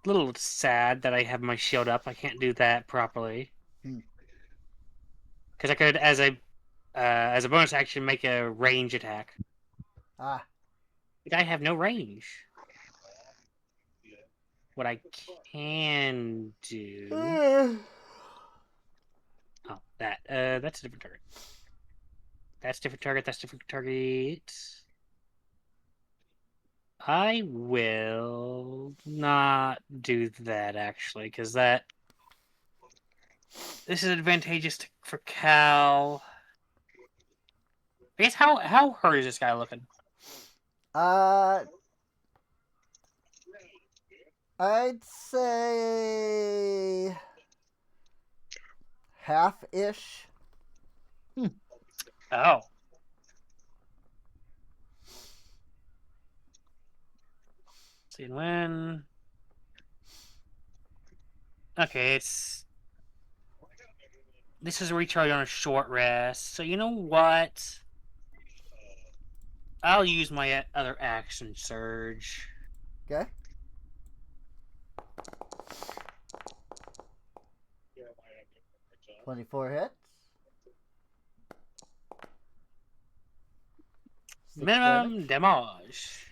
little sad that I have my shield up. I can't do that properly. Because I could, as a bonus action, make a range attack. Ah. But I have no range. What I can do. Oh, that. That's a different target. That's a different target. That's a different target. I will not do that actually, because this is advantageous for Cal. I guess how hurt is this guy looking? I'd say half-ish. Oh. See when. Okay, this is a recharge on a short rest. So you know what? I'll use my other action surge. Okay. Yeah, 24 hits. 6 Minimum damage.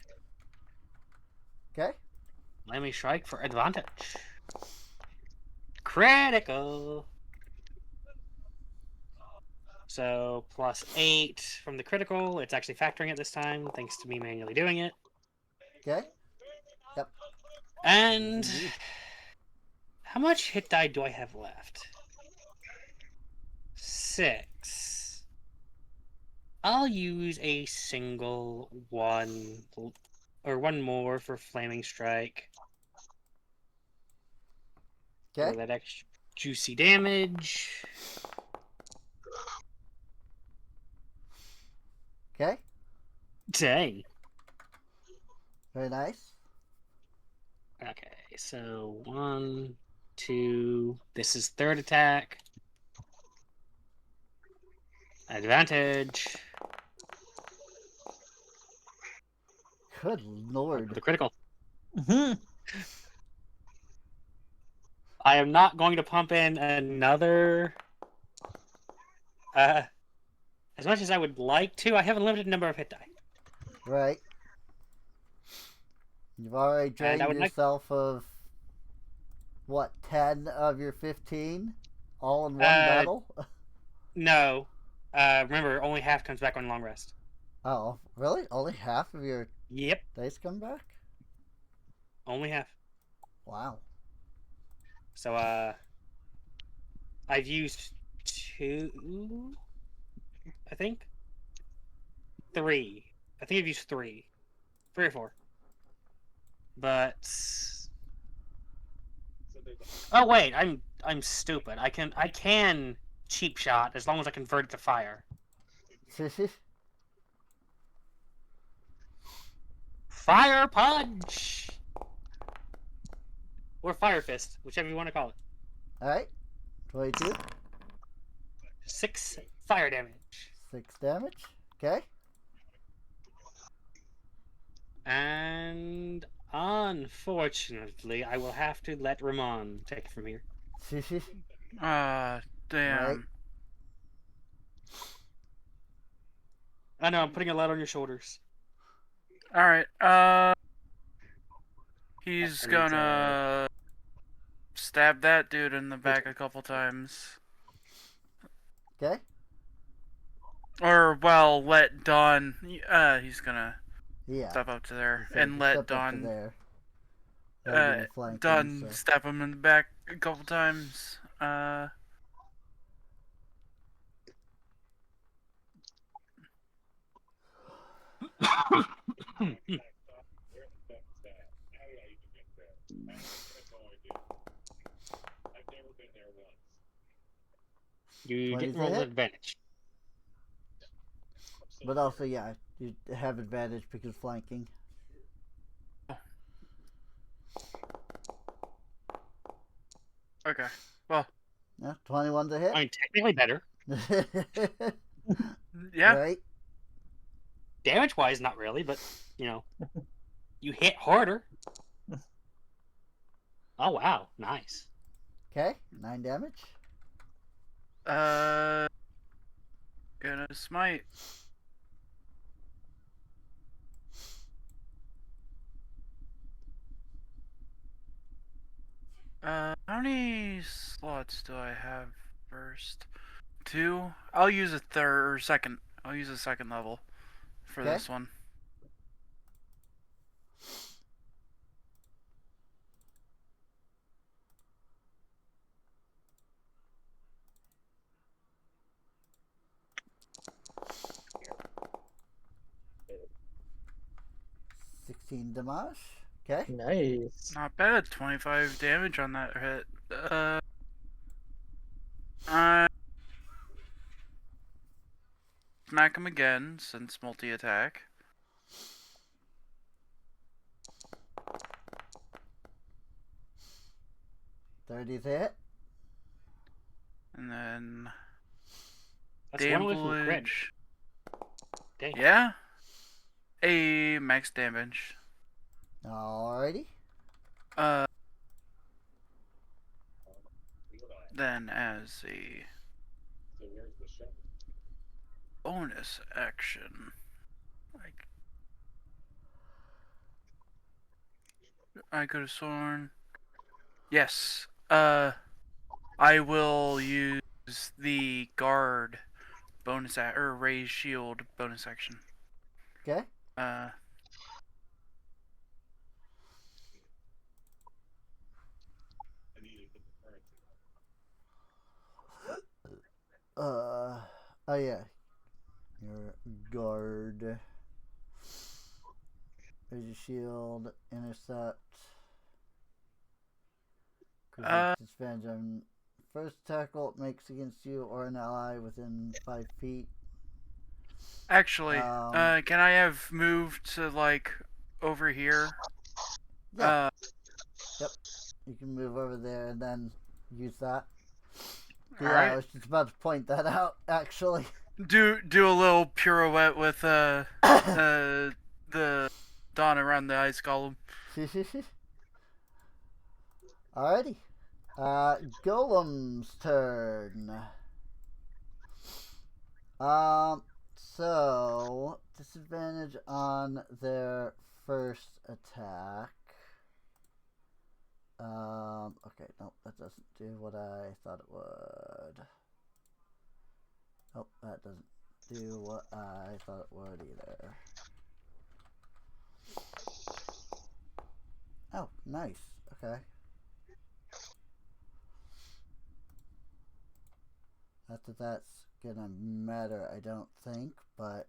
Okay. Let me strike for advantage. Critical. So plus 8 from the critical. It's actually factoring it this time, thanks to me manually doing it. Okay. Yep. And Indeed. how much hit die do I have left? 6. I'll use a single one or one more for Flaming Strike. Okay. For that extra juicy damage. Okay. Dang. Very nice. Okay, so 1, 2. This is third attack. Advantage. Good For lord. the critical. Mhm. I am not going to pump in another. As much as I would like to, I have a limited number of hit die. Right. You've already And I drained would like. yourself of what, 10 of your 15 all in one Uh, battle? No. Remember, only half comes back on long rest. Oh, really? Only half of your Yep, dice come back? only half. Wow. So, I've used 2, I think. 3. I think I've used 3. 3 or 4. But oh wait, I'm stupid. I can cheap shot as long as I convert it to fire. Fire punch or fire fist, whichever you want to call it. Alright. 22. 6 fire damage. 6 damage. Okay. And unfortunately, I will have to let Ramon take it from here. Damn. Right. I know I'm putting a lot on your shoulders. All right. He's I need gonna stab that dude in the back a couple times. Okay. Or, well, let Dawn. He's gonna Yeah. step up to there So and you let step up to Dawn. there. That'll give you flanking, so. Stab him in the back a couple times. You 20's didn't a roll with hit. advantage. But also, yeah, you have advantage because flanking. Okay. Well, Yeah, 21's a hit. I mean, technically better. yeah. Right. Damage-wise, not really, but, you hit harder. Oh, wow. Nice. Okay. 9 damage. Gonna smite. How many slots do I have first? 2? I'll use a third or second. I'll use a second level for Okay. this one. $16 damage. Okay. Nice. Not bad. 25 damage on that hit. I smack him again since multi-attack. $30's a hit. And then That's one away from crit. damage. Dang. Yeah. A max damage. Alrighty. Then as a bonus action, like I could have sworn. Yes. I will use the guard bonus or raise shield bonus action. Okay. Oh yeah, your guard. There's your shield, intercept. Cause disadvantage on first tackle it makes against you or an ally within 5 feet. Actually, can I have moved to like over here? Yeah. Yep. You can move over there and then use that. Yeah, Alright. I was just about to point that out, actually. Do a little pirouette with the Dawn around the ice golem. Alrighty. Golem's turn. So disadvantage on their first attack. Okay, nope, that doesn't do what I thought it would. Nope, that doesn't do what I thought it would either. Oh, nice. Okay. Not that that's gonna matter, I don't think, but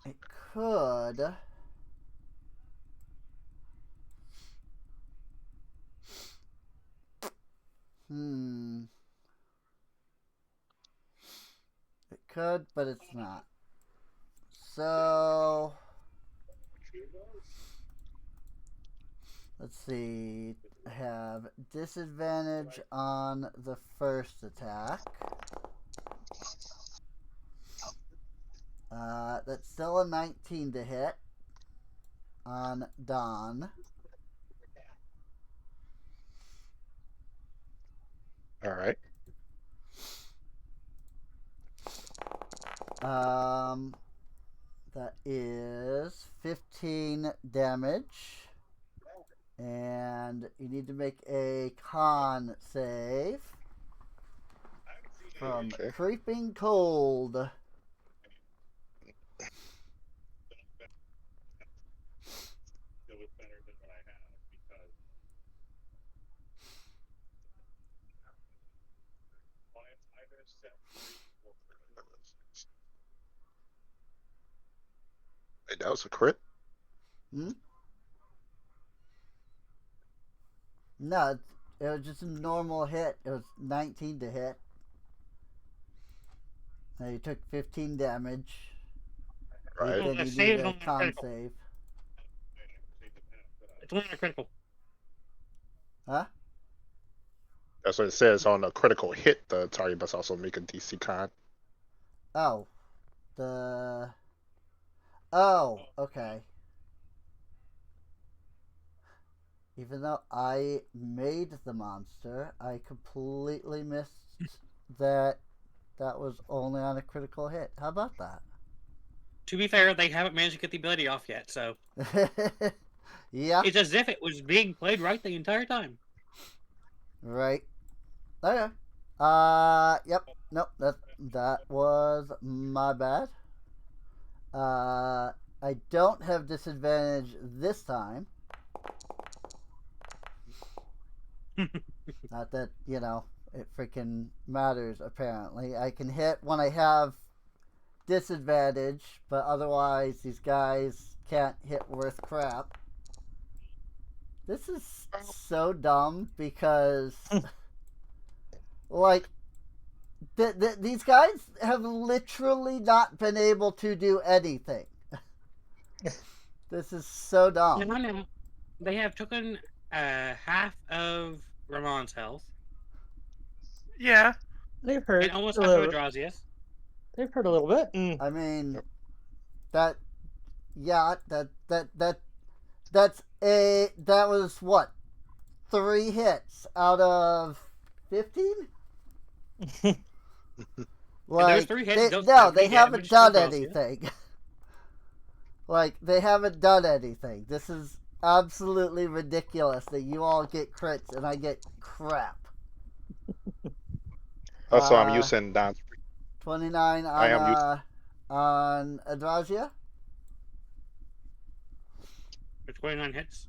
it could. It could, but it's not. So let's see. I have disadvantage on the first attack. That's still a 19 to hit on Dawn. All right. That is 15 damage. And you need to make a con save from Creeping Cold. It was better than what I had because well, it's either set 3 or critical. Wait, that was a crit? No, it was just a normal hit. It was 19 to hit. Now you took 15 damage. Right. Then you need a con save. It's only a critical. Huh? That's what it says on a critical hit. The target must also make a DC con. Oh. Oh, okay. Even though I made the monster, I completely missed that was only on a critical hit. How about that? To be fair, they haven't managed to get the ability off yet, so yeah. it's as if it was being played right the entire time. Right. Okay. Yep. Nope. That was my bad. I don't have disadvantage this time. Not that, it freaking matters, apparently. I can hit when I have disadvantage, but otherwise these guys can't hit worth crap. This is so dumb because, like, these guys have literally not been able to do anything. This is so dumb. No. They have taken half of Ramon's health. Yeah. They've hurt And almost a half little of bit. Adrazius. They've hurt a little bit. I mean, that was what? 3 hits out of 15? Like, those 3 hits they haven't done anything. Like, they haven't done anything. This is absolutely ridiculous that you all get crits and I get crap. Also, I'm using Don's. 29 on Adrazia. For 29 hits.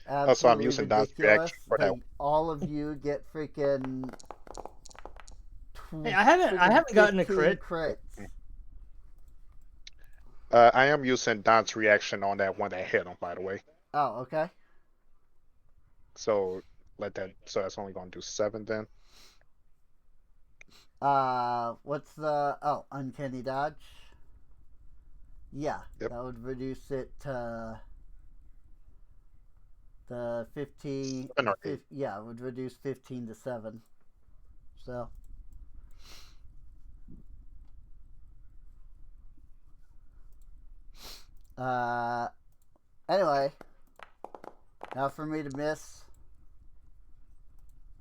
Also, I'm absolutely using Don's ridiculous reaction for that that. all of you get freaking. Hey, I haven't gotten a 15 crit. crits. I am using Don's reaction on that one that hit him, by the way. Oh, okay. So So that's only going to do 7 then. What's the uncanny dodge? Yeah, Yep. that would reduce it to the 15. 7 or 8. Yeah, it would reduce 15 to 7. So. Anyway, now for me to miss,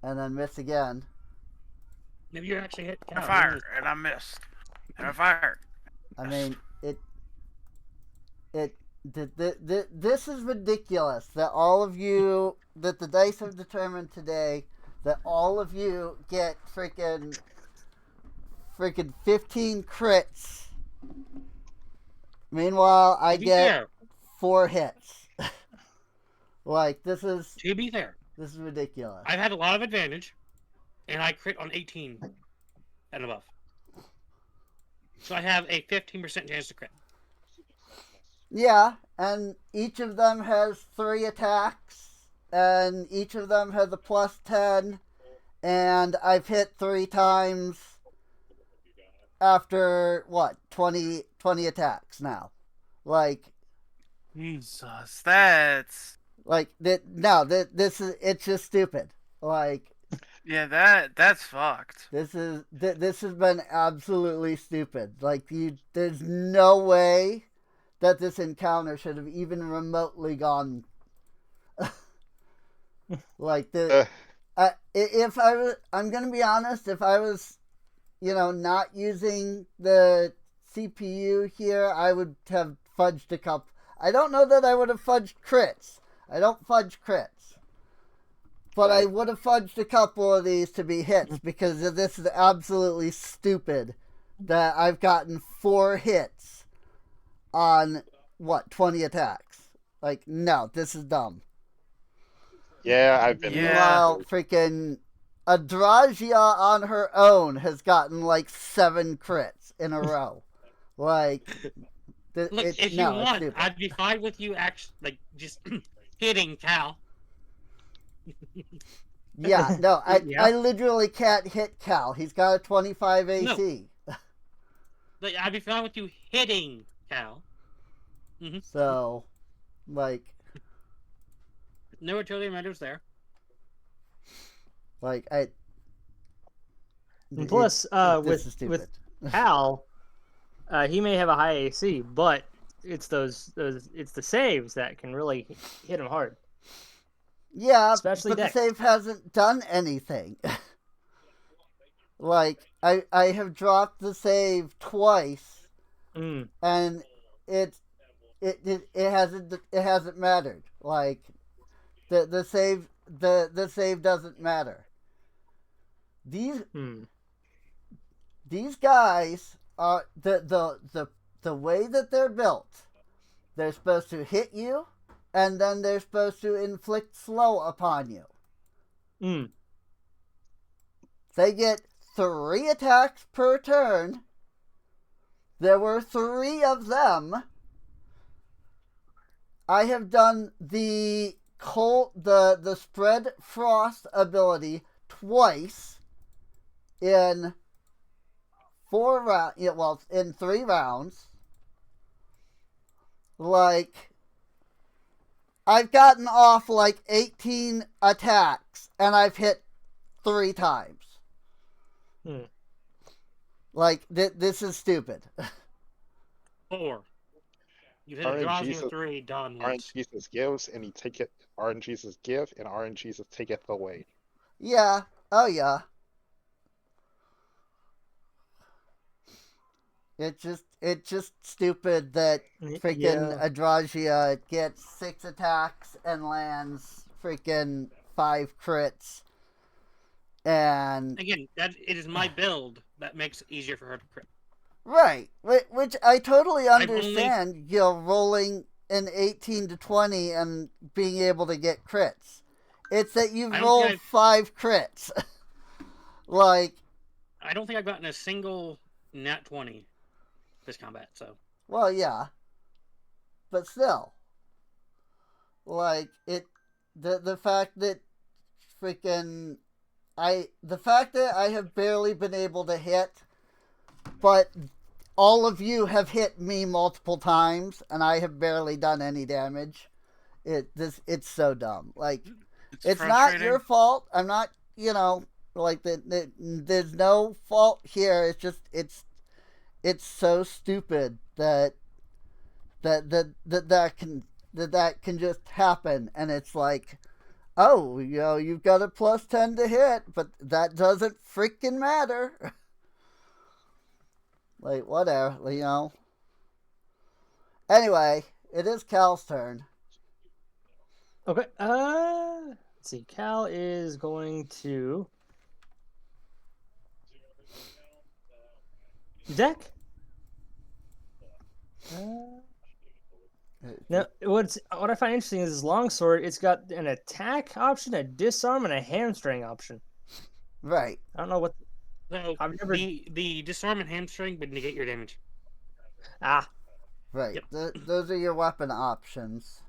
and then miss again. Maybe you actually hit. I fired and I missed. And I fired. I mean, this is ridiculous that all of you, that the dice have determined today, that all of you get freaking 15 crits. Meanwhile, I get 4 hits. Like, this is To be fair, ridiculous. I've had a lot of advantage, and I crit on 18 and above. So I have a 15% chance to crit. Yeah, and each of them has 3 attacks, and each of them has a plus 10, and I've hit 3 times after, 20 attacks now. Like, Jesus, that's... Like, it's just stupid. Like, yeah, that's fucked. this has been absolutely stupid. Like, there's no way that this encounter should have even remotely gone. Like, if I was, I'm gonna be honest, if I was, not using the CPU here, I would have fudged a couple. I don't know that I would have fudged crits. I don't fudge crits. But I would have fudged a couple of these to be hits because this is absolutely stupid that I've gotten 4 hits on, 20 attacks. Like, no, this is dumb. Yeah, I've been. Meanwhile, freaking Adragia on her own has gotten like 7 crits in a row. Like, Look, if you want, I'd be fine with you actually, just hitting Cal. Yeah, no, I literally can't hit Cal. He's got a 25 AC. No. I'd be fine with you hitting Cal. Mm-hmm. So, like... No utility matters there. Like, And plus, with Cal, he may have a high AC, but it's it's the saves that can really hit him hard. Yeah, especially but the save hasn't done anything. Like, I have dropped the save twice, and it hasn't mattered. Like, the save doesn't matter. These guys are the way that they're built. They're supposed to hit you, and then they're supposed to inflict slow upon you. They get 3 attacks per turn. There were 3 of them. I have done the spread frost ability twice in 4 rounds. Yeah, well, in 3 rounds. Like, I've gotten off like 18 attacks, and I've hit 3 times. Like, this is stupid. 4. You hit a Drowsy 3, done. RNGesus gives, and he take it. RNGesus give, and RNGesus taketh away. Yeah. Oh, yeah. It's just stupid that freaking Adragia gets 6 attacks and lands freaking 5 crits. And again, it is my build that makes it easier for her to crit. Right, which I totally understand. Rolling an 18 to 20 and being able to get crits. It's that you've I don't rolled think 5 crits. Like, I don't think I've gotten a single nat 20 this combat. So well, yeah. But still. Like, the fact that freaking the fact that I have barely been able to hit, but all of you have hit me multiple times and I have barely done any damage. It's so dumb. Like, it's not your fault. I'm not, like there's no fault here. It's just it's so stupid that can just happen, and it's like, oh, you've got a plus 10 to hit, but that doesn't freaking matter. Like, whatever. Anyway, it is Cal's turn. Okay. Let's see. Cal is going to deck. Now, what I find interesting is this longsword. It's got an attack option, a disarm, and a hamstring option. Right. I don't know what. So the disarm and hamstring would negate your damage. Ah. Right. Yep. Those are your weapon options.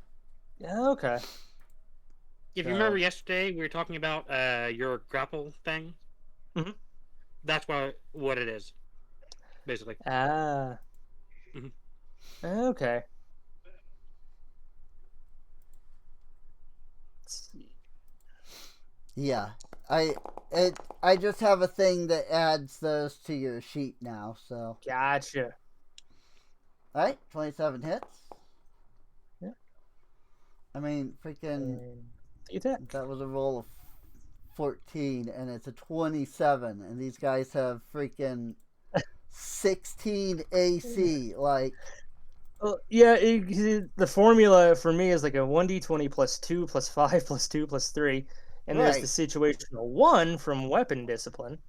Okay. If you remember yesterday, we were talking about your grapple thing. Mm-hmm. That's what it is, basically. Ah. Mhm. Okay. Let's see. Yeah. I just have a thing that adds those to your sheet now, so. Gotcha. Alright, 27 hits. Yeah. I mean, freaking. Attack. That was a roll of 14, and it's a 27, and these guys have freaking 16 AC. Like. Yeah, the formula for me is like a 1d20 plus 2 plus 5 plus 2 plus 3. And there's the situational 1 from weapon discipline.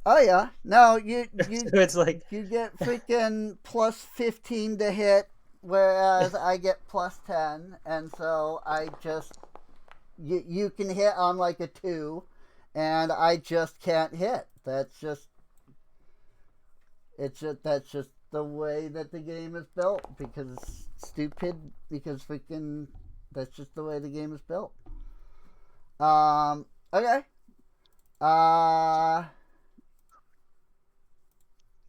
Oh yeah, no, you so it's like you get freaking plus 15 to hit, whereas I get plus 10, and so I just you can hit on like a 2, and I just can't hit. That's just the way that the game is built, because it's stupid, because freaking that's just the way the game is built. Okay.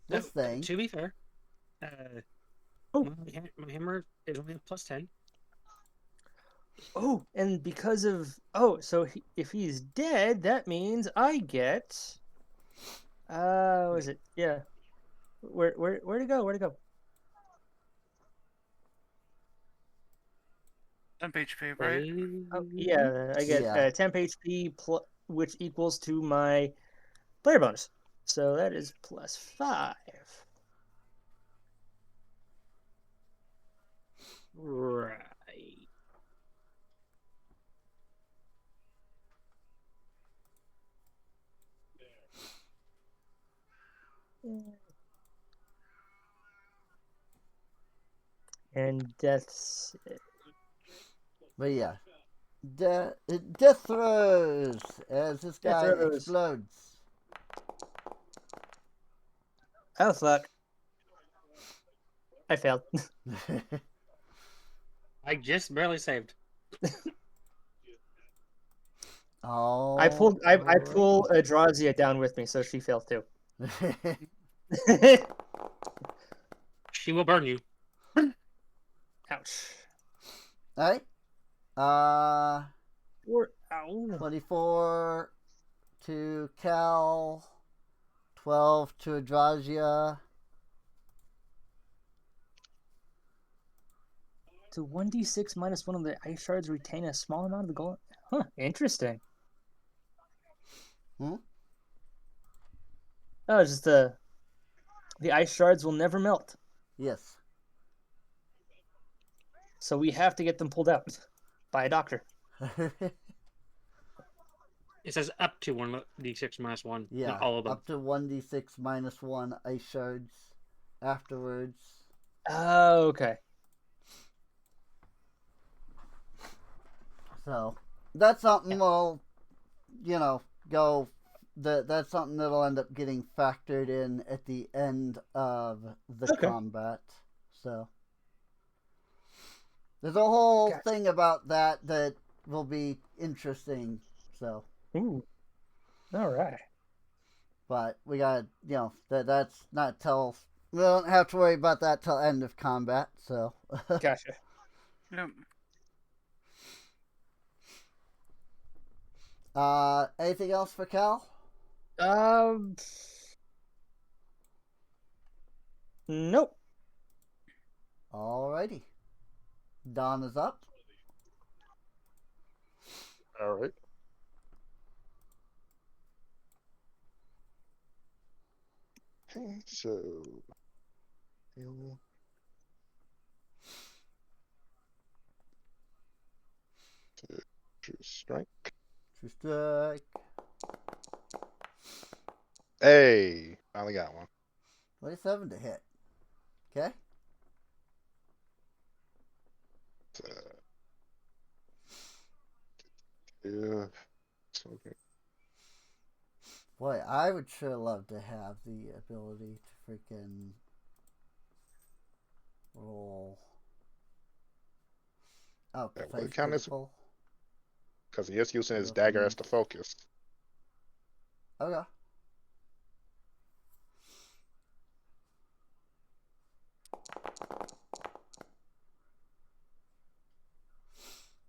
This thing. To be fair, my hammer is only a plus 10. Oh, and because of so if he's dead, that means I get. What is it? Yeah. Where to go? Where to go? 10 HP, right? Oh, yeah, I get 10 HP, which equals to my player bonus. So that is plus 5. Right. And deaths. But yeah. Death throws as this guy explodes. Oh, fuck. I failed. I just barely saved. Oh. I pull Adrazia down with me, so she failed too. She will burn you. Ouch. Alright. 24 to Cal. 12 to Adrazia. So 1d6 minus 1 of the ice shards retain a small amount of the gold. Huh, interesting. Hmm? Oh, just the ice shards will never melt. Yes. So we have to get them pulled out by a doctor. It says up to 1d6 minus 1. Yeah, not all of them. up to 1d6 minus 1 ice shards afterwards. Oh, okay. So that's something we'll, you know, go. That's something that'll end up getting factored in at the end of the Okay. combat. So there's a whole Gotcha. thing about that that will be interesting. So, Ooh. All right. but we got, that's not till we don't have to worry about that till end of combat. So, Gotcha. Yep. anything else for Cal? Nope. Alrighty, Dawn is up. All right. Okay, so heal. Choose strength. True strike. Hey, finally got one. 27 to hit. Okay. Yeah. Okay. Boy, I would sure love to have the ability to freaking roll. Oh, That would precise count as critical. because he is using his Go dagger from- as the focus. Okay.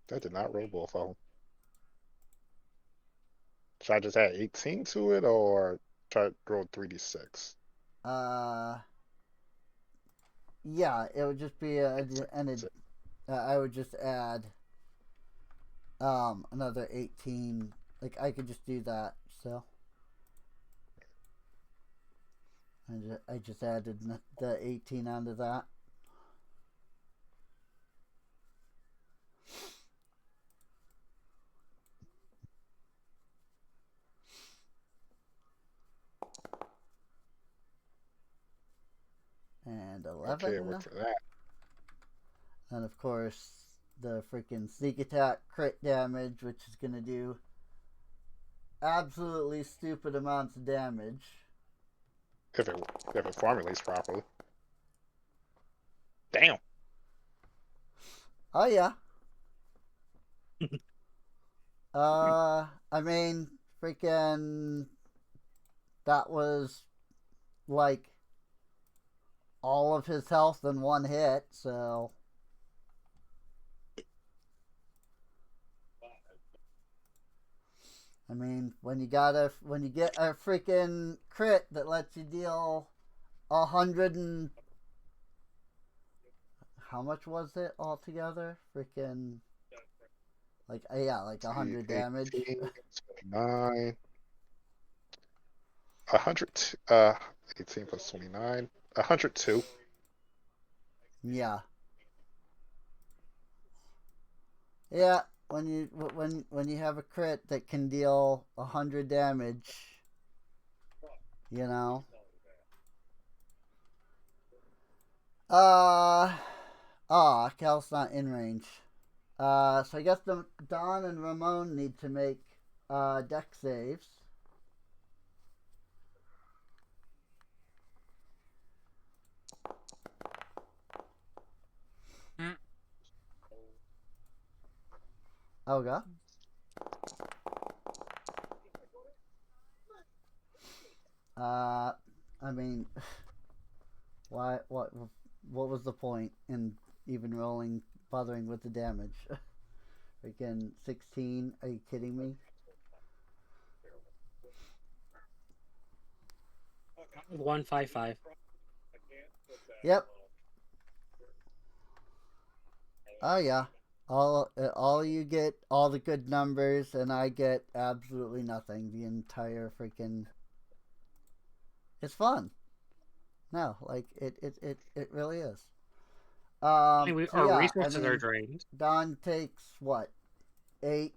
That did not roll both of them. Should I just add 18 to it or try to roll 3d6? Yeah, it would just be I would just add another 18. Like I could just do that. So I just added the 18 onto that. And 11. Okay, work for that. And of course, the freaking sneak attack crit damage, which is going to do absolutely stupid amounts of damage. If it formulates properly. Damn. Oh, yeah. I mean, freaking, that was like all of his health in one hit, so. I mean, when you get a freaking crit that lets you deal 100 and how much was it altogether? Freaking like 100 damage. 29. 100. 18 plus 29. 102. Yeah. Yeah, when you have a crit that can deal 100 damage, you know. Cal's not in range. So I guess Don and Ramon need to make deck saves. Oh god. I mean, why? What was the point in even bothering with the damage? Again, 16. Are you kidding me? 155. Yep. Oh yeah. All you get all the good numbers, and I get absolutely nothing. The entire freaking. It's fun. No, like it really is. Our Yeah, resources are drained. Don takes what 8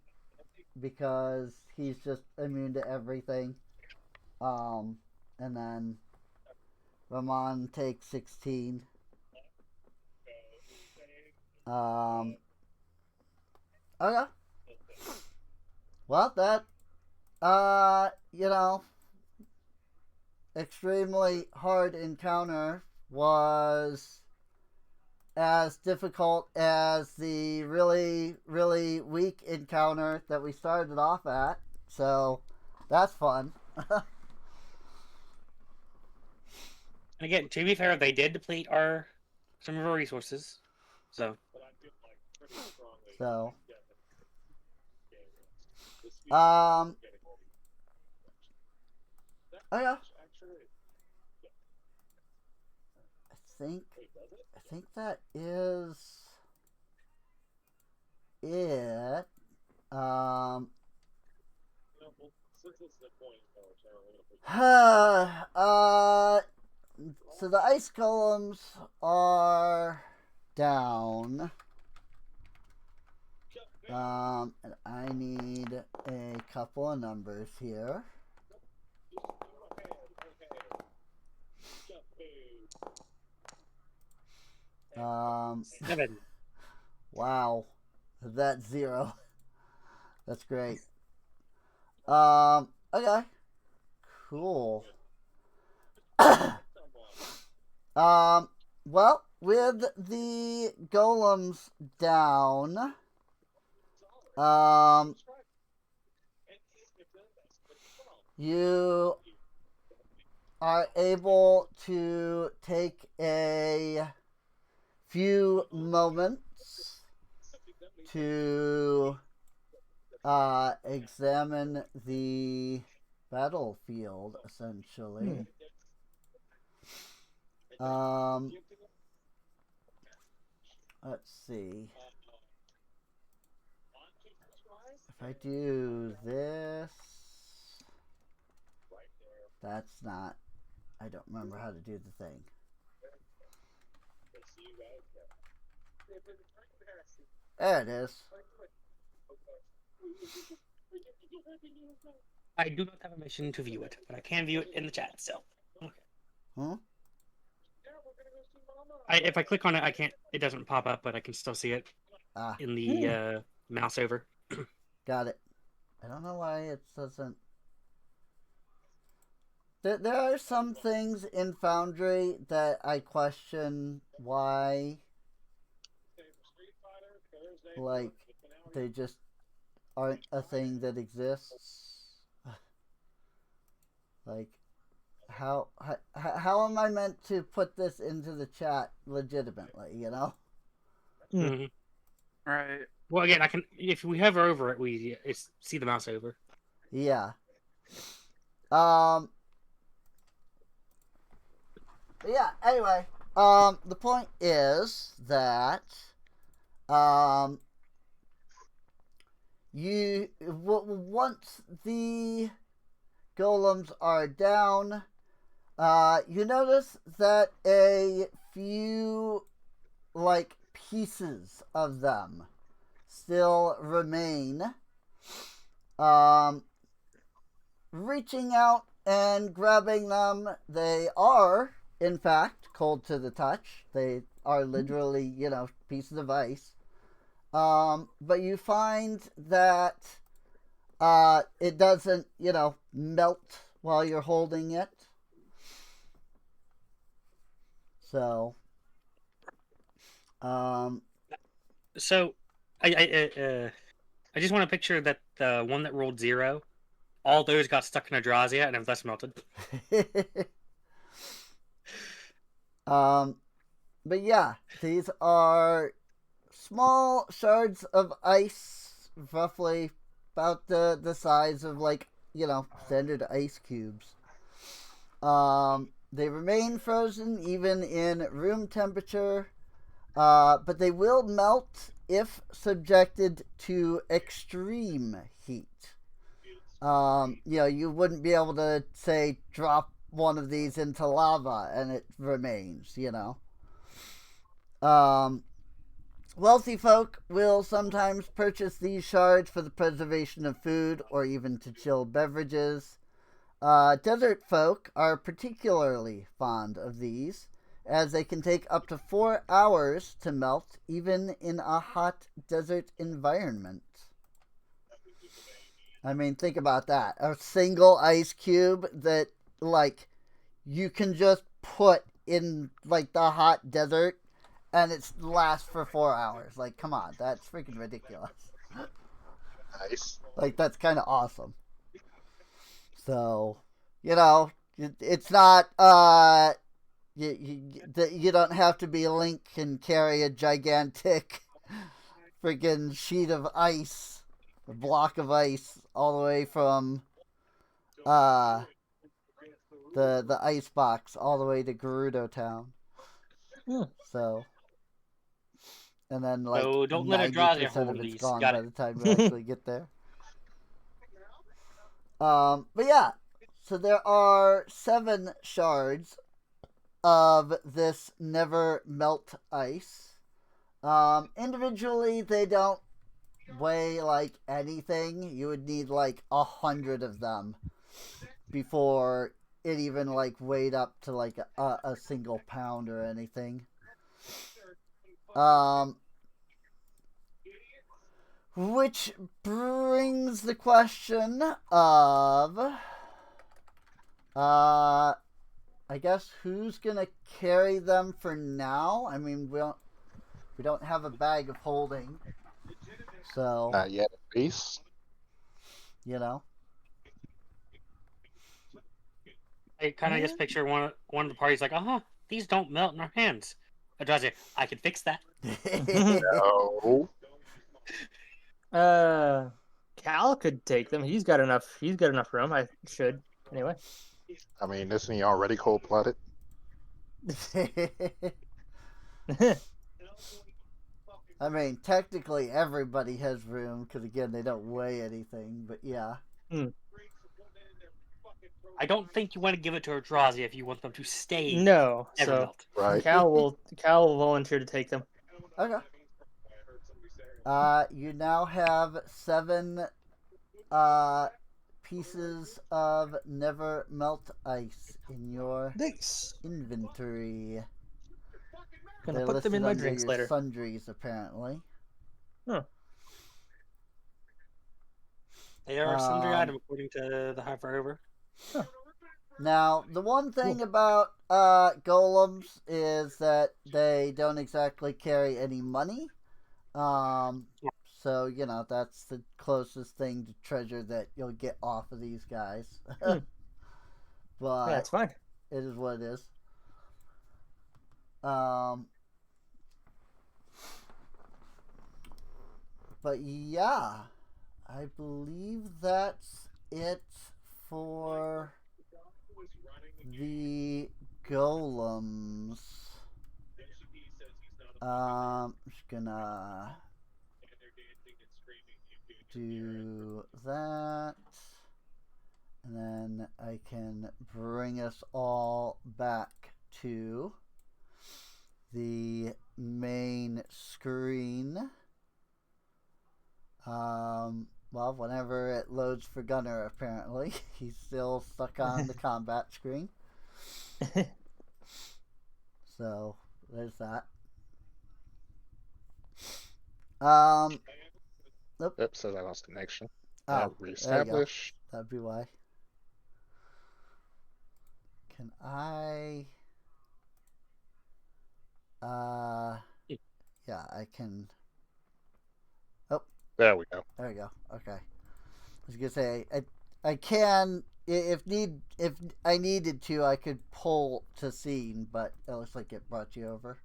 because he's just immune to everything. And then Ramon takes 16. Okay. Well, that you know, extremely hard encounter was as difficult as the really, really weak encounter that we started off at. So that's fun. And again, to be fair, they did deplete some of our resources. So But I feel like pretty strongly So, that the speed of getting ready. That oh yeah, actually, think wait, does it? I think that is it. Well, since it's the point, I'm gonna put So the ice golems are down. And I need a couple of numbers here. Um, 7. wow, that's 0. That's great. Okay, cool. Well, with the golems down, you are able to take a few moments to examine the battlefield, essentially. Let's see. If I do this, that's not. I don't remember how to do the thing. There it is. I do not have a mission to view it, but I can view it in the chat. So, okay. Huh? If I click on it, I can't. It doesn't pop up, but I can still see it in the mouse over. Got it. I don't know why it doesn't. There are some things in Foundry that I question why. Like, they just aren't a thing that exists. Like, how am I meant to put this into the chat legitimately, you know? Mm-hmm. Right. Well, again, I can. If we hover over it, we see the mouse over. Yeah. Yeah, anyway, the point is that, once the golems are down, you notice that a few, like, pieces of them still remain. Reaching out and grabbing them, they are, in fact, cold to the touch. They are literally, pieces of ice. But you find that it doesn't, melt while you're holding it. So, So, I just want to picture that the one that rolled 0, all those got stuck in Adrazia and have thus melted. But yeah, these are small shards of ice, roughly about the size of, like, standard ice cubes. They remain frozen even in room temperature, but they will melt if subjected to extreme heat. You wouldn't be able to, say, drop one of these into lava and it remains, Wealthy folk will sometimes purchase these shards for the preservation of food or even to chill beverages. Desert folk are particularly fond of these, as they can take up to 4 hours to melt, even in a hot desert environment. I mean, think about that. A single ice cube that, like, you can just put in, like, the hot desert and it lasts for 4 hours. Like, come on. That's freaking ridiculous. Nice. Like, that's kind of awesome. So, you know, it's not, you don't have to be Link and carry a gigantic freaking sheet of ice, a block of ice, all the way from uh the ice box all the way to Gerudo Town. Hmm. So, and then like So don't let 90% Eldrazi of hold it's these. gone Got by it. the time you actually get there. But yeah, so there are 7 shards of this never melt ice. Individually, they don't weigh like anything. You would need like 100 of them before it even like weighed up to like a single pound or anything. Which brings the question of I guess who's gonna carry them for now? I mean, we don't have a bag of holding, so Not yet, at least. you know. I kind of just picture one of the parties like, these don't melt in our hands. Eldrazi, I can fix that. No. Cal could take them. He's got enough. He's got enough room. I should anyway. I mean, isn't he already cold-blooded? I mean, technically everybody has room because again they don't weigh anything. But yeah. I don't think you want to give it to Eldrazi if you want them to stay. No, never so melt. Right. Cal will volunteer to take them. Okay. You now have 7 pieces of never melt ice in your Nice. inventory. Gonna They're put them in listed my under drinks your later. sundries, apparently. Huh. They are a sundry item according to the High Forever. Huh. Now, the one thing about golems is that they don't exactly carry any money. So, you know, that's the closest thing to treasure that you'll get off of these guys. But Yeah, that's fine. it is what it is. But yeah, I believe that's it for the golems. I'm just gonna do that, and then I can bring us all back to the main screen. Well, whenever it loads for Gunner, apparently. He's still stuck on the combat screen. So, there's that. Nope. Yep, says I lost connection. Oh, there you go. Reestablish. That'd be why. Can I... yeah, I can... Oh. There we go. There we go. Okay. I was gonna say I can if I needed to I could pull to scene, but it looks like it brought you over.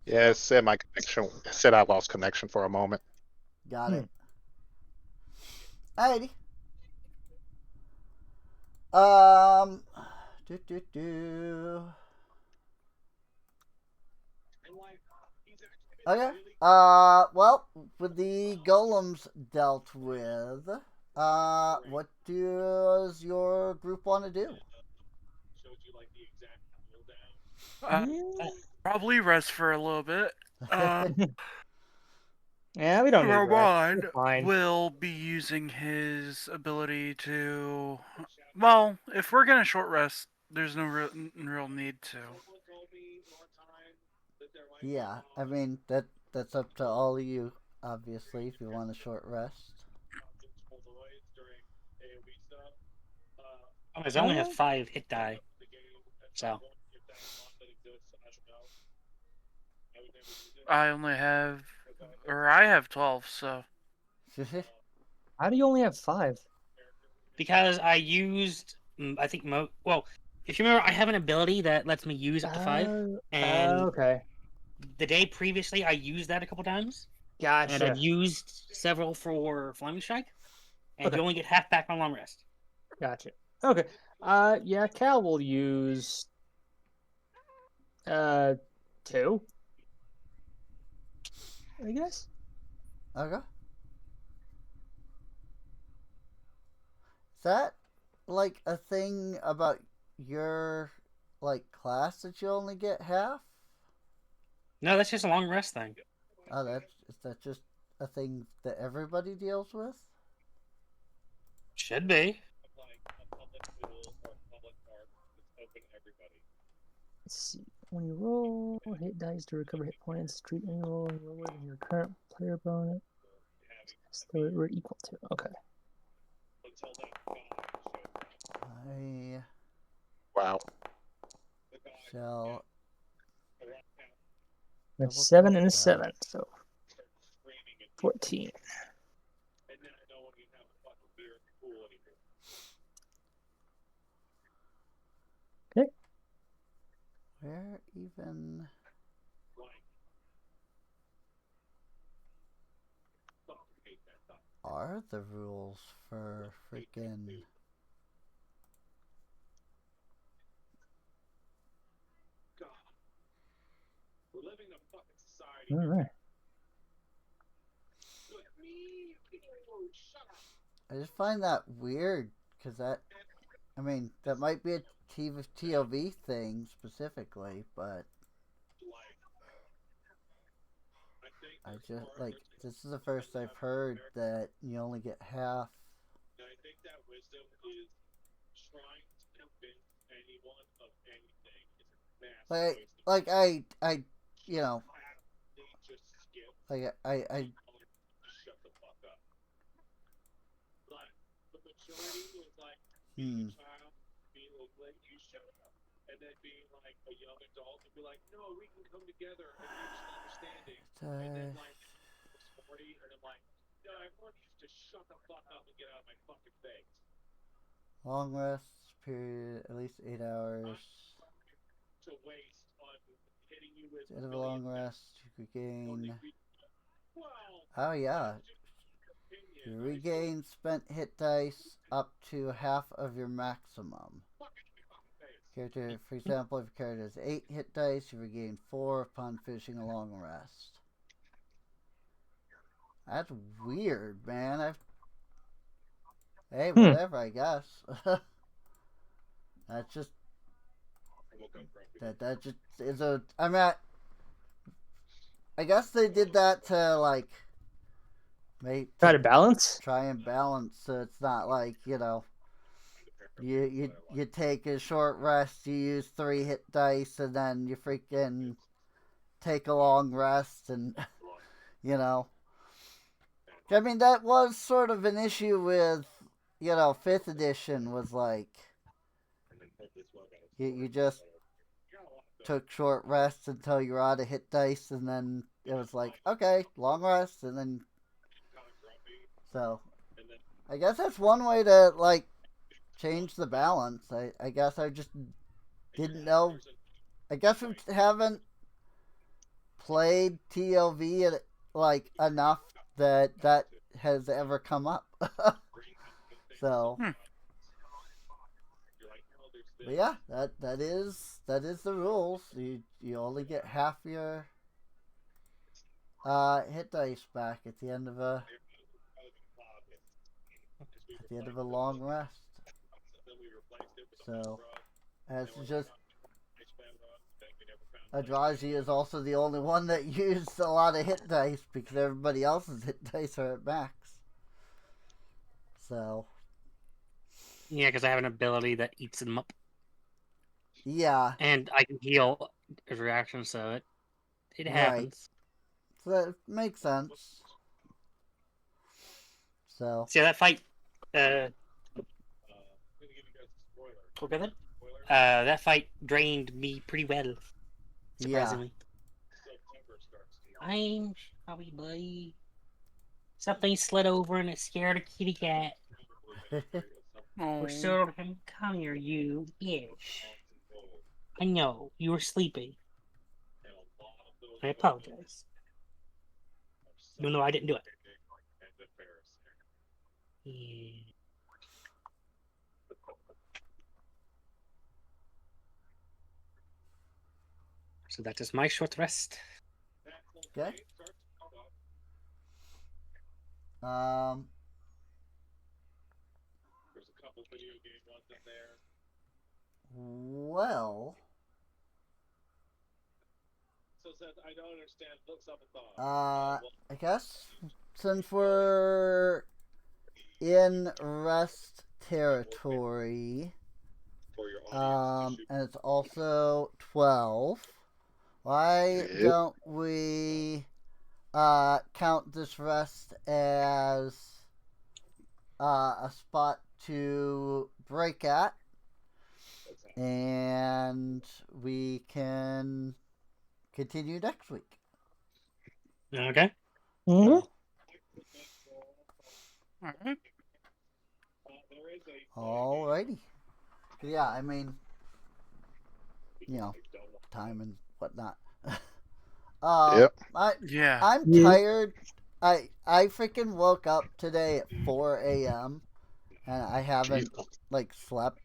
Yeah, it said my connection. It said I lost connection for a moment. Got it. Alrighty. Okay. Well, with the golems dealt with, what does your group want to do? Probably rest for a little bit. Yeah, we don't need Rowan rest. Fine. will be using his ability to. Well, if we're gonna short rest, there's no real need to. Yeah, I mean that's up to all of you, obviously, if you want a short rest. I only have 5 hit die. So I only have, or I have 12, so. How do you only have 5? because I used, I think well, if you remember, I have an ability that lets me use up to 5, and Okay. the day previously I used that a couple times, and Gotcha. I've used several for Flaming Strike, and Okay. you only get half back on long rest. Gotcha. Okay. Yeah, Cal will use 2, I guess. Okay. Is that like a thing about your like class that you only get half? No, that's just a long rest thing. Oh, is that just a thing that everybody deals with? Should be. Let's see. When you roll hit dice to recover hit points, treat any roll lower than your current player bonus. So we're equal to. Okay. I Wow. shall. That's double 7 check and a that. 7, so 14. Okay. Where even are the rules for freaking? All right. I just find that weird because I mean, that might be a TOV thing specifically, but I just like this is the first I've heard that you only get half. Like I, you know, like I. Hmm. And then being like a young adult and be like, no, we can come together and reach an understanding. And then like 40, and I'm like, no, everyone needs to shut the fuck up and get out of my fucking face. Long rest period, at least 8 hours. To waste on hitting you with Instead of a long rest, you regain. well, Oh yeah, you regain spent hit dice up to half of your maximum. Character, for example, if your character has 8 hit dice, you regain 4 upon finishing a long rest. That's weird, man. Hey, whatever, I guess. That's just that just is a. I mean, I guess they did that to like Try to balance. try and balance, so it's not like you take a short rest, you use 3 hit dice, and then you freaking take a long rest, and you know. I mean, that was sort of an issue with 5th edition was like you just took short rests until you're out of hit dice, and then it was like, okay, long rest, and then so I guess that's one way to like change the balance. I guess I just didn't know. I guess we haven't played TLV like enough that has ever come up. So, but yeah, that is the rules. You only get half your hit dice back at the end of a long rest. So, as just Adrazi is also the only one that used a lot of hit dice because everybody else's hit dice are at max. So, Yeah, because I have an ability that eats them up, yeah, and I can heal his reaction, so it right. happens. So that makes sense. So, See that fight? Okay then. That fight drained me pretty well, surprisingly. I'm probably something slid over and it scared a kitty cat. Oh. Or so him. Come here, you. Yes. I know you were sleeping. I apologize. Even though I didn't do it. Yeah. So that is my short rest. Okay. Well. I don't understand. Look something thought. I guess since we're in rest territory, and it's also 12, why Yep. don't we count this rest as a spot to break at, and we can continue next week. Okay. Mhm. Alright. Alrighty. Yeah, I mean, time and whatnot. Yep. Yeah. I'm Yeah. tired. I freaking woke up today at 4 a.m. and I haven't slept.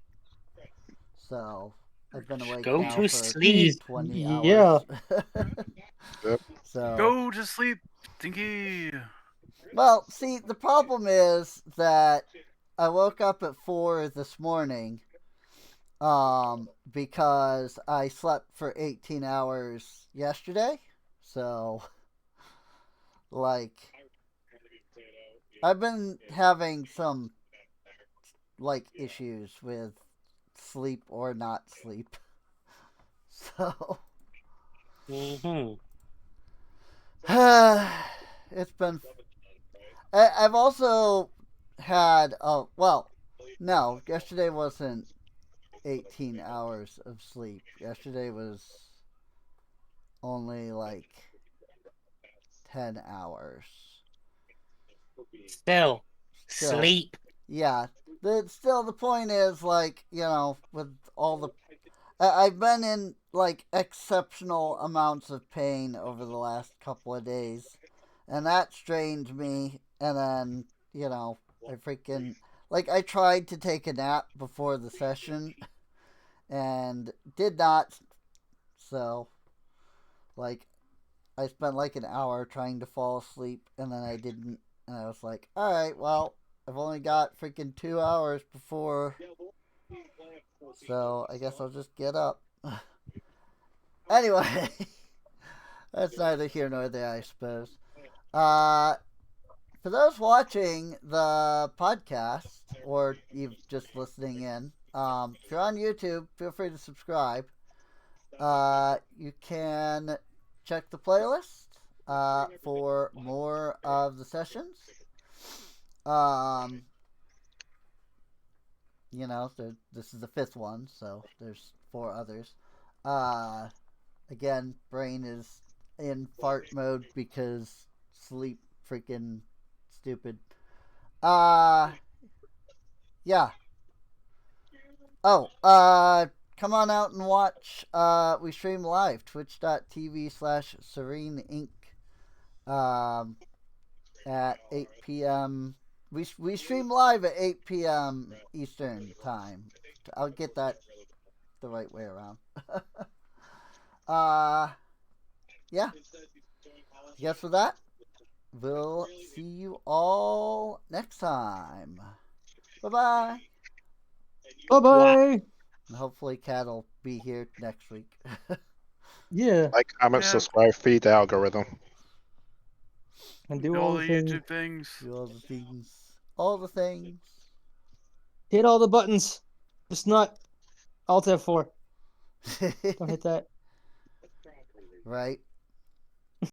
So I've been awake Go now to for sleep. 20 Yeah. hours. Yep. So Go to sleep, Stinky. well, see, the problem is that I woke up at 4 this morning because I slept for 18 hours yesterday. So I've been having some issues with sleep or not sleep. So Mm-hmm. it's been. I've also had. Oh well, no. Yesterday wasn't 18 hours of sleep. Yesterday was only 10 hours. Still, Still, sleep. yeah. Still, the point is with all the I've been in exceptional amounts of pain over the last couple of days, and that strained me. And then I freaking I tried to take a nap before the session and did not. So I spent an hour trying to fall asleep, and then I didn't. And I was like, all right, well, I've only got freaking 2 hours before, so I guess I'll just get up. Anyway, that's neither here nor there, I suppose. For those watching the podcast or you just listening in, if you're on YouTube, feel free to subscribe. You can check the playlist for more of the sessions. Um, this is the 5th one, so there's 4 others. Again, brain is in fart mode because sleep freaking stupid. Yeah. Oh, come on out and watch. We stream live, twitch.tv/Serene Inc. At 8 p.m. We stream live at 8 p.m. Eastern time. I'll get that the right way around. Yeah. I guess with that, we'll see you all next time. Bye-bye. Bye-bye. And hopefully Cat will be here next week. Yeah. Like, comment, Yeah. subscribe, feed the algorithm. And Do all the YouTube things. Do all the things. All the things. Hit all the buttons. Just not Alt F4. Don't hit that. Right.